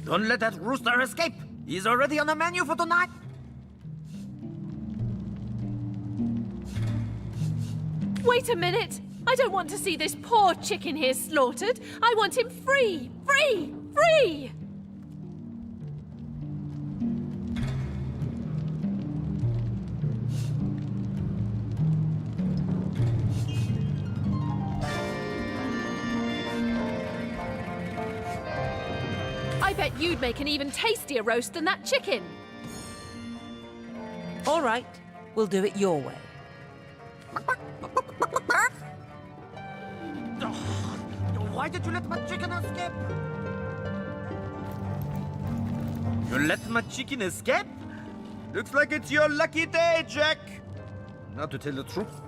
Don't let that rooster escape. He's already on the menu for tonight. Wait a minute! I don't want to see this poor chicken here slaughtered. I want him free! Free! Free! I bet you'd make an even tastier roast than that chicken. All right, we'll do it your way. Why did you let my chicken escape? You let my chicken escape? Looks like it's your lucky day, Jack. Now to tell the truth.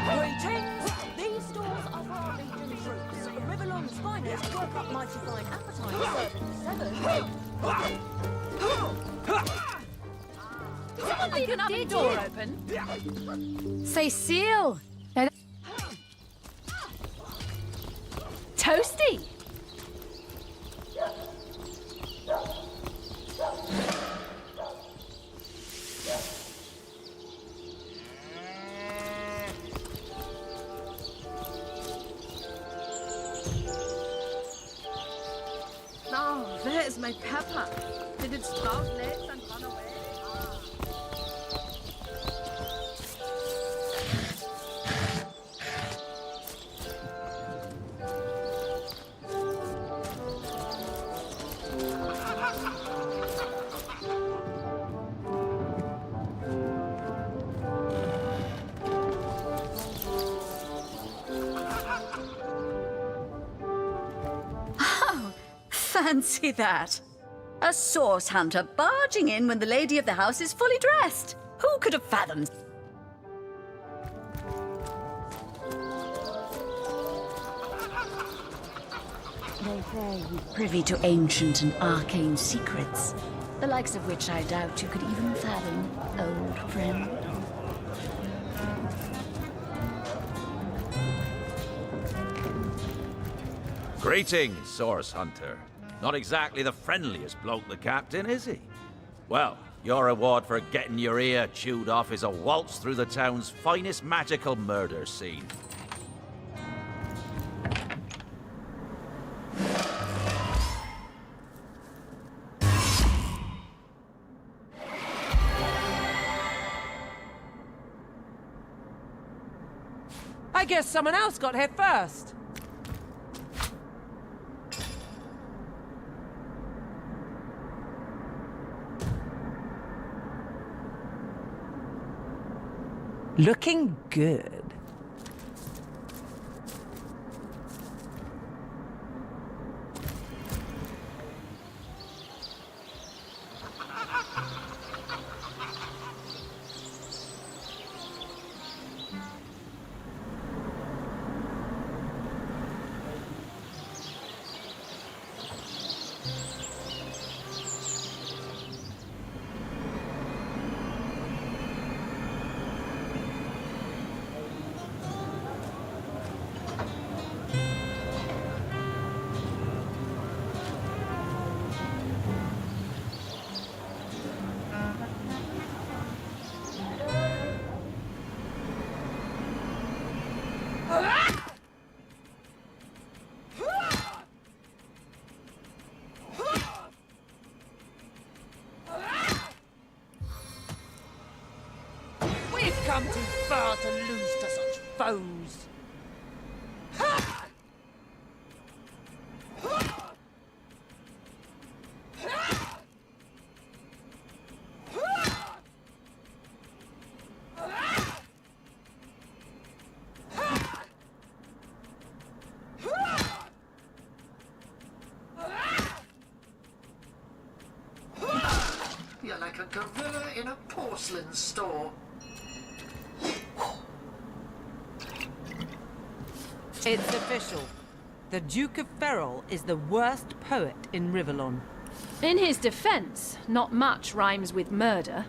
Greetings! These stores are for our Legion troops. Rivellon's finest work up mighty fine appetite Someone leave an oven door open? Cecile! Toasty! Oh, there's my pepper. Did it sprout legs and run away? Fancy that! A source hunter barging in when the lady of the house is fully dressed. Who could have fathomed? They say he's privy to ancient and arcane secrets, the likes of which I doubt you could even fathom, old friend. Greetings, Source Hunter. Not exactly the friendliest bloke, the captain, is he? Well, your reward for getting your ear chewed off is a waltz through the town's finest magical murder scene. I guess someone else got here first. Looking good. We've come too far to lose to such foes. You're like a gorilla in a porcelain store. It's official. The Duke of Ferrol is the worst poet in Rivellon. In his defense, not much rhymes with murder.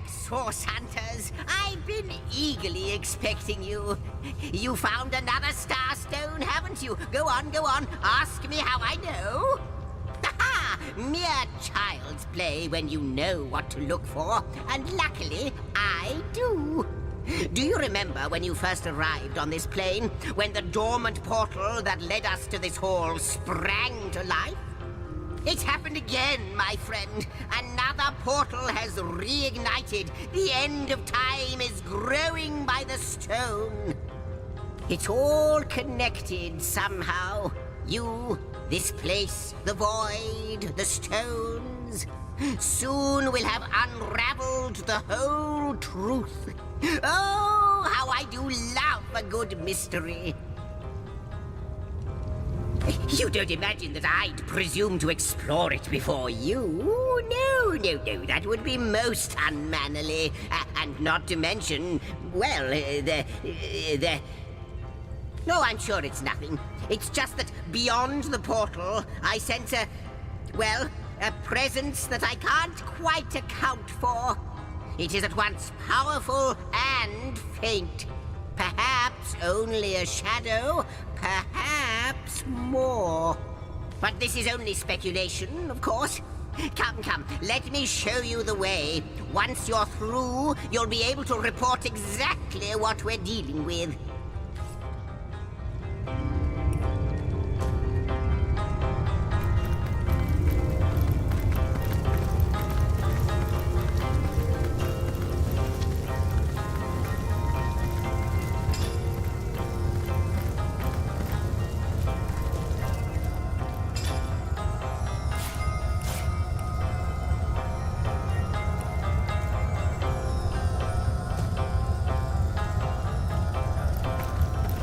Source Hunters. I've been eagerly expecting you. You found another star stone, haven't you? Go on, go on. Ask me how I know. Ha! Mere child's play when you know what to look for. And luckily, I do. Do you remember when you first arrived on this plane? When the dormant portal that led us to this hall sprang to life? It's happened again, my friend. Another portal has reignited. The end of time is growing by the stone. It's all connected somehow. You, this place, the void, the stones. Soon we'll have unraveled the whole truth. Oh, how I do love a good mystery. You don't imagine that I'd presume to explore it before you? No, no, no, that would be most unmannerly. And not to mention, well, No, I'm sure it's nothing. It's just that beyond the portal, I sense a presence that I can't quite account for. It is at once powerful and faint. Perhaps only a shadow, perhaps more. But this is only speculation, of course. Come, come, let me show you the way. Once you're through, you'll be able to report exactly what we're dealing with.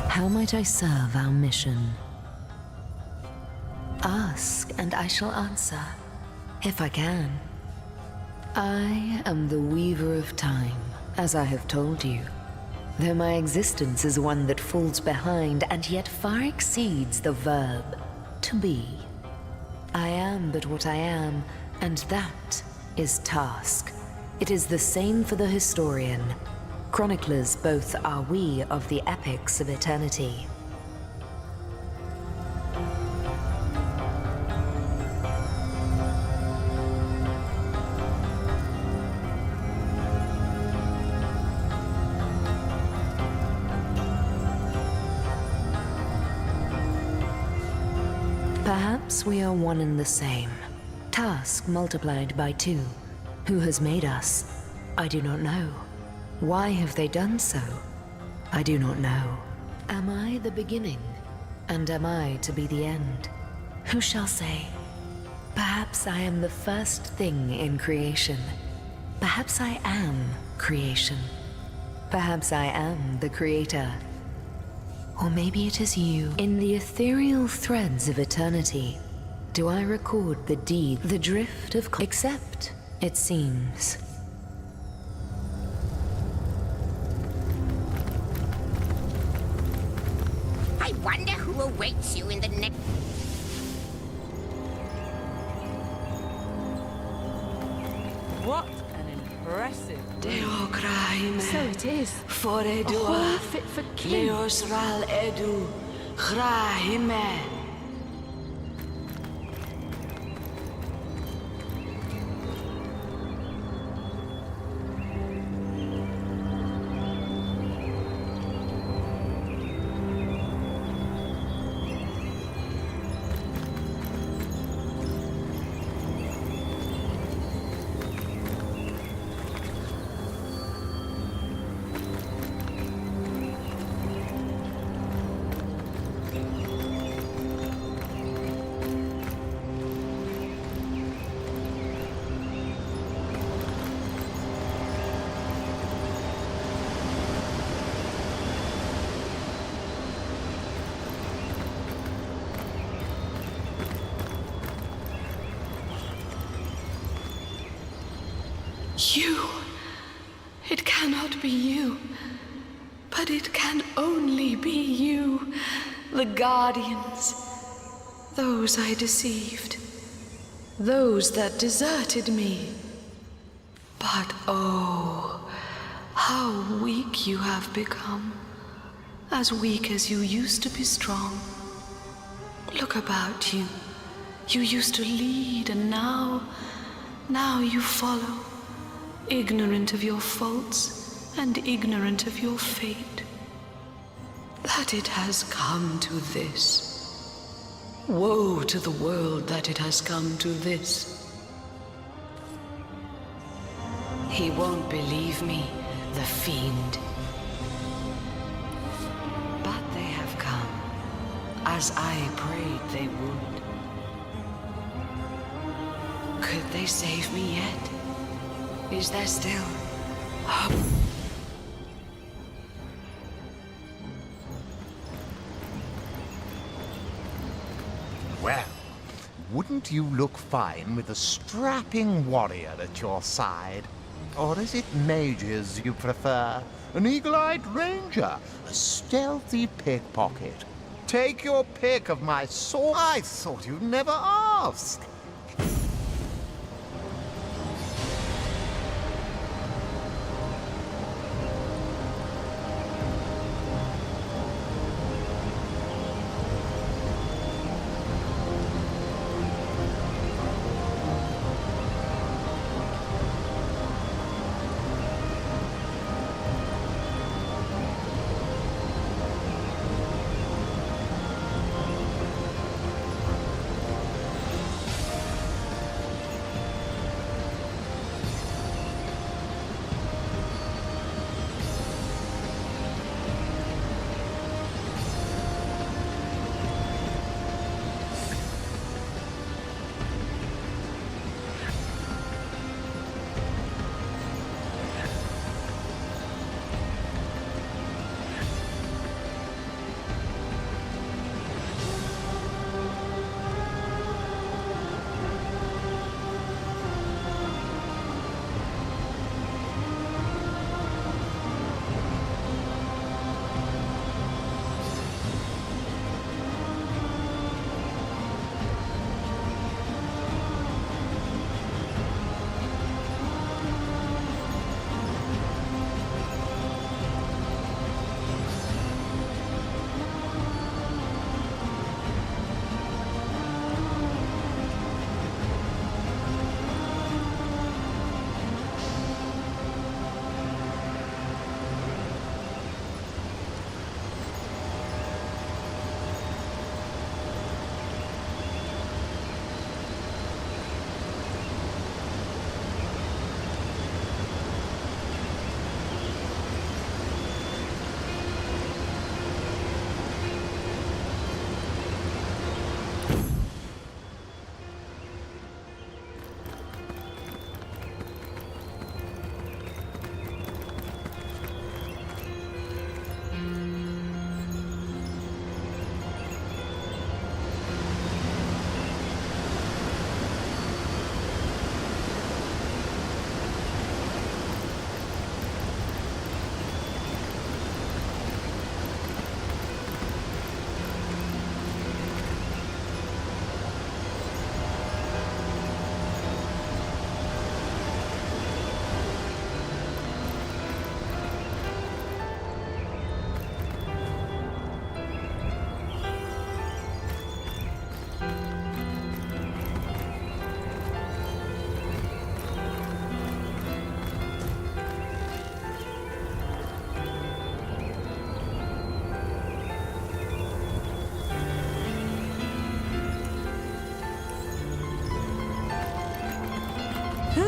How might I serve our mission? Ask, and I shall answer, if I can. I am the Weaver of Time, as I have told you. Though my existence is one that falls behind and yet far exceeds the verb, to be. I am but what I am, and that is task. It is the same for the historian. Chroniclers both are we of the epics of eternity. Perhaps we are one and the same. Task multiplied by 2. Who has made us? I do not know. Why have they done so? I do not know. Am I the beginning? And am I to be the end? Who shall say? Perhaps I am the first thing in creation. Perhaps I am creation. Perhaps I am the creator. Or maybe it is you. In the ethereal threads of eternity, do I record the deed, the drift of except, it seems, I wonder who awaits you in the next... What an impressive... So it is. A whole fit for king. Leosral edu. Grahime. You. It cannot be you. But it can only be you. The Guardians. Those I deceived. Those that deserted me. But oh, how weak you have become. As weak as you used to be strong. Look about you. You used to lead, and now you follow, ignorant of your faults and ignorant of your fate. That it has come to this. Woe to the world that it has come to this. He won't believe me, the fiend. But they have come, as I prayed they would. Could they save me yet? Is there still hope? Well, wouldn't you look fine with a strapping warrior at your side? Or is it mages you prefer? An eagle-eyed ranger? A stealthy pickpocket? Take your pick of my sword. I thought you'd never ask.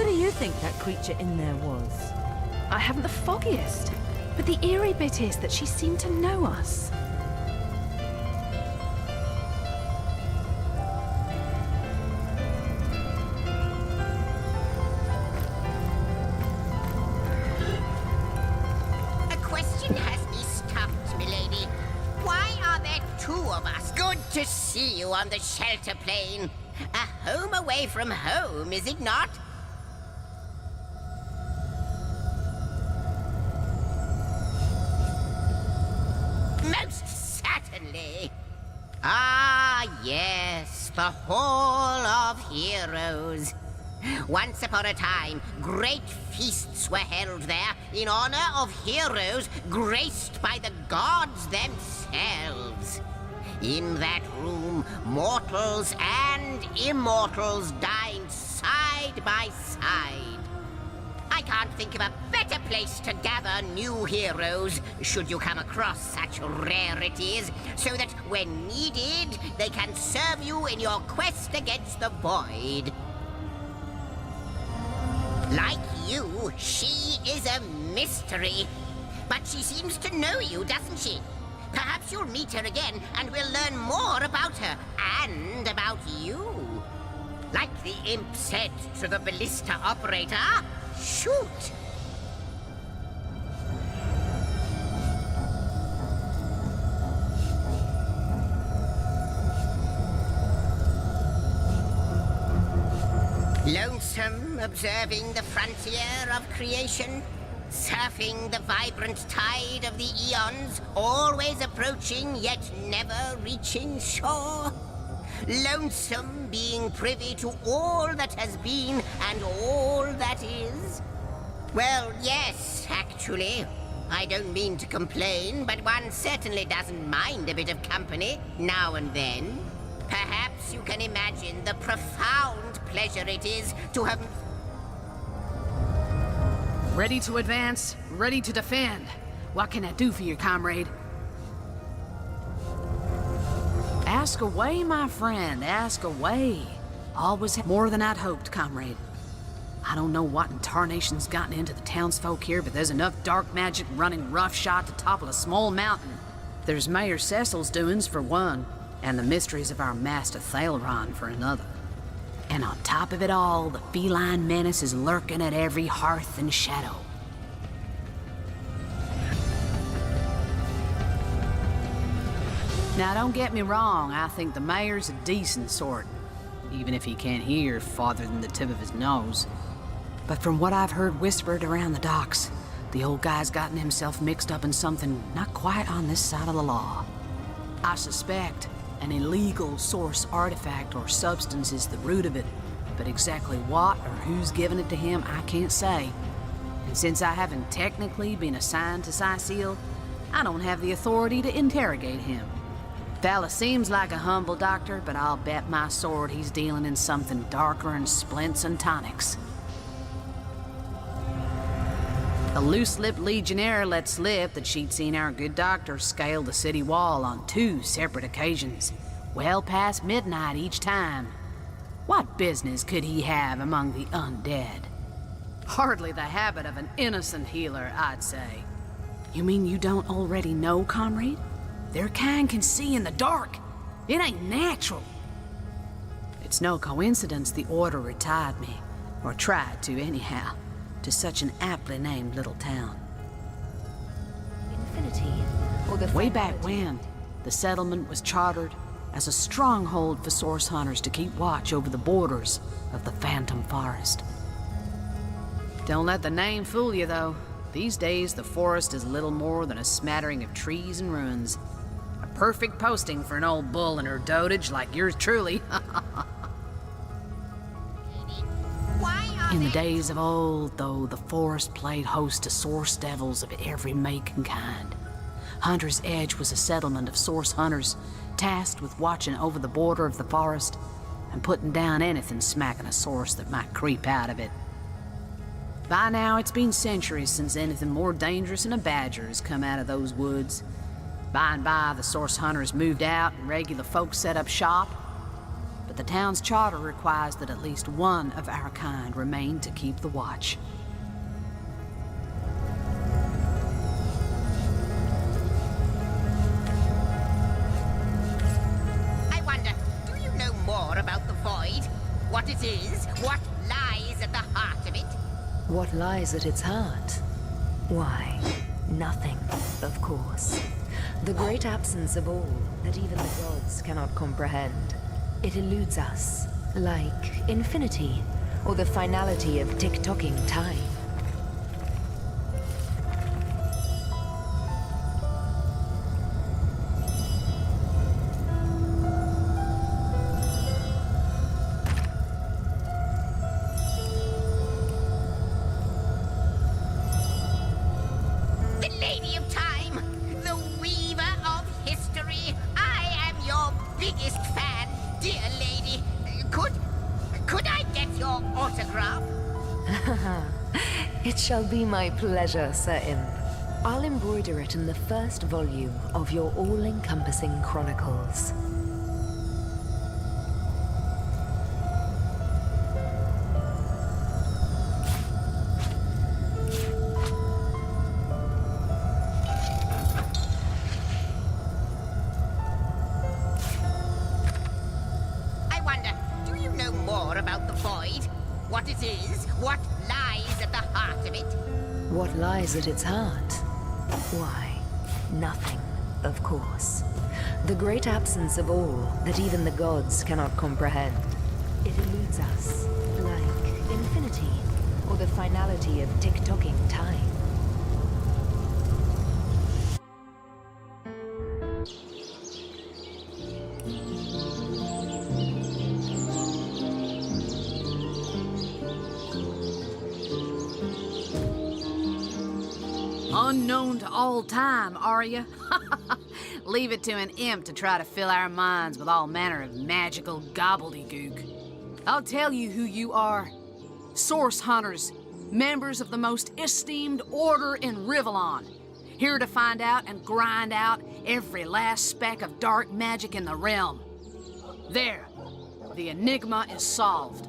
You think that creature in there was? I haven't the foggiest. But the eerie bit is that she seemed to know us. A question has me stumped, milady. Why are there two of us? Good to see you on the shelter plane. A home away from home, is it not? Most certainly. Ah, yes, the Hall of Heroes. Once upon a time, great feasts were held there in honor of heroes graced by the gods themselves. In that room, mortals and immortals dined side by side. I can't think of a better place to gather new heroes, should you come across such rarities, so that when needed, they can serve you in your quest against the void. Like you, she is a mystery. But she seems to know you, doesn't she? Perhaps you'll meet her again, and we'll learn more about her, and about you. Like the imp said to the ballista operator, shoot! Lonesome, observing the frontier of creation, surfing the vibrant tide of the eons, always approaching yet never reaching shore. Lonesome, being privy to all that has been and all that is. Well, yes, actually. I don't mean to complain, but one certainly doesn't mind a bit of company now and then. Perhaps you can imagine the profound pleasure it is to have... Ready to advance, ready to defend. What can I do for you, comrade? Ask away, my friend, ask away. Always more than I'd hoped, comrade. I don't know what in tarnation's gotten into the townsfolk here, but there's enough dark magic running roughshod to topple a small mountain. There's Mayor Cecil's doings for one, and the mysteries of our master Thalron for another. And on top of it all, the feline menace is lurking at every hearth and shadow. Now, don't get me wrong, I think the mayor's a decent sort, even if he can't hear farther than the tip of his nose. But from what I've heard whispered around the docks, the old guy's gotten himself mixed up in something not quite on this side of the law. I suspect an illegal source artifact or substance is the root of it, but exactly what or who's given it to him, I can't say. And since I haven't technically been assigned to Cyseal, I don't have the authority to interrogate him. Fella seems like a humble doctor, but I'll bet my sword he's dealing in something darker than splints and tonics. The loose-lipped legionnaire let slip that she'd seen our good doctor scale the city wall on 2 separate occasions, well past midnight each time. What business could he have among the undead? Hardly the habit of an innocent healer, I'd say. You mean you don't already know, comrade? Their kind can see in the dark. It ain't natural. It's no coincidence the Order retired me, or tried to anyhow, to such an aptly named little town. Infinity, or the Way back when, the settlement was chartered as a stronghold for source hunters to keep watch over the borders of the Phantom Forest. Don't let the name fool you, though. These days, the forest is little more than a smattering of trees and ruins. A perfect posting for an old bull and her dotage like yours truly. In the days of old, though, the forest played host to source devils of every make and kind. Hunter's Edge was a settlement of source hunters tasked with watching over the border of the forest and putting down anything smacking a source that might creep out of it. By now, it's been centuries since anything more dangerous than a badger has come out of those woods. By and by, the source hunters moved out and regular folks set up shop. But the town's charter requires that at least one of our kind remain to keep the watch. I wonder, do you know more about the Void? What it is? What lies at the heart of it? What lies at its heart? Why, nothing, of course. The great absence of all that even the gods cannot comprehend. It eludes us, like infinity, or the finality of tick-tocking time. lady of time, the weaver of history. I am your biggest fan, dear lady. Could I get your autograph? It shall be my pleasure, Sir Imp. I'll embroider it in the first volume of your all-encompassing chronicles. I wonder, do you know more about the Void? What it is? What lies at the heart of it? What lies at its heart? Why, nothing, of course. The great absence of all that even the gods cannot comprehend. It eludes us, like infinity, or the finality of tick-tocking time. Unknown to all time, are you? Leave it to an imp to try to fill our minds with all manner of magical gobbledygook. I'll tell you who you are. Source hunters, members of the most esteemed order in Rivellon. Here to find out and grind out every last speck of dark magic in the realm. There, the enigma is solved.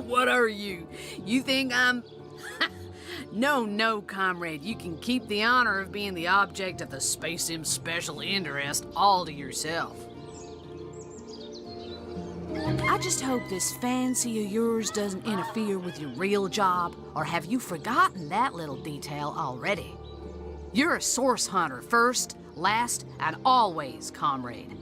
What are you? You think I'm... No, comrade. You can keep the honor of being the object of the Space Sim's special interest all to yourself. I just hope this fancy of yours doesn't interfere with your real job, or have you forgotten that little detail already? You're a source hunter first, last, and always, comrade.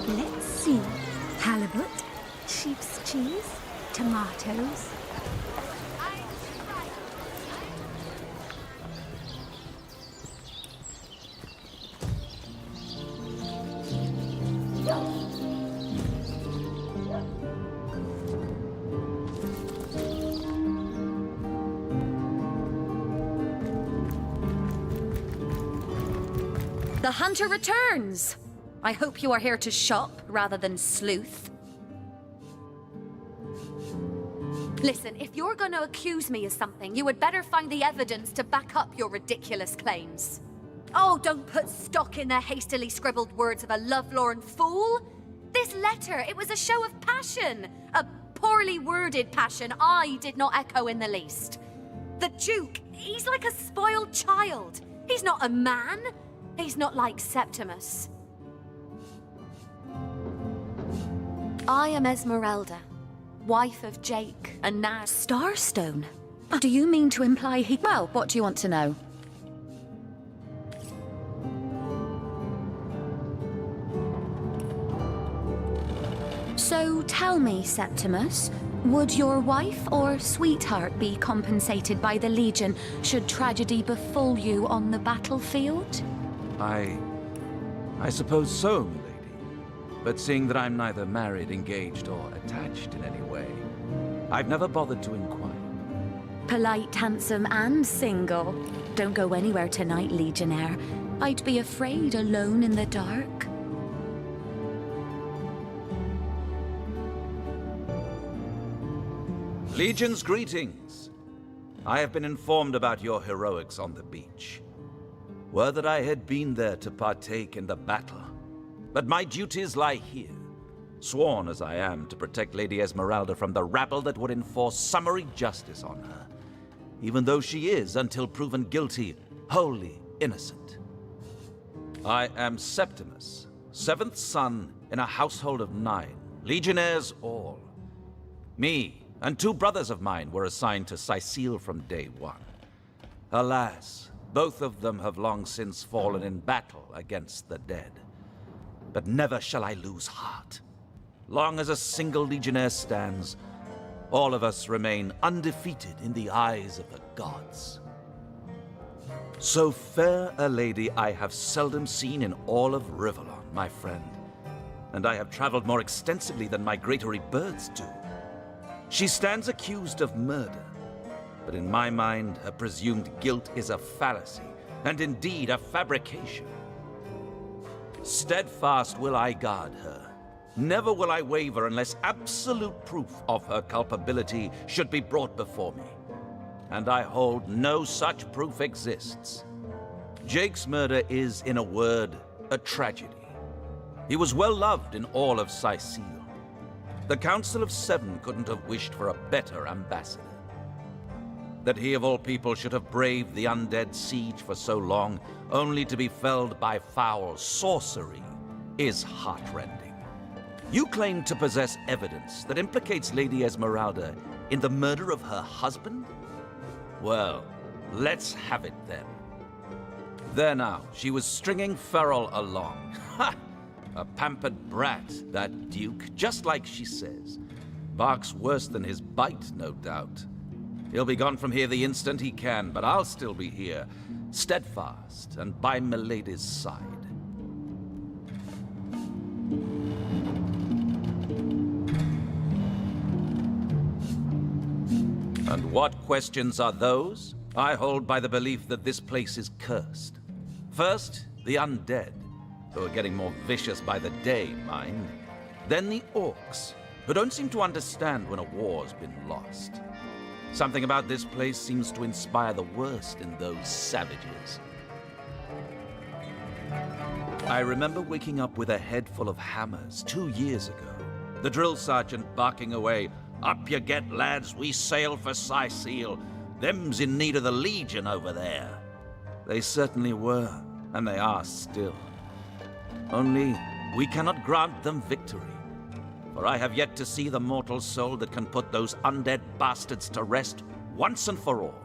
Let's see. Halibut, sheep's cheese, tomatoes. The hunter returns! I hope you are here to shop rather than sleuth. Listen, if you're gonna accuse me of something, you would better find the evidence to back up your ridiculous claims. Oh, don't put stock in the hastily scribbled words of a lovelorn fool! This letter, it was a show of passion! A poorly worded passion I did not echo in the least. The Duke, he's like a spoiled child. He's not a man. He's not like Septimus. I am Esmeralda, wife of Jake, and now Starstone. Do you mean to imply he... Well, what do you want to know? So tell me, Septimus, would your wife or sweetheart be compensated by the Legion should tragedy befall you on the battlefield? I suppose so, milady. But seeing that I'm neither married, engaged, or attached in any way, I've never bothered to inquire. Polite, handsome, and single. Don't go anywhere tonight, Legionnaire. I'd be afraid alone in the dark. Legion's greetings. I have been informed about your heroics on the beach. Were that I had been there to partake in the battle. But my duties lie here, sworn as I am to protect Lady Esmeralda from the rabble that would enforce summary justice on her, even though she is, until proven guilty, wholly innocent. I am Septimus, 7th son in a household of 9, legionnaires all. Me and 2 brothers of mine were assigned to Sicile from day 1. Alas, both of them have long since fallen in battle against the dead. But never shall I lose heart. Long as a single legionnaire stands, all of us remain undefeated in the eyes of the gods. So fair a lady I have seldom seen in all of Rivellon, my friend. And I have traveled more extensively than migratory birds do. She stands accused of murder, but in my mind, her presumed guilt is a fallacy, and indeed a fabrication. Steadfast will I guard her. Never will I waver unless absolute proof of her culpability should be brought before me. And I hold no such proof exists. Jake's murder is, in a word, a tragedy. He was well loved in all of Sicile. The Council of 7 couldn't have wished for a better ambassador. That he of all people should have braved the undead siege for so long, only to be felled by foul sorcery, is heartrending. You claim to possess evidence that implicates Lady Esmeralda in the murder of her husband? Well, let's have it then. There now, she was stringing Ferrell along. Ha! A pampered brat, that Duke, just like she says. Barks worse than his bite, no doubt. He'll be gone from here the instant he can, but I'll still be here, steadfast and by Milady's side. And what questions are those? I hold by the belief that this place is cursed. First, the undead, who are getting more vicious by the day, mind. Then the orcs, who don't seem to understand when a war's been lost. Something about this place seems to inspire the worst in those savages. I remember waking up with a head full of hammers 2 years ago. The drill sergeant barking away, "Up you get, lads, we sail for Sicile. Them's in need of the Legion over there." They certainly were, and they are still. Only, we cannot grant them victory. For I have yet to see the mortal soul that can put those undead bastards to rest once and for all.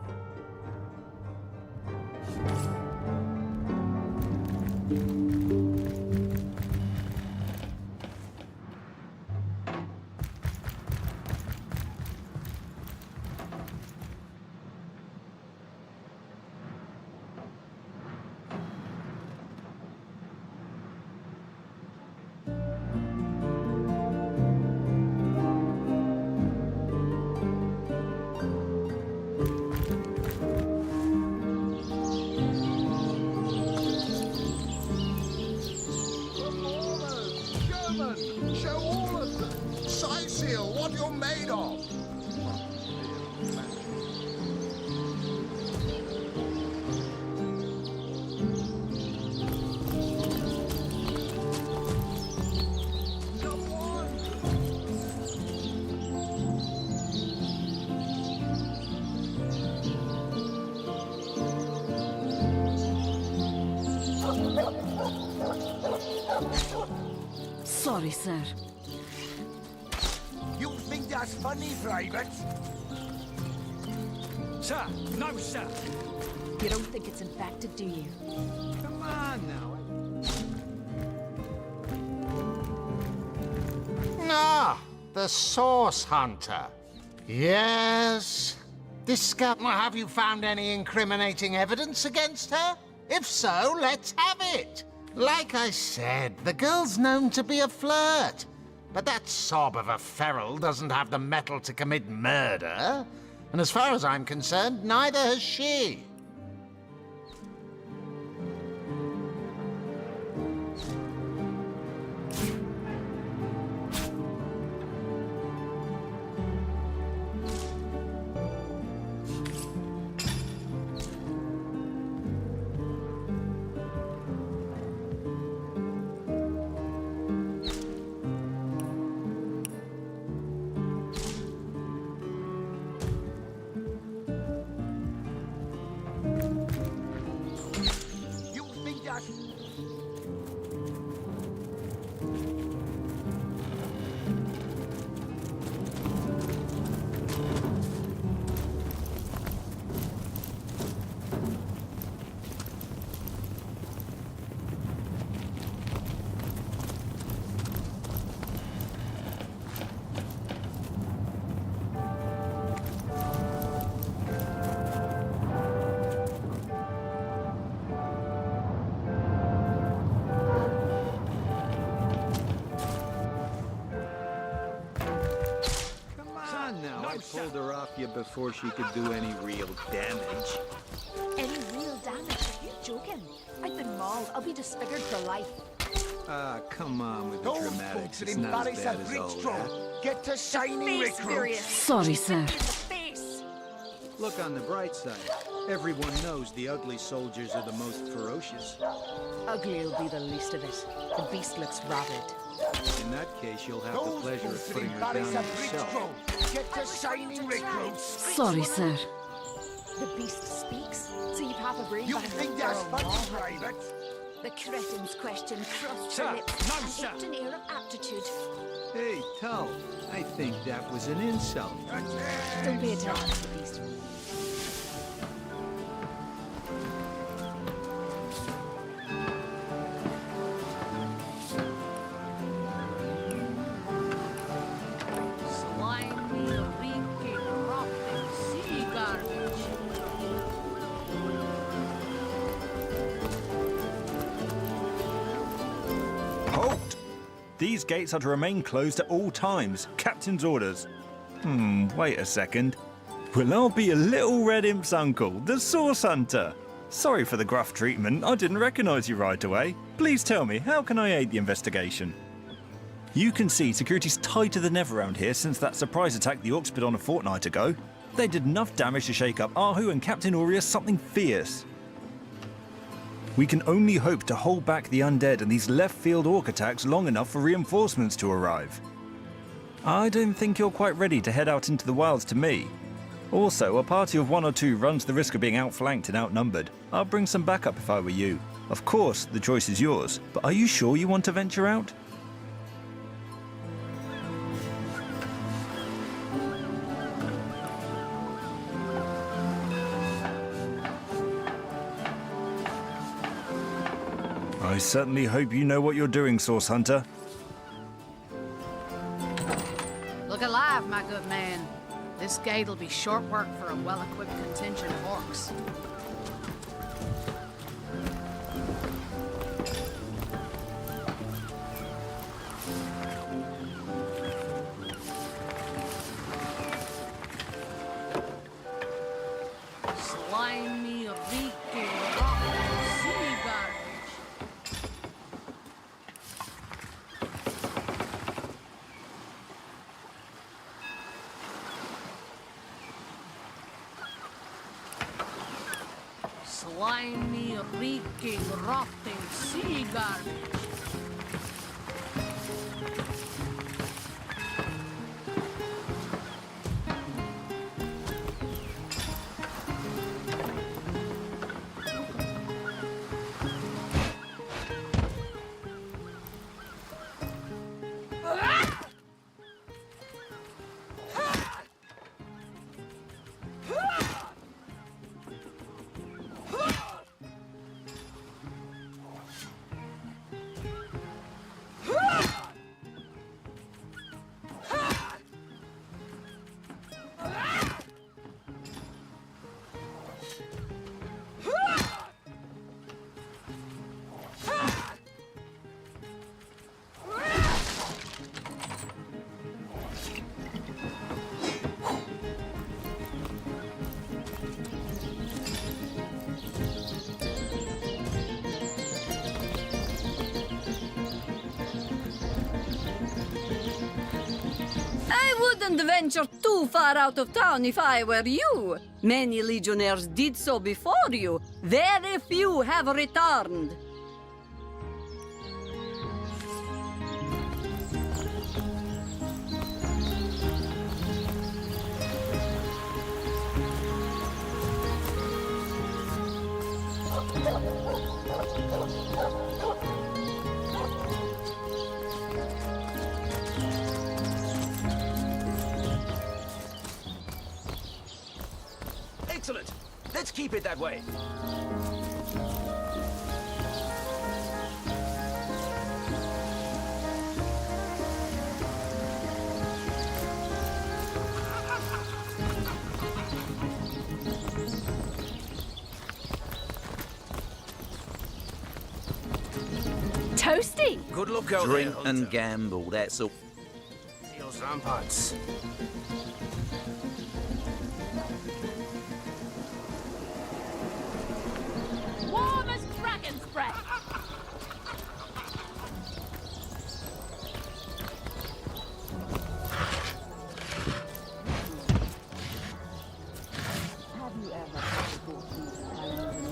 Show all of them! Sicile, what you're made of! Sorry, sir. You think that's funny, Private? Sir, no, sir. You don't think it's infected, do you? Come on now. Ah, the Source Hunter. Yes. Discover, have you found any incriminating evidence against her? If so, let's have it. Like I said, the girl's known to be a flirt. But that sob of a feral doesn't have the mettle to commit murder. And as far as I'm concerned, neither has she. just... I pulled her off you before she could do any real damage. Any real damage? Are you joking? I've been mauled. I'll be disfigured for life. Ah, come on with the Those dramatics. folks It's are not as embarrassed bad at as all that. Bridgestone. Get to shining recruits. Sorry, sir. Look on the bright side. Everyone knows the ugly soldiers are the most ferocious. Ugly will be the least of it. The beast looks rabid. In that case, you'll have the Those pleasure of folks are putting her down embarrassed at yourself. Bridgestone. Get to shining recruits. Sorry, sir. The beast speaks, so you'd have a brain You behind think the that's girl funny, wall. Private? The cretin's question crossed Sir, her lips no, and sir. aped an air of aptitude. Hey, Tull, I think that was an insult. Don't pay attention to the beast. Slimy, reeking, rotting sea garbage. Halt! These gates are to remain closed at all times. Captain's orders. Wait a second. Well, I'll be a little red imp's uncle, the Source Hunter. Sorry for the gruff treatment. I didn't recognize you right away. Please tell me, how can I aid the investigation? You can see security's tighter than ever around here since that surprise attack the Orcs put on a fortnight ago. They did enough damage to shake up Ahu and Captain Aureus something fierce. We can only hope to hold back the undead and these left-field orc attacks long enough for reinforcements to arrive. I don't think you're quite ready to head out into the wilds to me. Also, a party of 1 or 2 runs the risk of being outflanked and outnumbered. I'll bring some backup if I were you. Of course, the choice is yours, but are you sure you want to venture out? I certainly hope you know what you're doing, Source Hunter. Look alive, my good man. This gate'll be short work for a well-equipped contingent of orcs. Slimy, reeking, rotten sea garbage. Slimy, reeking, rotting sea garbage. I wouldn't venture too far out of town if I were you. Many legionnaires did so before you. Very few have returned. Let's keep it that way. Toasty! Good luck out Drink there, and gamble, that's all. Those ramparts. Warm as dragon's breath! Have you ever thought these islands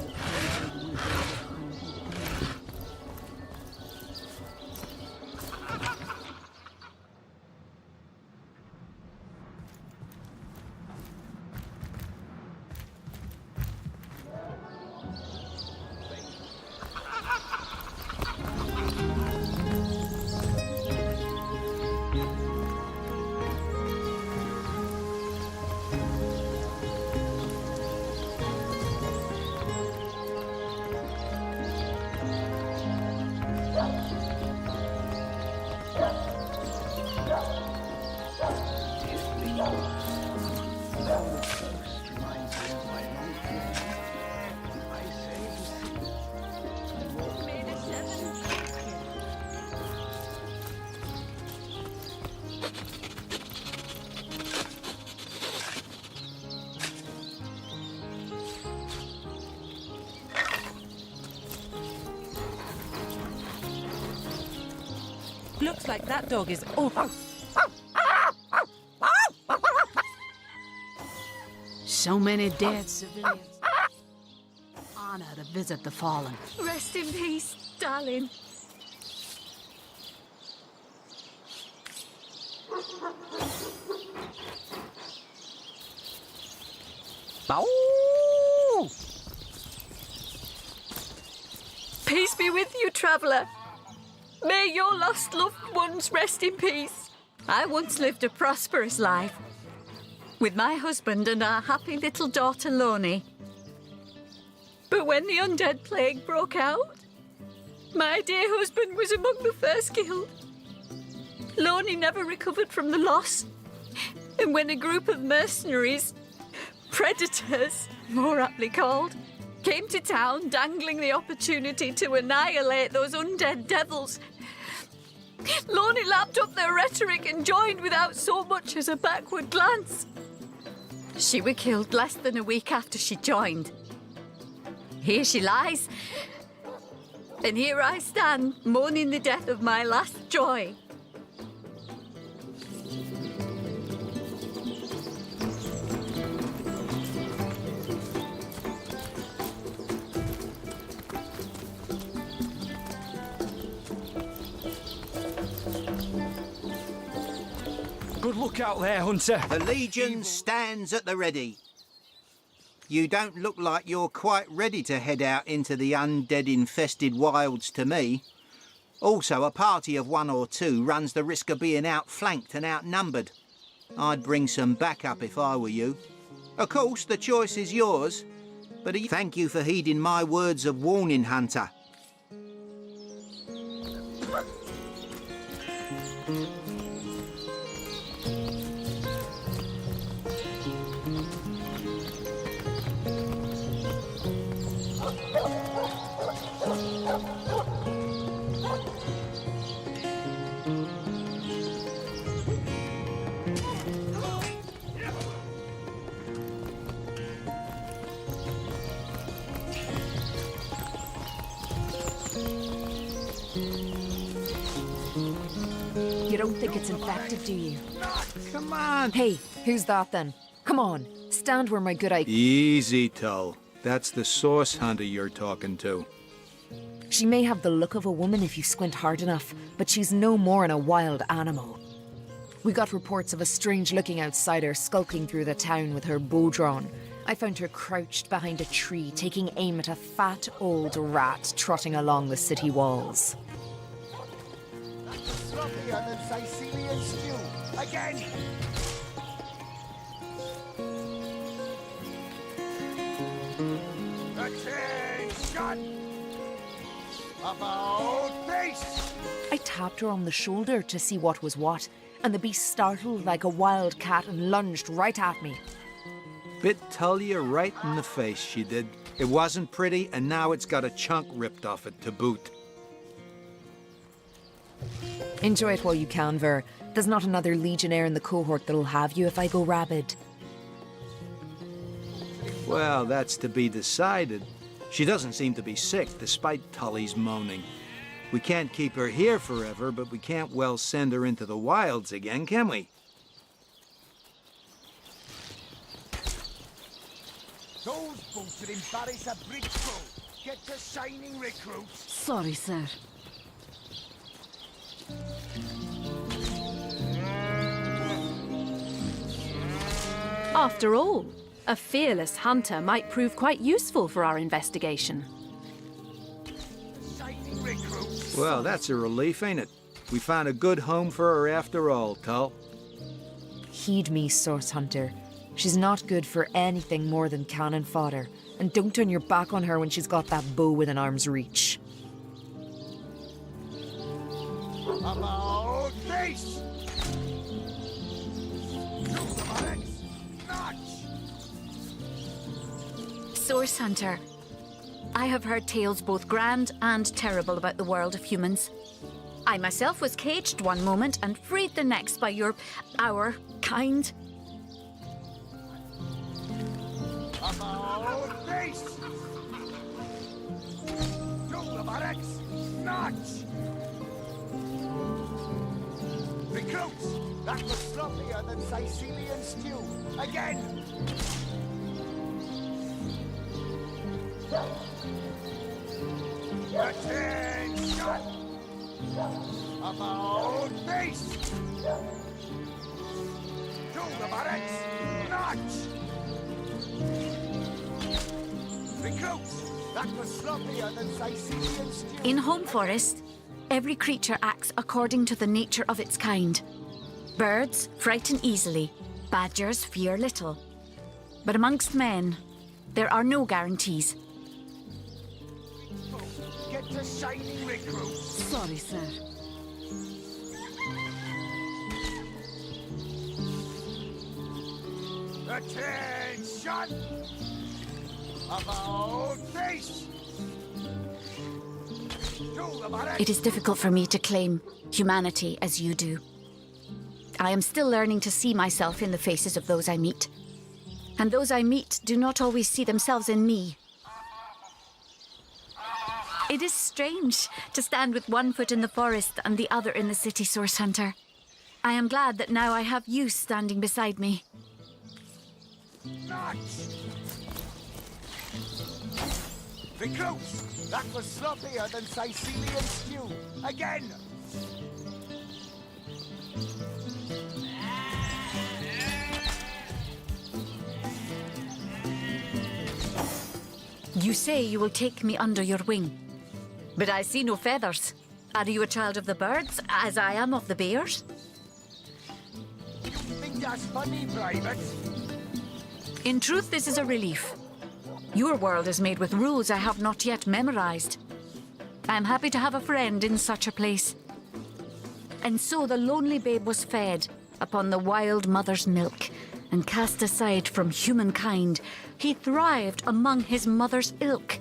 Looks like that dog is awful. So many dead civilians. Honor to visit the fallen. Rest in peace, darling. Oh! Peace be with you, traveller. May your lost loved ones rest in peace. I once lived a prosperous life with my husband and our happy little daughter, Loni. But when the undead plague broke out, my dear husband was among the first killed. Loni never recovered from the loss. And when a group of mercenaries, predators, more aptly called, came to town dangling the opportunity to annihilate those undead devils, Loni lapped up their rhetoric and joined without so much as a backward glance. She were killed less than a week after she joined. Here she lies, and here I stand, mourning the death of my last joy. Good luck out there, Hunter. The Legion stands at the ready. You don't look like you're quite ready to head out into the undead-infested wilds to me. Also, a party of 1 or 2 runs the risk of being outflanked and outnumbered. I'd bring some backup if I were you. Of course, the choice is yours, but thank you for heeding my words of warning, Hunter. You don't think it's infected, do you? Come on. Hey, who's that then? Come on, stand where my good eye... Easy, Tull. That's the source hunter you're talking to. She may have the look of a woman if you squint hard enough, but she's no more than a wild animal. We got reports of a strange-looking outsider skulking through the town with her bow drawn. I found her crouched behind a tree, taking aim at a fat old rat trotting along the city walls. Sloppier than Sicilian stew. Again! Attention! About face! I tapped her on the shoulder to see what was what, and the beast startled like a wild cat and lunged right at me. Bit Tullia right in the face, she did. It wasn't pretty, and now it's got a chunk ripped off it to boot. Enjoy it while you can, Ver. There's not another legionnaire in the cohort that'll have you if I go rabid. Well, that's to be decided. She doesn't seem to be sick, despite Tully's moaning. We can't keep her here forever, but we can't well send her into the wilds again, can we? Those boats are embarrass a bridge crew. Get to shining recruits. Sorry, sir. After all, a fearless hunter might prove quite useful for our investigation. Well, that's a relief, ain't it? We found a good home for her after all, Tull. Heed me, Source Hunter. She's not good for anything more than cannon fodder. And don't turn your back on her when she's got that bow within arm's reach. About face! Source Hunter, I have heard tales both grand and terrible about the world of humans. I myself was caged one moment and freed the next by our kind. About face! To the barracks! Notch! Recruits! That was sloppier than Sicilian stew. Again! Attention! About face! To the barracks! Notch! Recruits! That was sloppier than Sicilian stew. In Home Forest, every creature acts according to the nature of its kind. Birds frighten easily, badgers fear little. But amongst men, there are no guarantees. Get to shining recruits. Sorry, sir. Attention! About face! To the barracks! It is difficult for me to claim humanity as you do. I am still learning to see myself in the faces of those I meet. And those I meet do not always see themselves in me. It is strange to stand with one foot in the forest and the other in the city, Source Hunter. I am glad that now I have you standing beside me. Notch! Recruits! That was sloppier than Sicilian stew. Again! You say you will take me under your wing. But I see no feathers. Are you a child of the birds, as I am of the bears? You think that's funny, Private? In truth, this is a relief. Your world is made with rules I have not yet memorized. I am happy to have a friend in such a place. And so the lonely babe was fed upon the wild mother's milk, and cast aside from humankind, he thrived among his mother's ilk.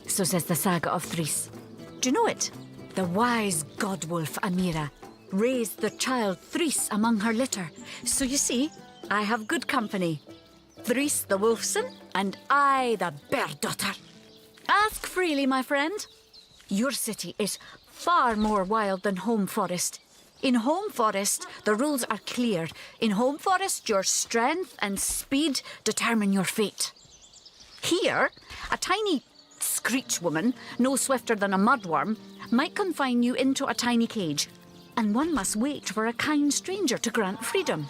So says the saga of Thris. Do you know it? The wise godwolf Amira raised the child Thris among her litter. So you see, I have good company. Thris the wolfson, and I the bear daughter. Ask freely, my friend. Your city is far more wild than Home Forest. In Home Forest, the rules are clear. In Home Forest, your strength and speed determine your fate. Here, a tiny screech woman, no swifter than a mudworm, might confine you into a tiny cage, and one must wait for a kind stranger to grant freedom.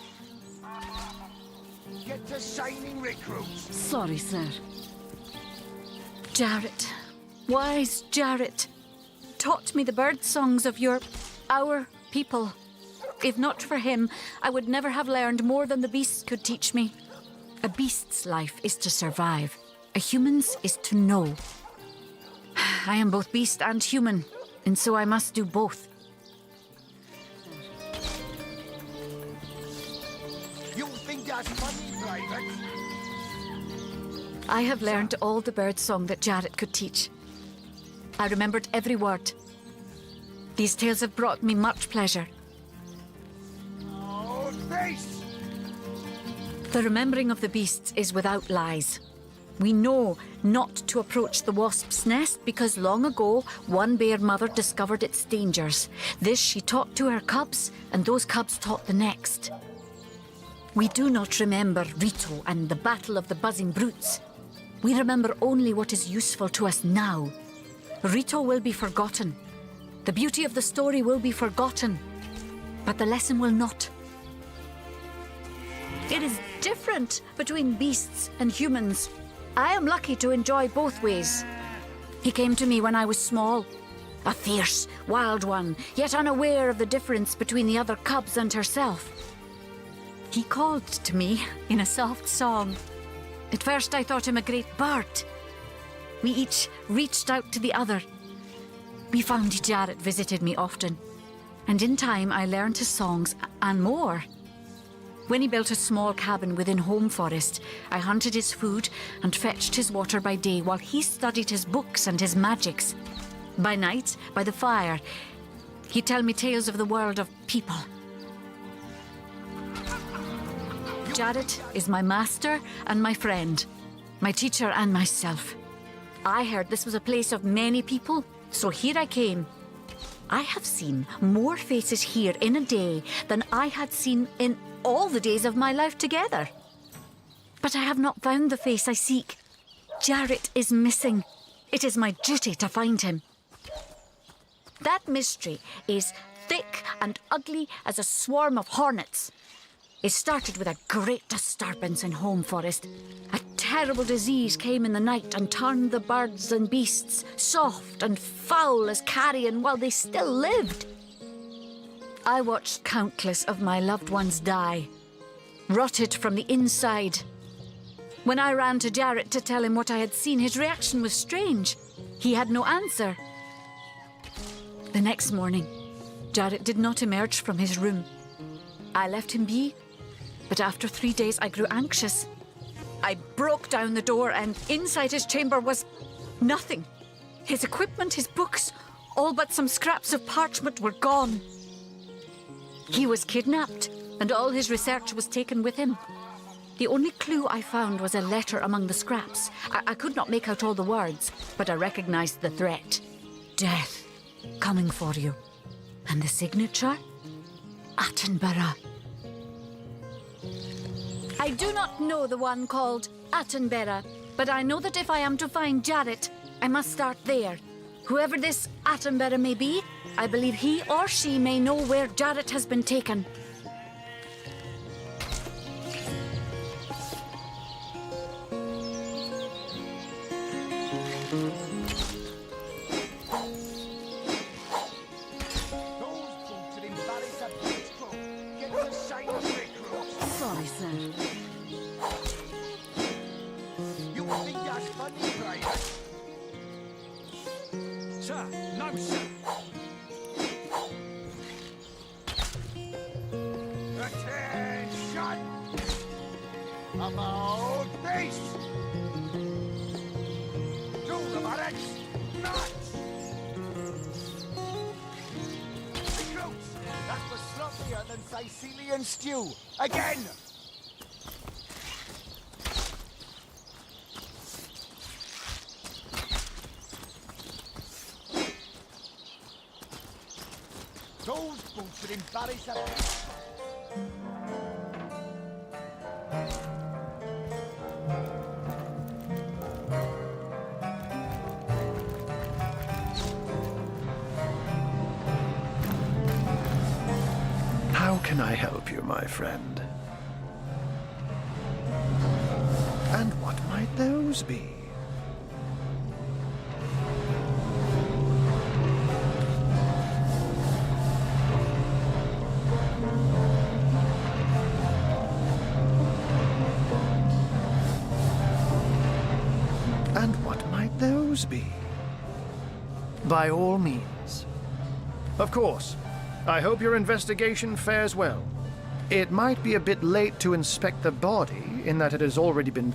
Get to shining recruits. Sorry, sir. Jarrett, wise Jarrett, taught me the bird songs of our people. If not for him, I would never have learned more than the beasts could teach me. A beast's life is to survive. A human's is to know. I am both beast and human, and so I must do both. You think that's funny, Private? I have learned all the bird song that Jarrett could teach. I remembered every word. These tales have brought me much pleasure. Oh, face! The remembering of the beasts is without lies. We know not to approach the wasp's nest because long ago one bear mother discovered its dangers. This she taught to her cubs, and those cubs taught the next. We do not remember Rito and the battle of the buzzing brutes. We remember only what is useful to us now. Rito will be forgotten. The beauty of the story will be forgotten, but the lesson will not. It is different between beasts and humans. I am lucky to enjoy both ways. He came to me when I was small, a fierce, wild one, yet unaware of the difference between the other cubs and herself. He called to me in a soft song. At first I thought him a great bird. We each reached out to the other. We found Jarrett visited me often, and in time I learned his songs and more. When he built a small cabin within Home Forest, I hunted his food and fetched his water by day while he studied his books and his magics. By night, by the fire, he'd tell me tales of the world of people. Jarrett is my master and my friend, my teacher and myself. I heard this was a place of many people, so here I came. I have seen more faces here in a day than I had seen in all the days of my life together. But I have not found the face I seek. Jarrett is missing. It is my duty to find him. That mystery is thick and ugly as a swarm of hornets. It started with a great disturbance in Home Forest. A terrible disease came in the night and turned the birds and beasts soft and foul as carrion while they still lived. I watched countless of my loved ones die, rotted from the inside. When I ran to Jarrett to tell him what I had seen, his reaction was strange. He had no answer. The next morning, Jarrett did not emerge from his room. I left him be, but after 3 days I grew anxious. I broke down the door and inside his chamber was nothing. His equipment, his books, all but some scraps of parchment were gone. He was kidnapped and all his research was taken with him. The only clue I found was a letter among the scraps. I could not make out all the words, but I recognized the threat. Death coming for you. And the signature? Attenborough. I do not know the one called Attenborough, but I know that if I am to find Jarrett, I must start there. Whoever this Attenborough may be, I believe he or she may know where Jarrett has been taken. Sorry, sir. You think that's funny, Private? Sir, no, sir. Attention! About face! To the barracks! Nuts! Recruits! That was sloppier than Sicilian stew! Again! Those boots are in Barry's How can I help you, my friend? And what might those be? And what might those be? By all means. Of course, I hope your investigation fares well. It might be a bit late to inspect the body, in that it has already been...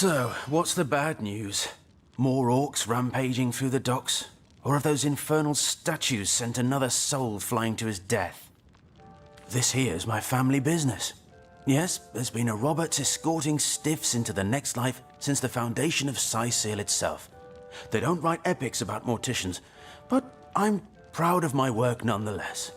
So, what's the bad news? More orcs rampaging through the docks? Or have those infernal statues sent another soul flying to his death? This here's my family business. Yes, there's been a Roberts escorting stiffs into the next life since the foundation of Cyseal itself. They don't write epics about morticians, but I'm proud of my work nonetheless.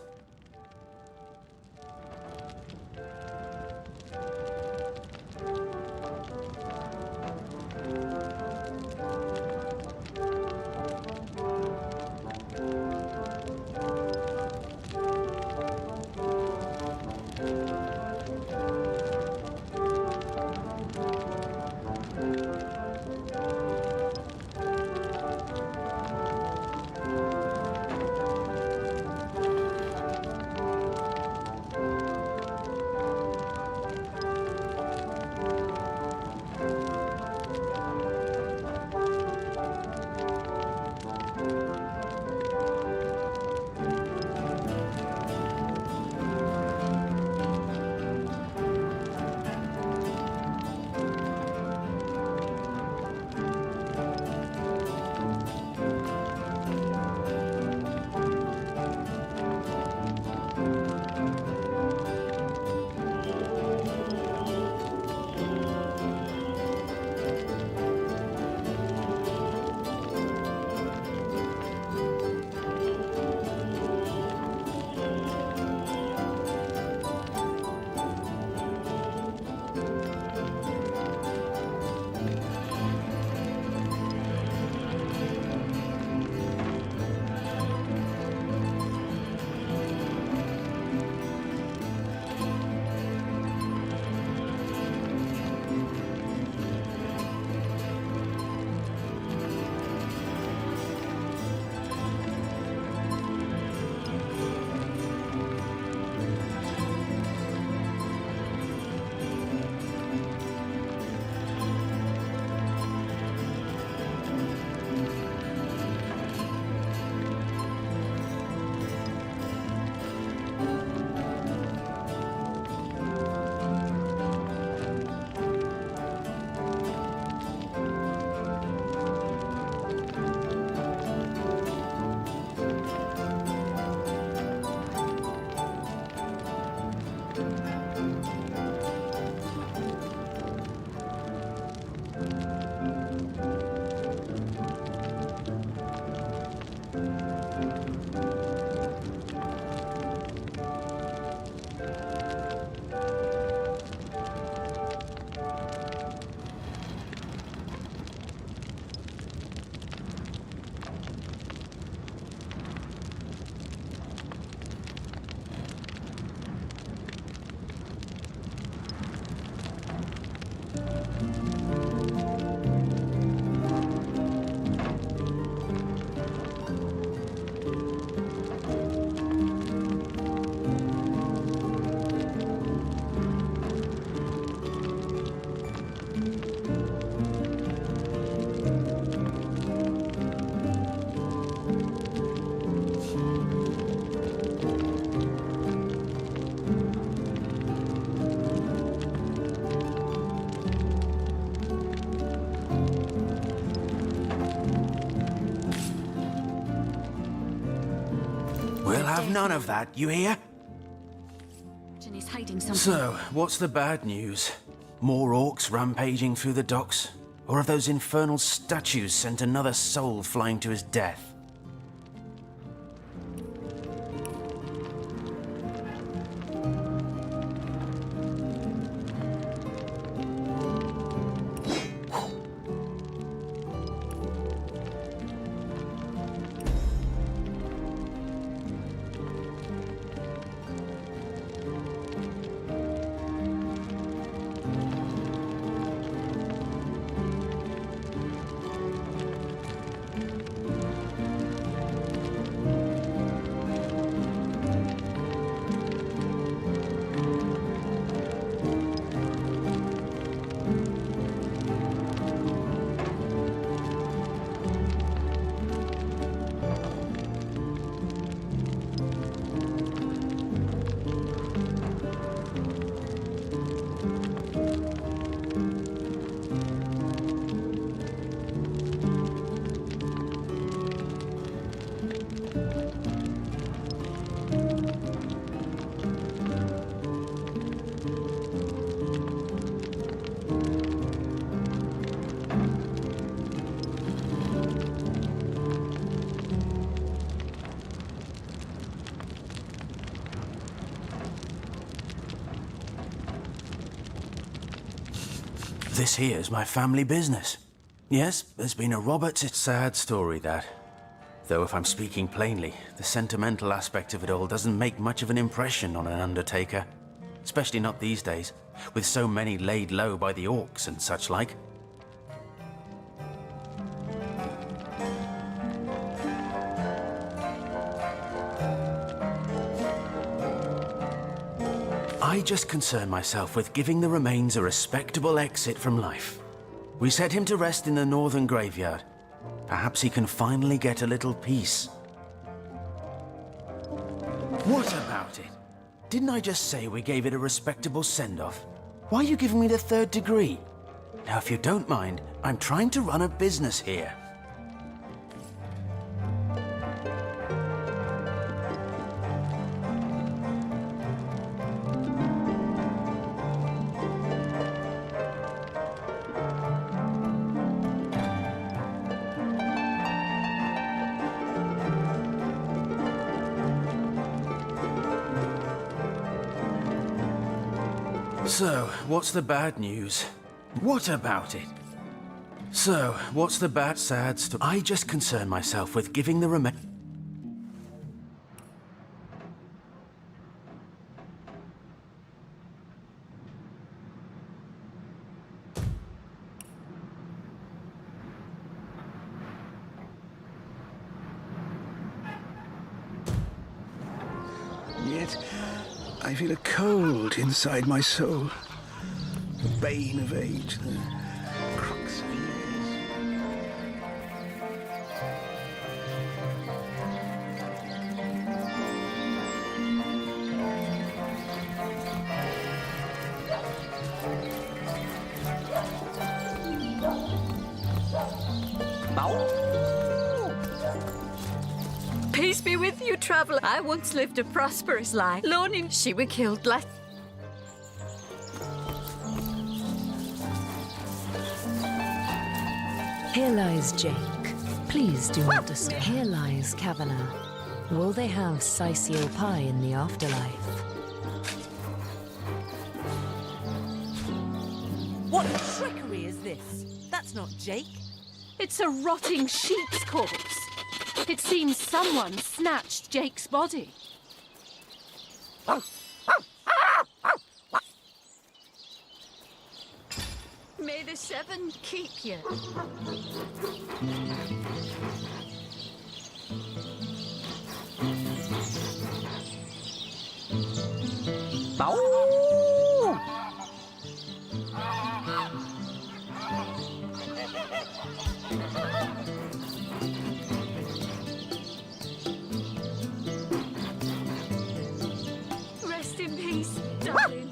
none of that, you hear? He's hiding something. So, what's the bad news? More orcs rampaging through the docks? Or have those infernal statues sent another soul flying to his death? This here's my family business. Yes, there's been a Roberts. It's a sad story, that. Though if I'm speaking plainly, the sentimental aspect of it all doesn't make much of an impression on an undertaker. Especially not these days, with so many laid low by the orcs and such like. I just concern myself with giving the remains a respectable exit from life. We set him to rest in the northern graveyard. Perhaps he can finally get a little peace. What about it? Didn't I just say we gave it a respectable send-off? Why are you giving me the third degree? Now, if you don't mind, I'm trying to run a business here. So, what's the bad news? What about it? So, what's the bad, sad story? I just concern myself with giving the Yet, I feel a cold inside my soul. The bane of age, the crux of Peace be with you, traveler. I once lived a prosperous life. Loaning, she were killed last. Here lies Jake. Please do not disturb. Here lies Kavanagh. Will they have Sisio pie in the afterlife? What trickery is this? That's not Jake. It's a rotting sheep's corpse. It seems someone snatched Jake's body. May the seven keep you. Rest in peace, darling.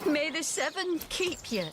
May the seven keep you.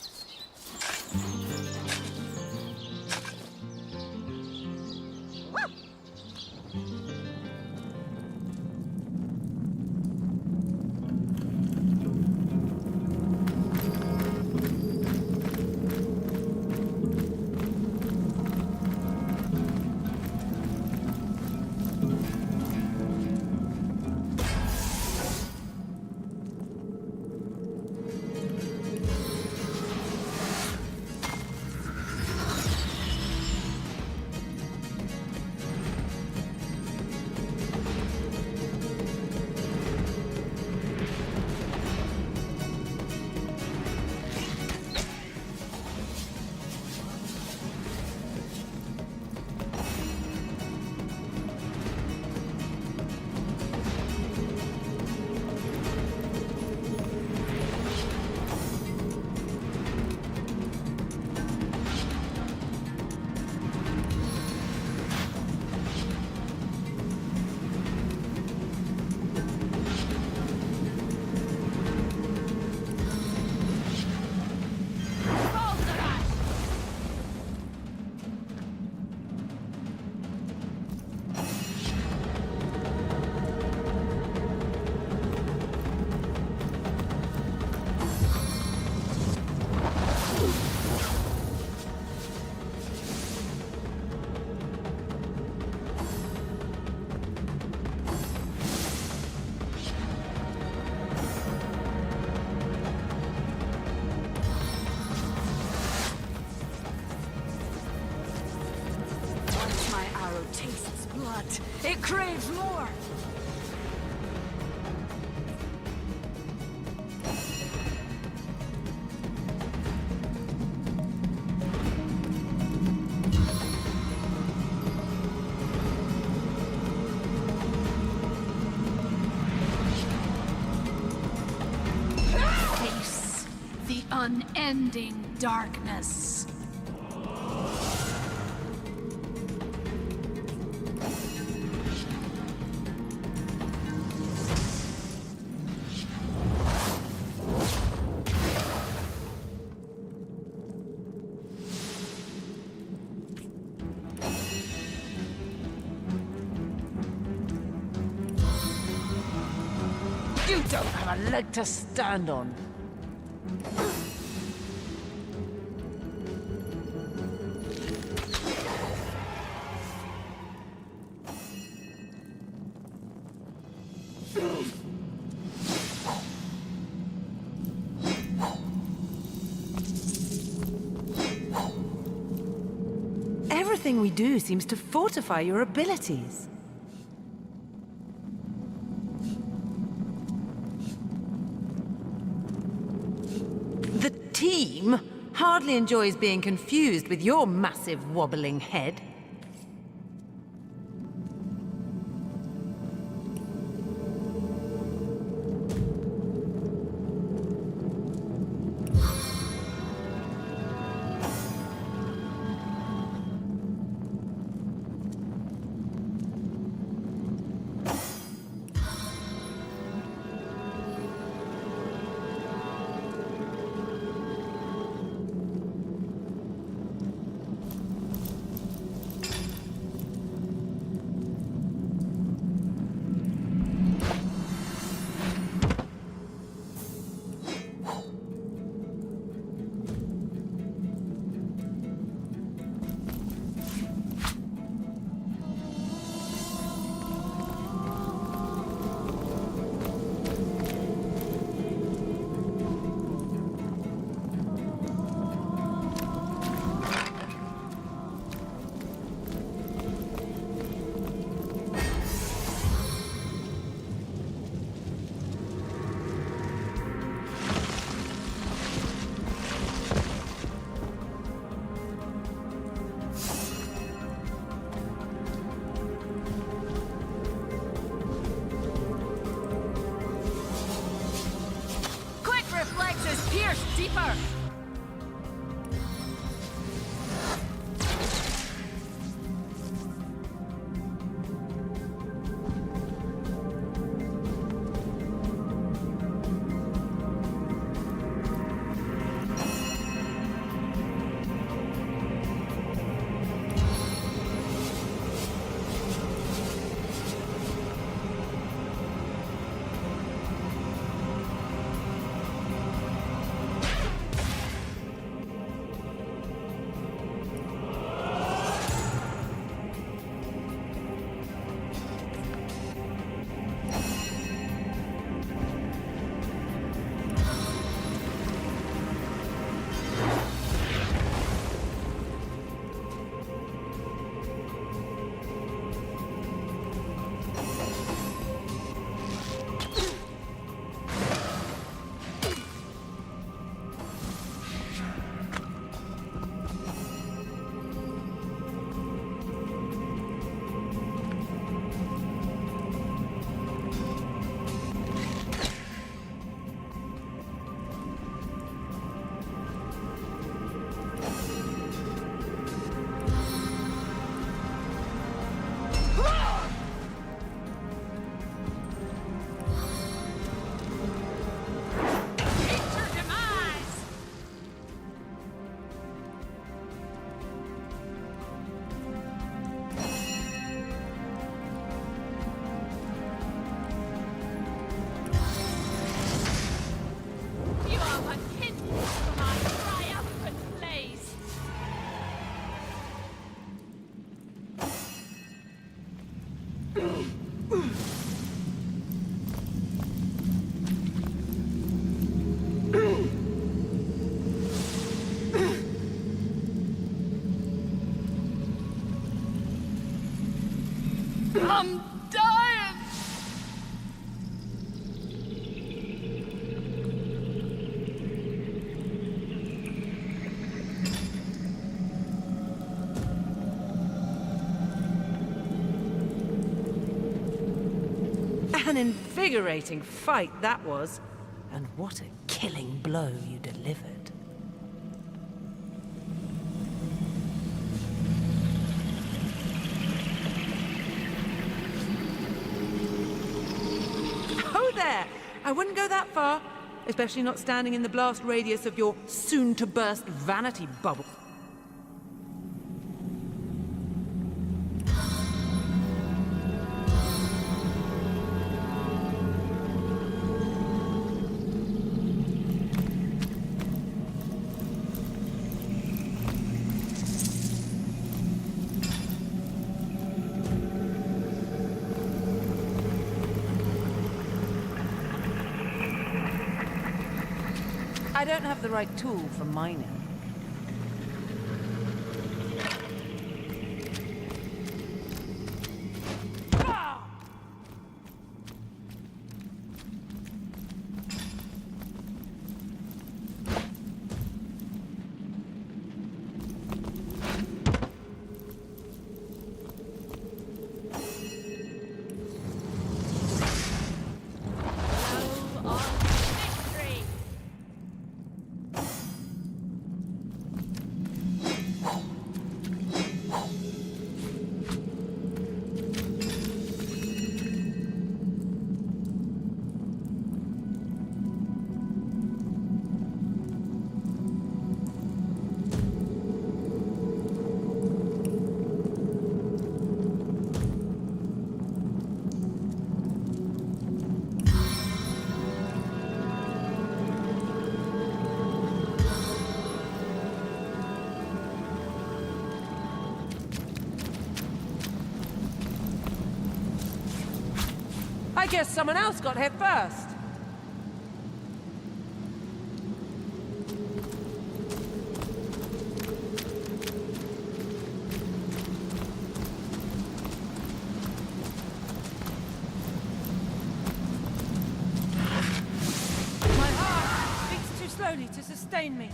Tastes blood. It craves more. Face the unending darkness. You don't have a leg to stand on. Everything we do seems to fortify your abilities. The team hardly enjoys being confused with your massive wobbling head. Keeper! I'm dying! An invigorating fight that was. And what a killing blow you delivered. Oh there! I wouldn't go that far, especially not standing in the blast radius of your soon-to-burst vanity bubble. I don't have the right tool for mining. I guess someone else got here first. My heart beats too slowly to sustain me.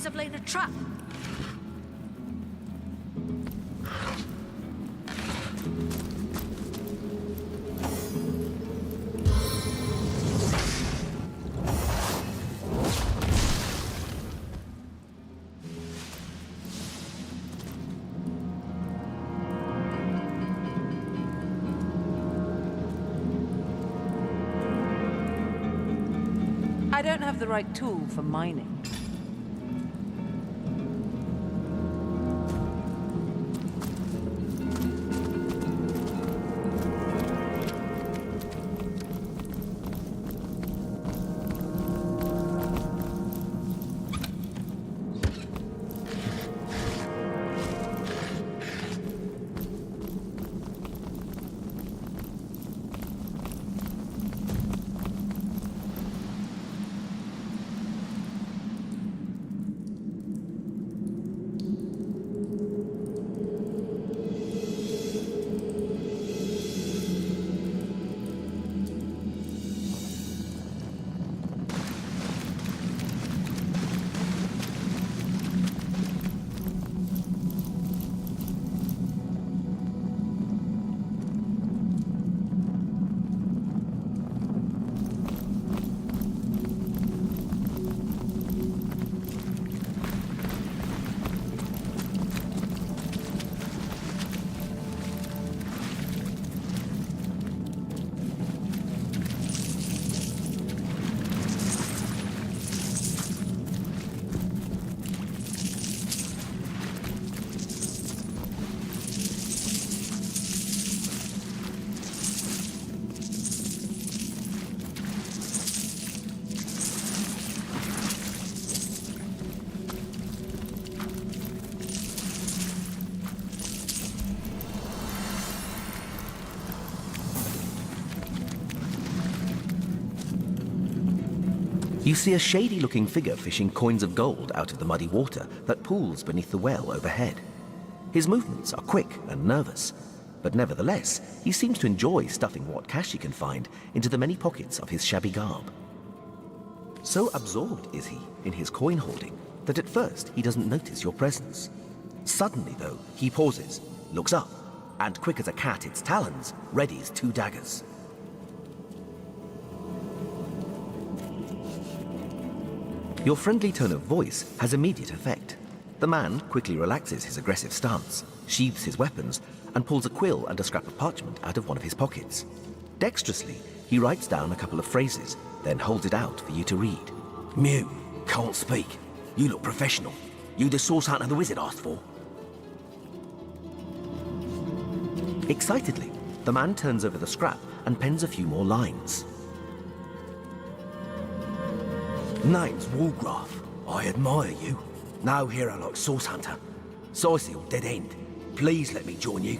boys have laid a trap. I don't have the right tool for mining. You see a shady-looking figure fishing coins of gold out of the muddy water that pools beneath the well overhead. His movements are quick and nervous, but nevertheless, he seems to enjoy stuffing what cash he can find into the many pockets of his shabby garb. So absorbed is he in his coin hoarding that at first he doesn't notice your presence. Suddenly, though, he pauses, looks up, and quick as a cat its talons, readies 2 daggers. Your friendly tone of voice has immediate effect. The man quickly relaxes his aggressive stance, sheathes his weapons, and pulls a quill and a scrap of parchment out of one of his pockets. Dexterously, he writes down a couple of phrases, then holds it out for you to read. Mute, can't speak. You look professional. You the source hunter the wizard asked for? Excitedly, the man turns over the scrap and pens a few more lines. Name's Walgraf. I admire you. No hero like Source Hunter. Sysil, dead end. Please let me join you.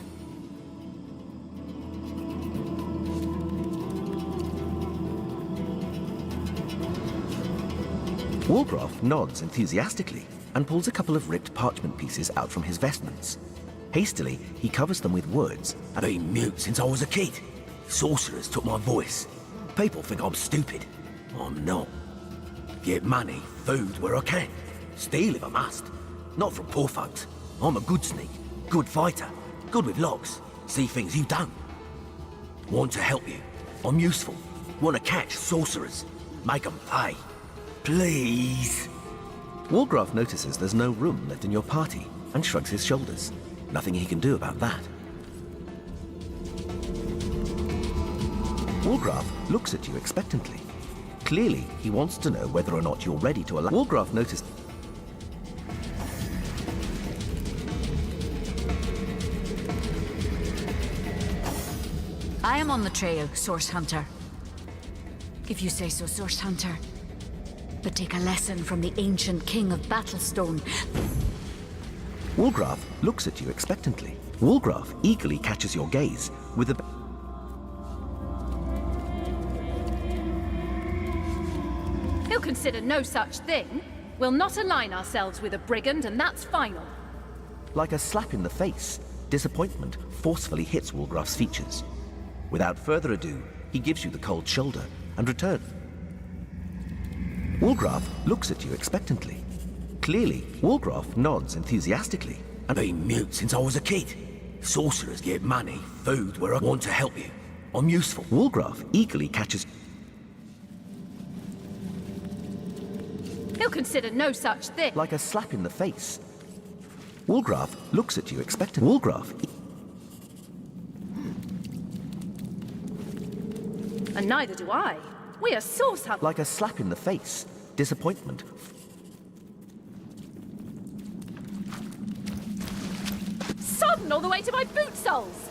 Walgraf nods enthusiastically and pulls a couple of ripped parchment pieces out from his vestments. Hastily, he covers them with words. I've been mute since I was a kid. Sorcerers took my voice. People think I'm stupid. I'm not. Get money, food where I can. Steal if I must. Not from poor folks. I'm a good sneak, good fighter, good with locks. See things you don't. Want to help you. I'm useful. Want to catch sorcerers. Make them pay. Please. Walgraf notices there's no room left in your party and shrugs his shoulders. Nothing he can do about that. Walgraf looks at you expectantly. Clearly, he wants to know whether or not you're ready to allow. Walgraf noticed. I am on the trail, Source Hunter. If you say so, Source Hunter. But take a lesson from the ancient king of Battlestone. Walgraf looks at you expectantly. Walgraf eagerly catches your gaze with a... He'll consider no such thing. We'll not align ourselves with a brigand, and that's final. Like a slap in the face, disappointment forcefully hits Walgraf's features. Without further ado, he gives you the cold shoulder and returns. Walgraf looks at you expectantly. Clearly, Wolgraff nods enthusiastically. I've been mute since I was a kid. Sorcerers get money, food where I want to help you. I'm useful. Wolgraff eagerly catches... He'll consider no such thing. like a slap in the face. Wolgraff looks at you expectant. Wolgraff... And neither do I. We are source hunters. like a slap in the face. Disappointment. Sodden all the way to my boot soles.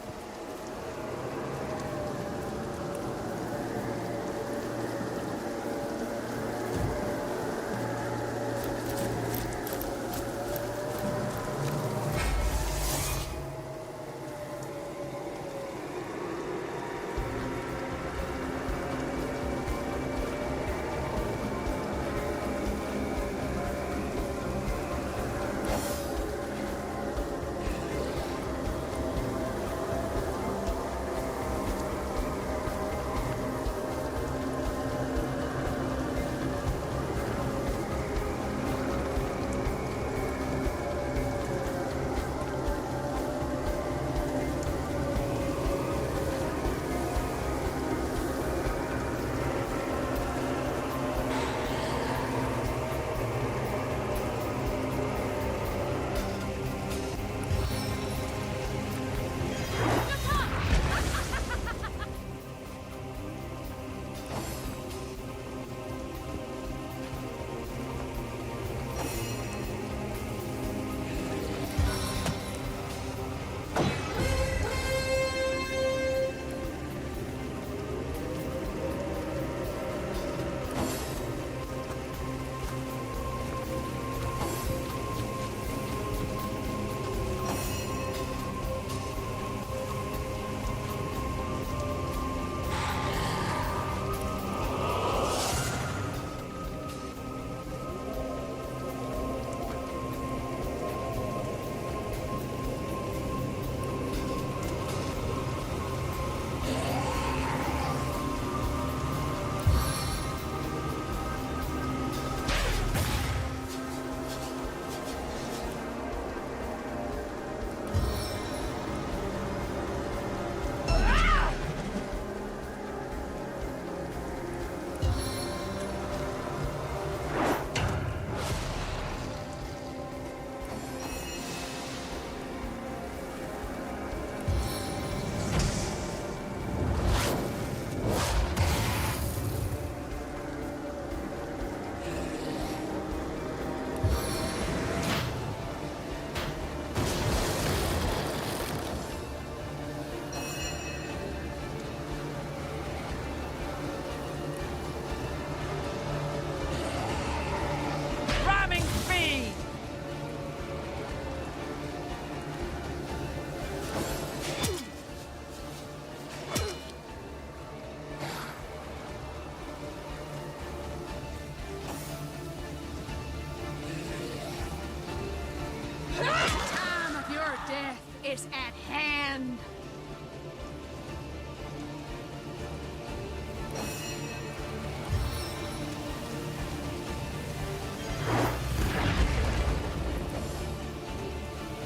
is at hand.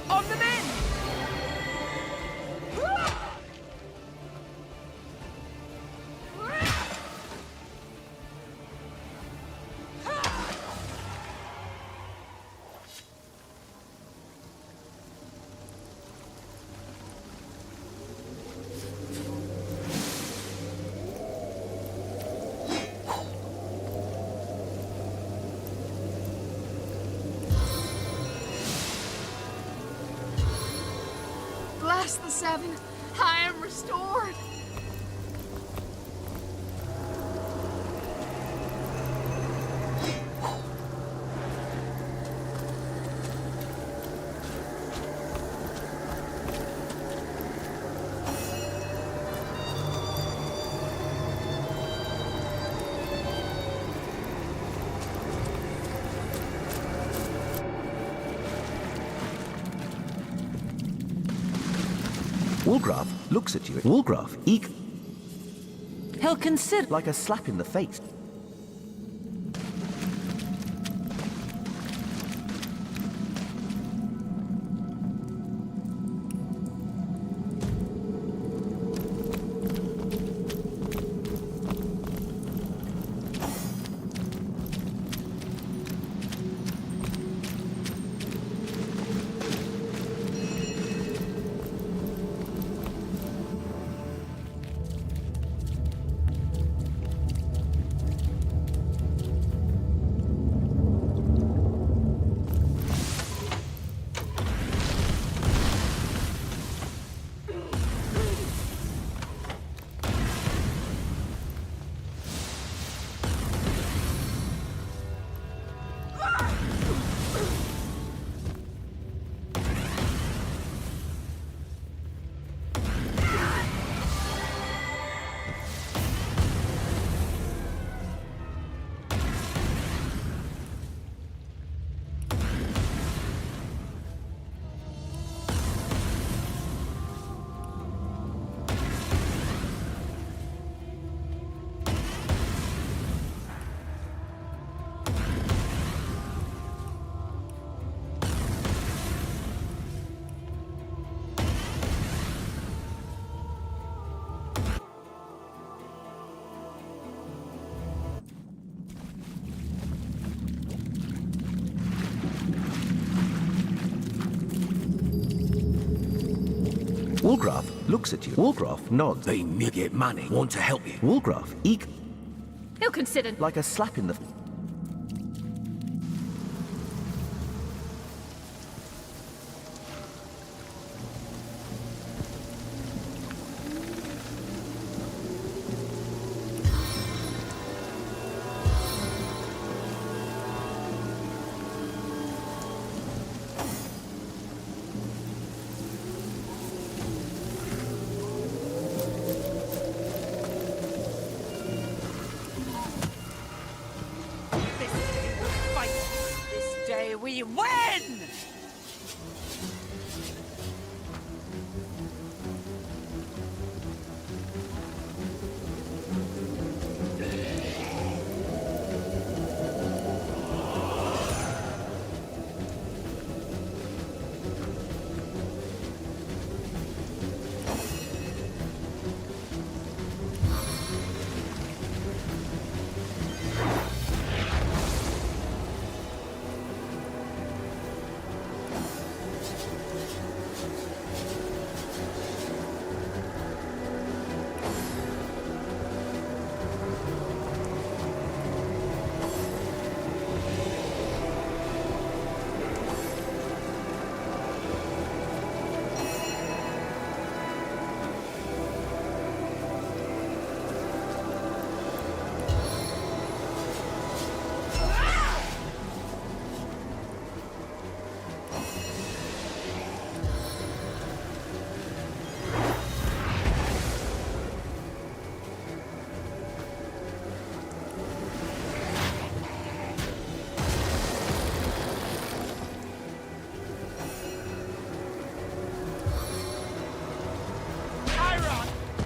On the men! Bless the seven, I am restored. Wolgraff looks at you. Wolgraff, He'll consider... like a slap in the face. Walgraf looks at you. Walgraf nods. They need get money. Want to help you. Walgraf, He'll consider... like a slap in the... This day we win!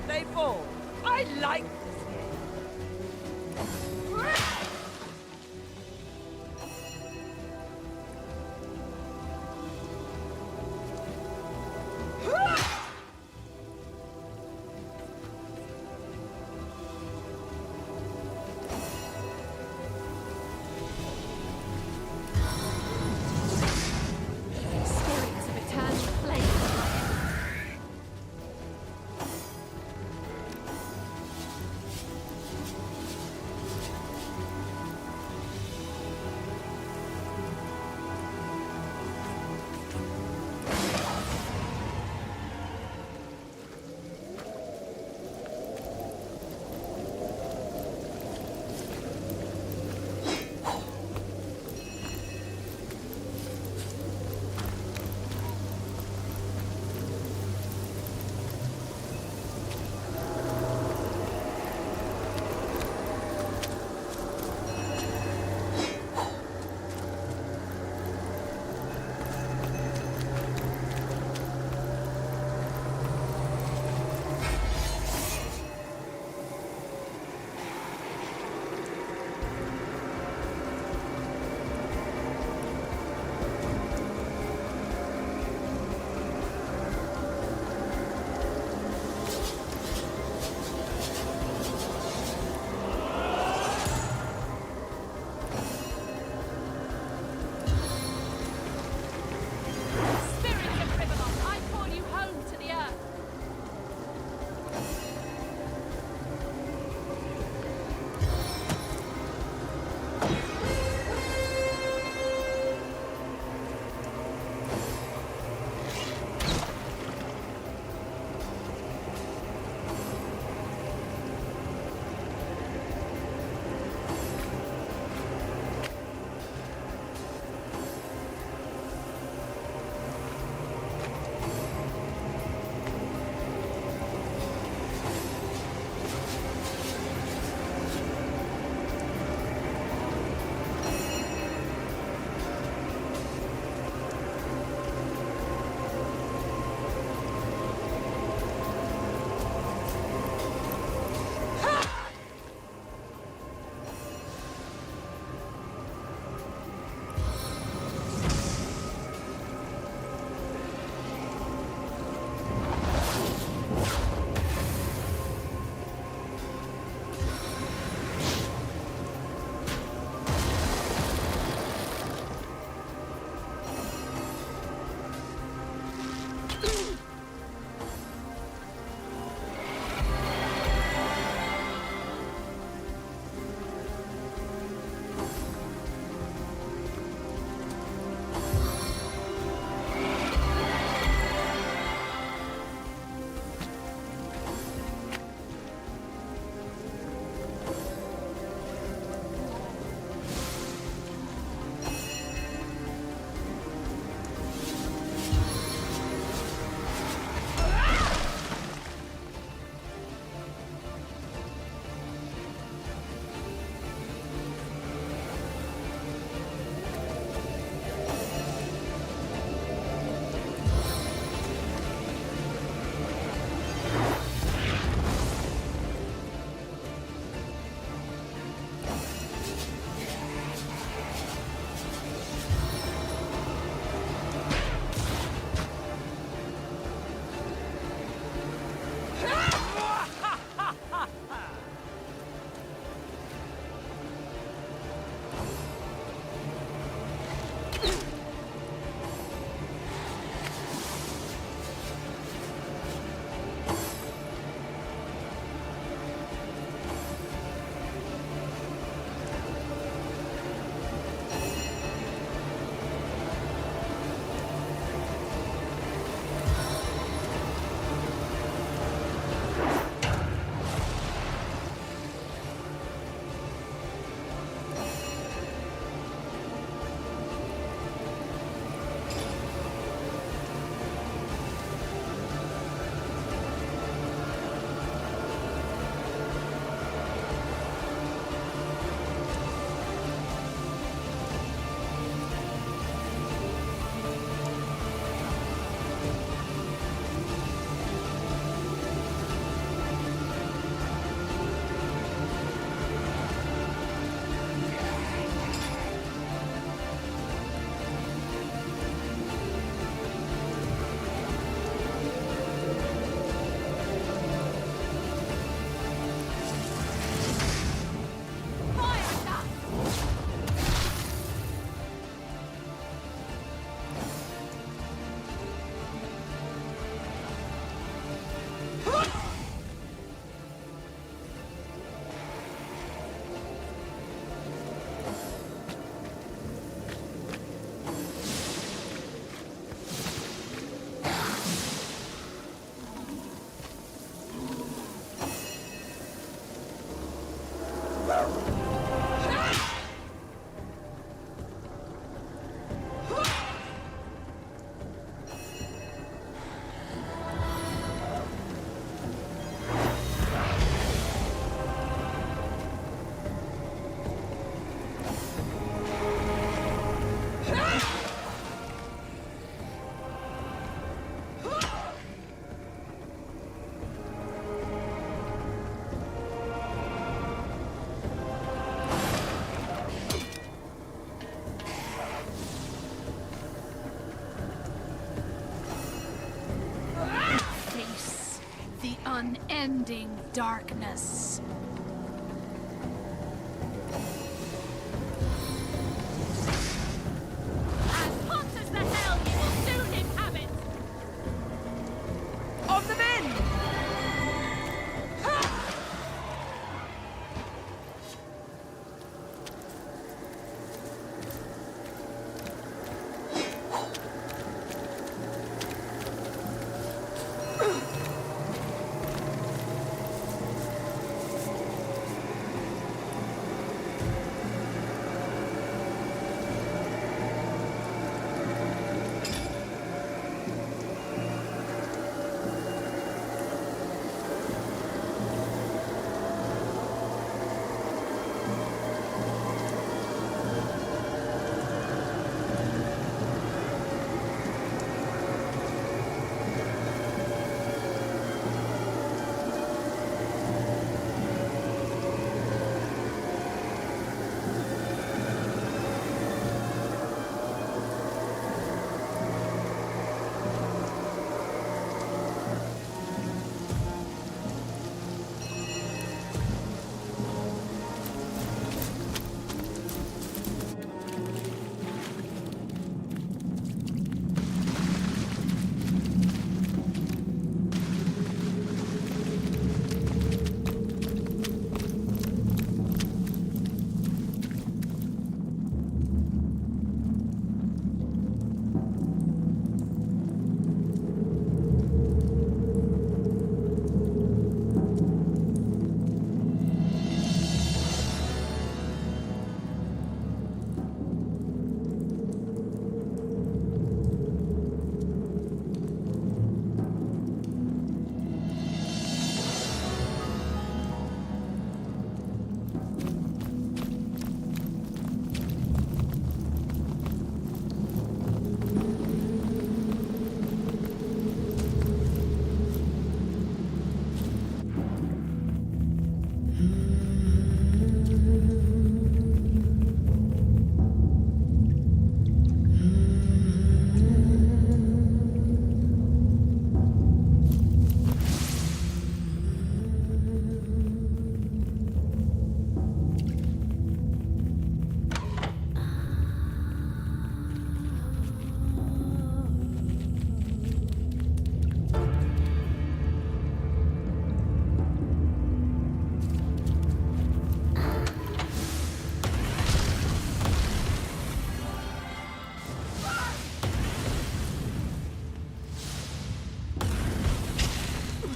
They fall. I like this game. Spirits of eternal flame. unending darkness. As hot as the hell you will soon inhabit! On the men!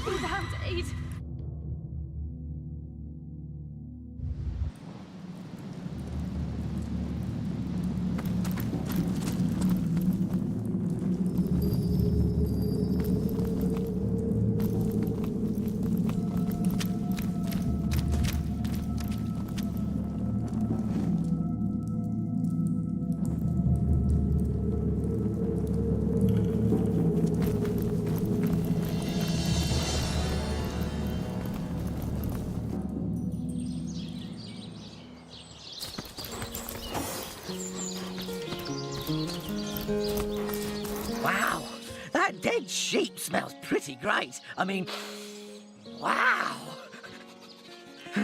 Without aid. Wow, that dead sheep smells pretty great. I mean, wow.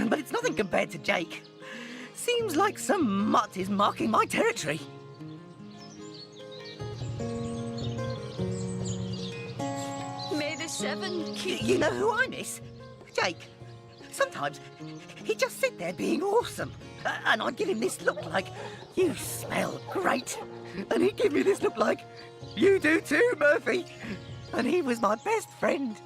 But it's nothing compared to Jake. Seems like some mutt is marking my territory. May the seven keep You know who I miss? Jake. Sometimes he'd just sit there being awesome. And I'd give him this look like, you smell great. And he'd give me this look like, you do too, Murphy. And he was my best friend.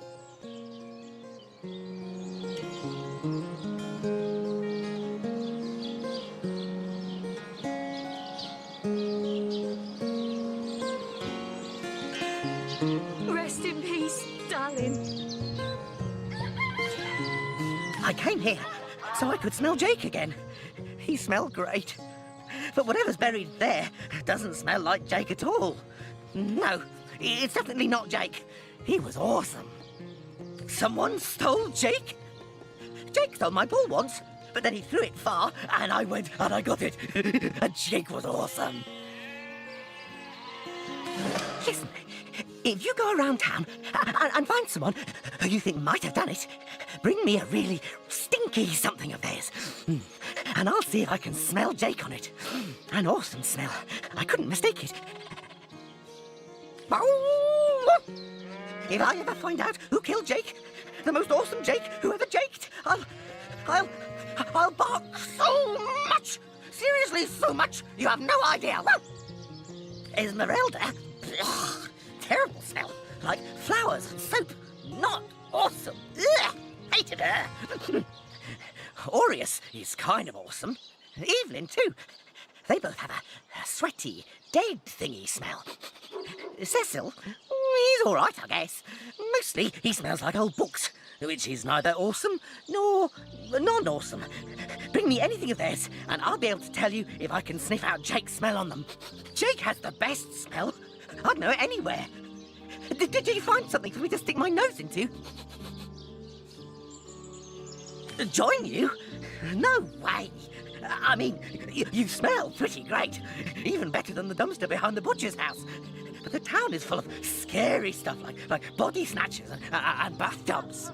rest in peace, darling. I came here so I could smell Jake again. He smelled great. But whatever's buried there doesn't smell like Jake at all. No, it's definitely not Jake. He was awesome. Someone stole Jake? Jake stole my ball once, but then he threw it far, and I went and I got it. And Jake was awesome. Listen, if you go around town and find someone who you think might have done it, bring me a really stinky something of theirs. And I'll see if I can smell Jake on it. An awesome smell. I couldn't mistake it. If I ever find out who killed Jake, the most awesome Jake who ever jaked, I'll bark so much. Seriously, so much. You have no idea. Esmeralda. Ugh, terrible smell. Like flowers and soap. Not awesome. Ugh, hated her. Aureus is kind of awesome. Evelyn, too. They both have a sweaty, dead thingy smell. Cecil, he's all right, I guess. Mostly he smells like old books, which is neither awesome nor non-awesome. Bring me anything of theirs, and I'll be able to tell you if I can sniff out Jake's smell on them. Jake has the best smell. I'd know it anywhere. Did you find something for me to stick my nose into? Join you? No way. I mean, you smell pretty great. Even better than the dumpster behind the butcher's house. But the town is full of scary stuff like body snatchers and bathtubs.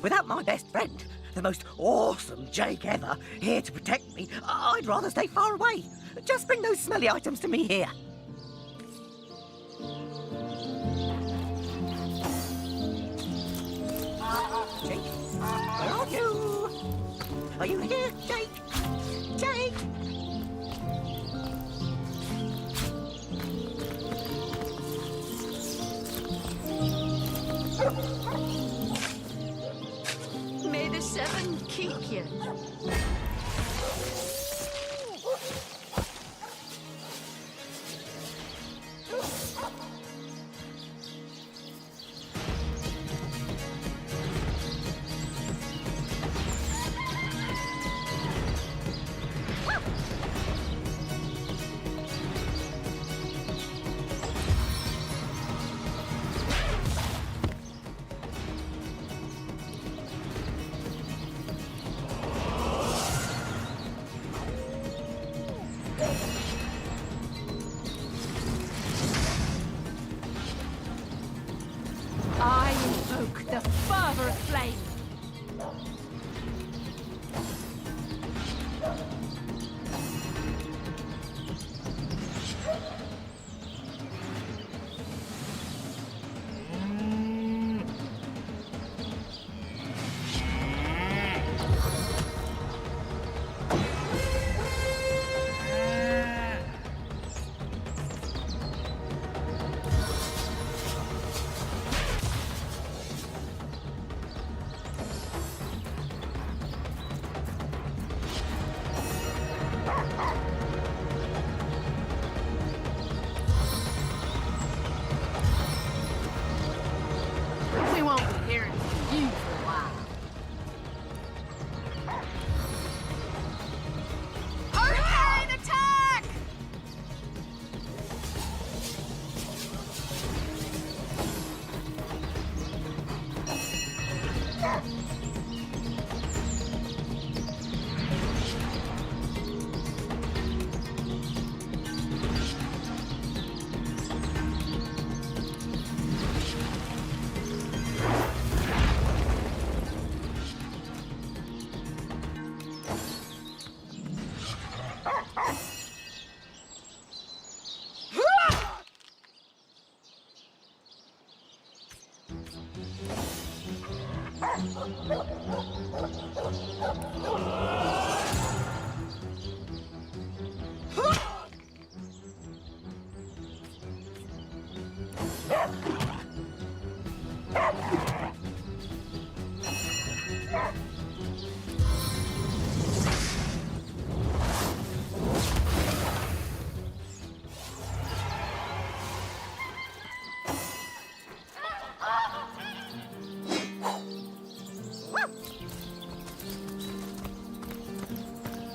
Without my best friend, the most awesome Jake ever, here to protect me, I'd rather stay far away. Just bring those smelly items to me here. Jake, where are you? Are you here, Jake? Jake! May the seven keep you. I invoke the fervor of flame. We won't be hearing from you for a while. Hurricane attack!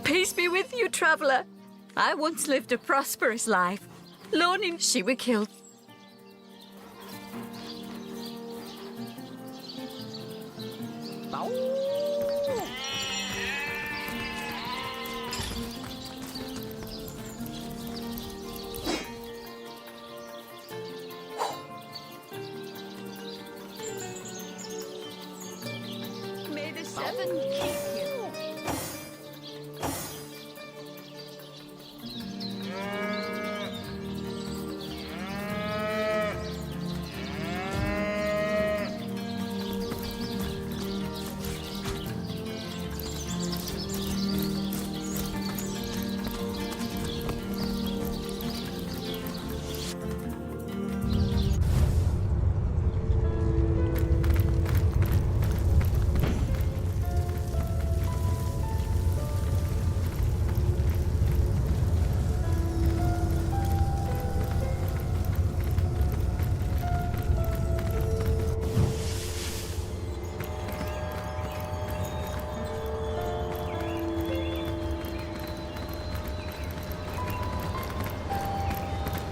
Peace be with you, traveller. I once lived a prosperous life. Learning she were killed. Heaven keep you.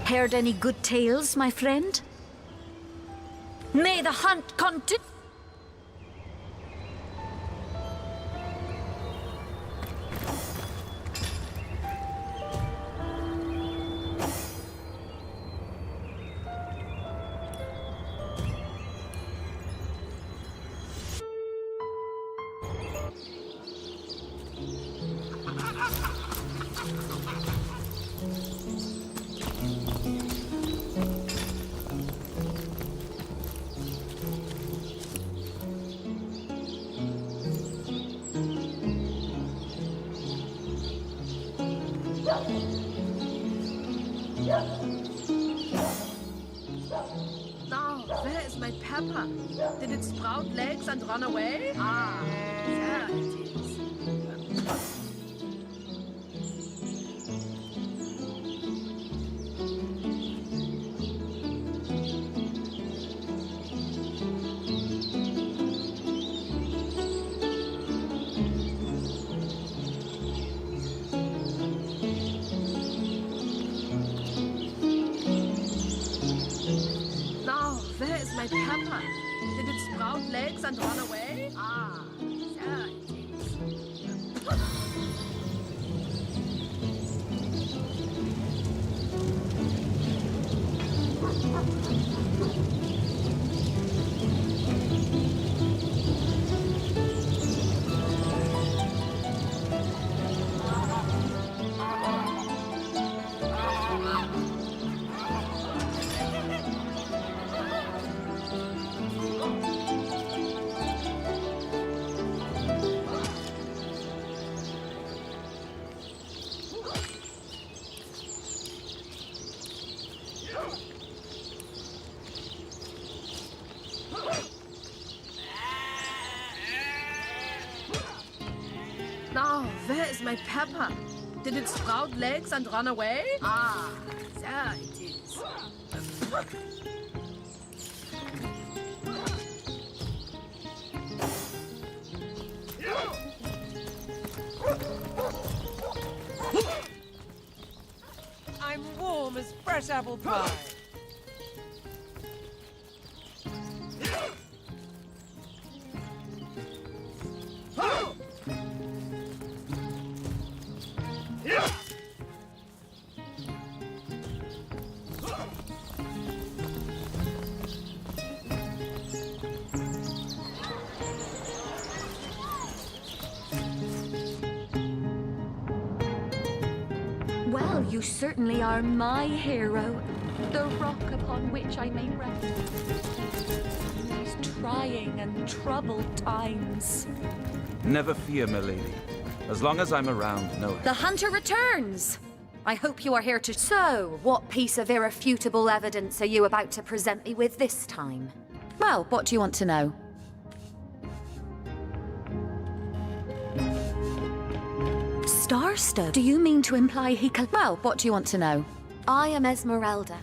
Heard any good tales, my friend? May the hunt continue. Now, where is my pepper? Did it sprout legs and run away? Ah, there it is. Now, where is my pepper? Did it sprout legs and run away? Ah, there it is. Now, where is my pepper? Did it sprout legs and run away? Ah, there it is. I'm warm as fresh apple pie. Well, you certainly are my hero. The rock upon which I may rest. In these trying and troubled times. Never fear, milady. As long as I'm around, no. The hunter returns! I hope you are here to... So, what piece of irrefutable evidence are you about to present me with this time? Well, what do you want to know? Starstone? Do you mean to imply he can... Well, what do you want to know? I am Esmeralda.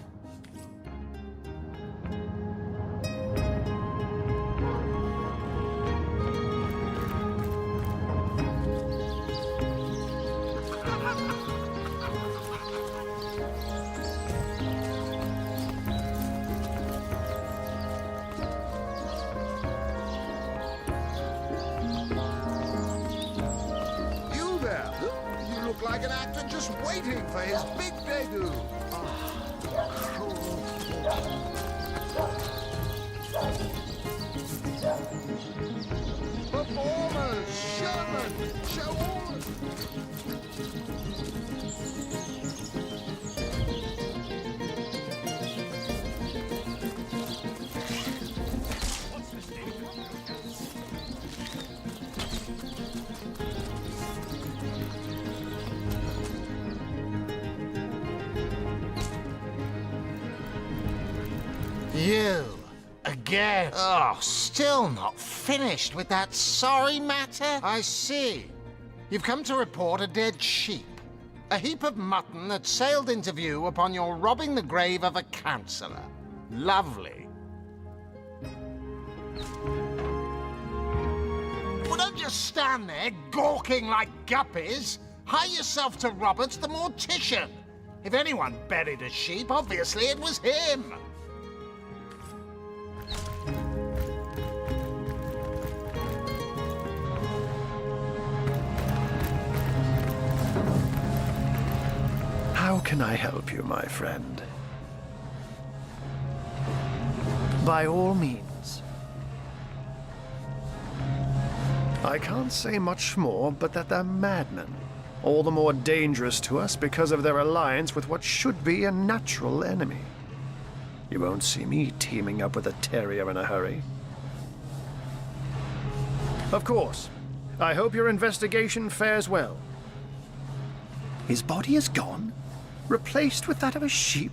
Like an actor just waiting for his big debut. Performers, You, again. Oh, still not finished with that sorry matter? I see. You've come to report a dead sheep. A heap of mutton that sailed into view upon your robbing the grave of a councillor. Lovely. Well, don't just stand there gawking like guppies. Hie yourself to Roberts the mortician. If anyone buried a sheep, obviously it was him. How can I help you, my friend? By all means. I can't say much more, but that they're madmen. All the more dangerous to us because of their alliance with what should be a natural enemy. You won't see me teaming up with a terrier in a hurry. Of course. I hope your investigation fares well. His body is gone? Replaced with that of a sheep?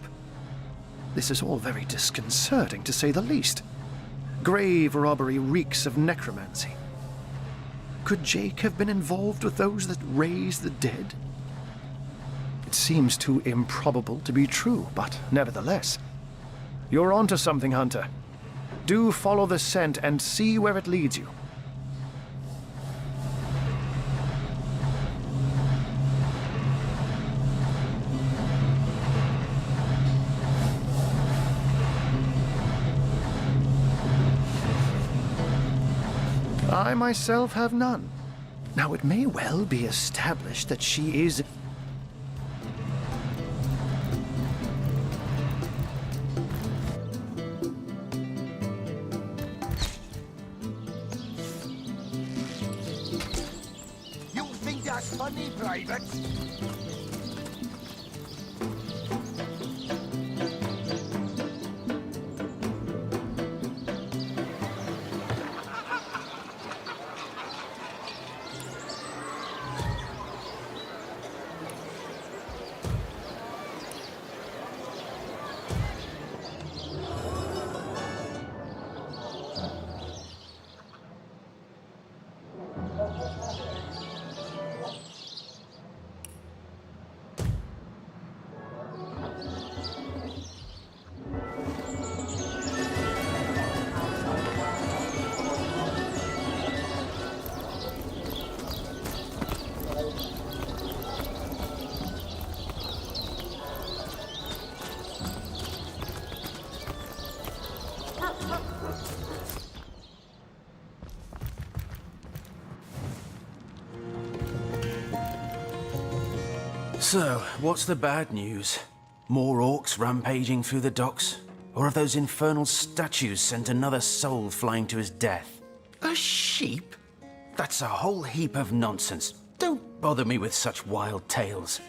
This is all very disconcerting, to say the least. Grave robbery reeks of necromancy. Could Jake have been involved with those that raise the dead? It seems too improbable to be true, but nevertheless. You're onto something, Hunter. Do follow the scent and see where it leads you. I myself have none. Now, it may well be established that she is... You think that's funny, Private? So, what's the bad news? More orcs rampaging through the docks? Or have those infernal statues sent another soul flying to his death? A sheep? That's a whole heap of nonsense. Don't bother me with such wild tales.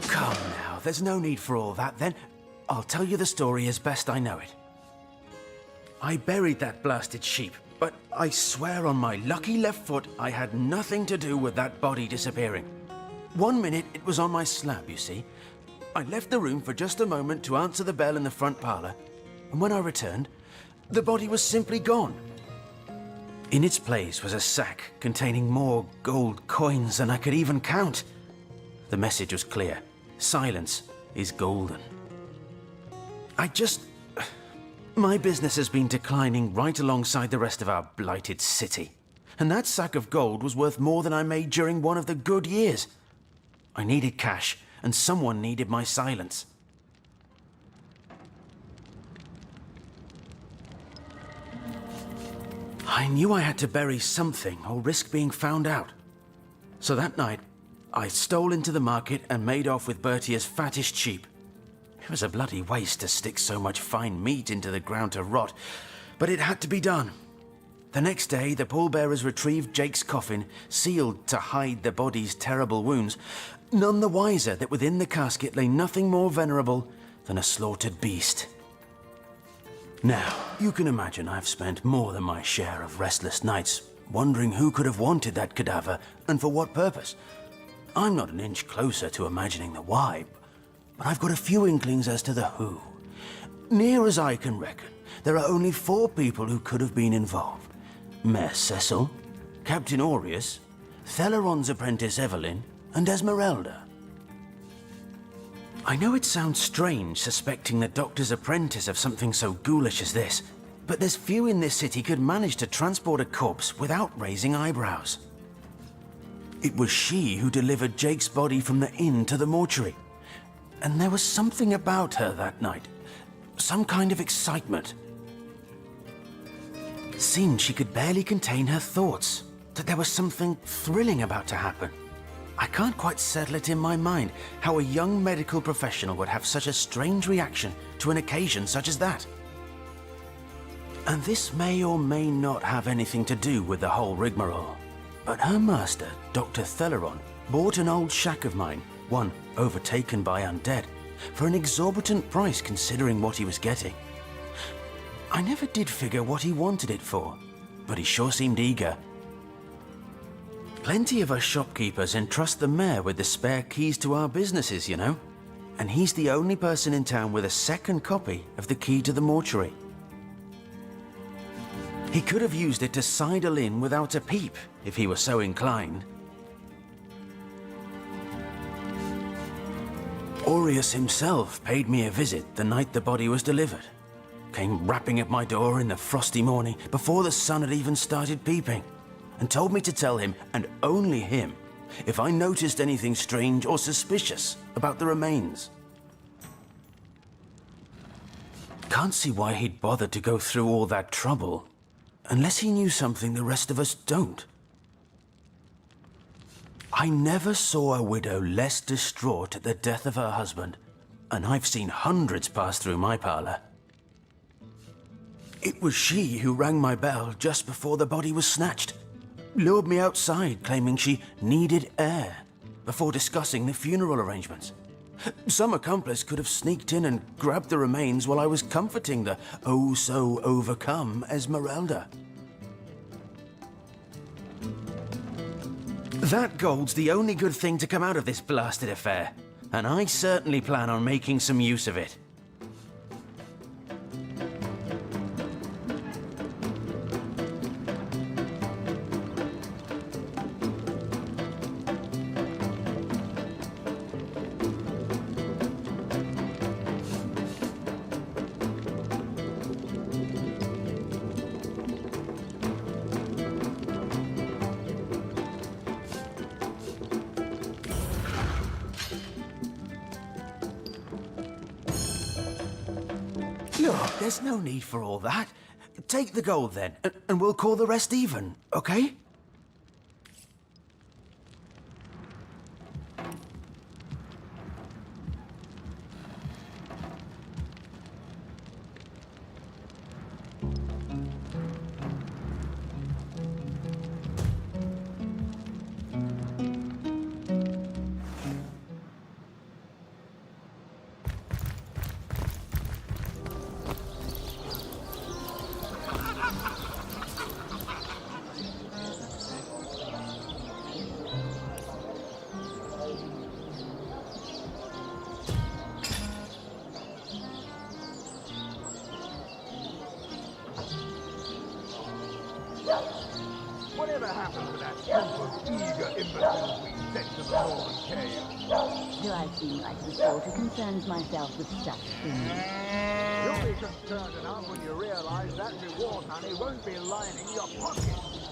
Come now, there's no need for all that then. I'll tell you the story as best I know it. I buried that blasted sheep, but I swear on my lucky left foot I had nothing to do with that body disappearing. 1 minute it was on my slab, you see. I left the room for just a moment to answer the bell in the front parlour, and when I returned, the body was simply gone. In its place was a sack containing more gold coins than I could even count. The message was clear. Silence is golden. My business has been declining right alongside the rest of our blighted city. And that sack of gold was worth more than I made during one of the good years. I needed cash, and someone needed my silence. I knew I had to bury something or risk being found out. So that night, I stole into the market and made off with Bertia's fattest sheep. It was a bloody waste to stick so much fine meat into the ground to rot, but it had to be done. The next day, the pallbearers retrieved Jake's coffin, sealed to hide the body's terrible wounds, none the wiser that within the casket lay nothing more venerable than a slaughtered beast. Now, you can imagine I've spent more than my share of restless nights wondering who could have wanted that cadaver and for what purpose. I'm not an inch closer to imagining the why, but I've got a few inklings as to the who. Near as I can reckon, there are only 4 people who could have been involved. Mayor Cecil, Captain Aureus, Theleron's apprentice Evelyn, and Esmeralda. I know it sounds strange suspecting the Doctor's apprentice of something so ghoulish as this, but there's few in this city could manage to transport a corpse without raising eyebrows. It was she who delivered Jake's body from the inn to the mortuary, and there was something about her that night, some kind of excitement. It seemed she could barely contain her thoughts, that there was something thrilling about to happen. I can't quite settle it in my mind how a young medical professional would have such a strange reaction to an occasion such as that. And this may or may not have anything to do with the whole rigmarole, but her master, Dr. Theleron, bought an old shack of mine, one overtaken by undead, for an exorbitant price considering what he was getting. I never did figure what he wanted it for, but he sure seemed eager. Plenty of us shopkeepers entrust the mayor with the spare keys to our businesses, you know. And he's the only person in town with a second copy of the key to the mortuary. He could have used it to sidle in without a peep, if he were so inclined. Aureus himself paid me a visit the night the body was delivered. Came rapping at my door in the frosty morning before the sun had even started peeping, and told me to tell him, and only him, if I noticed anything strange or suspicious about the remains. Can't see why he'd bothered to go through all that trouble, unless he knew something the rest of us don't. I never saw a widow less distraught at the death of her husband, and I've seen hundreds pass through my parlor. It was she who rang my bell just before the body was snatched, lured me outside claiming she needed air before discussing the funeral arrangements. Some accomplice could have sneaked in and grabbed the remains while I was comforting the oh-so-overcome Esmeralda. That gold's the only good thing to come out of this blasted affair, and I certainly plan on making some use of it. Look, there's no need for all that. Take the gold then, and we'll call the rest even, okay? Whatever happened to that group of eager imbeciles we sent to the Northern Cave? Do I seem like the sort who concerns myself with such things? You'll be concerned enough when you realize that reward money won't be lining your pockets.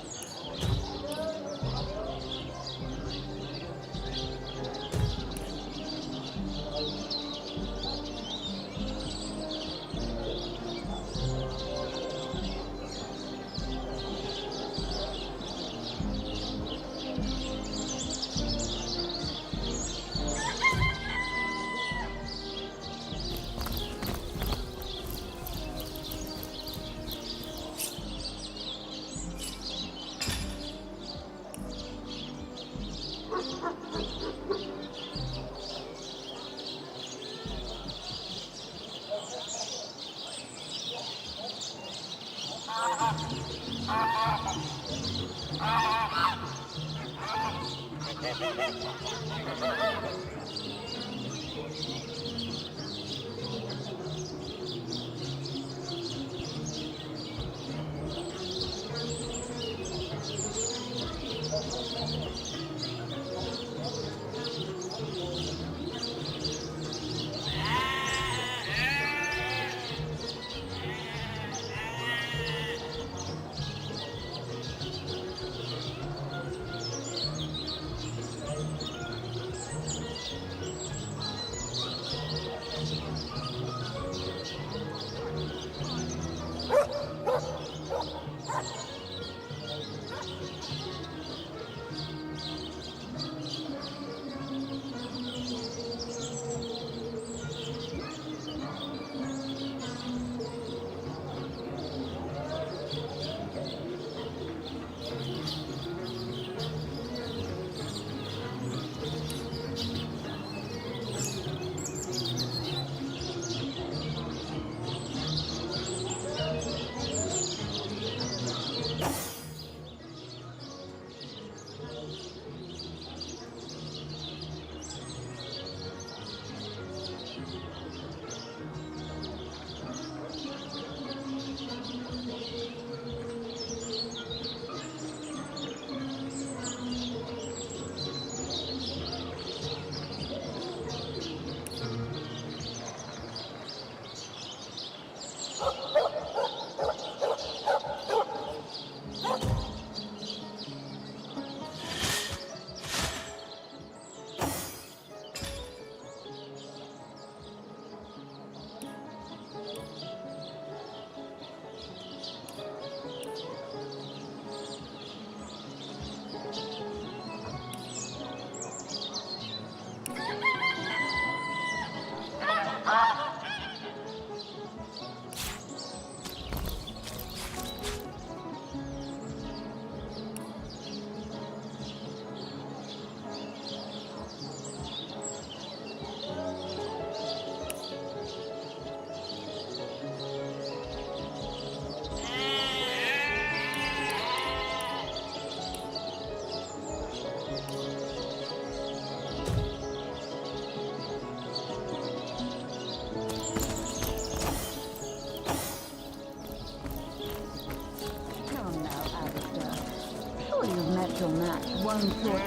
Till match 1 to 12.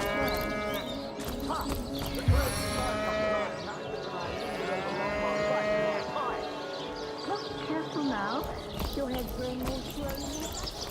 Careful now. Your head's going more slowly.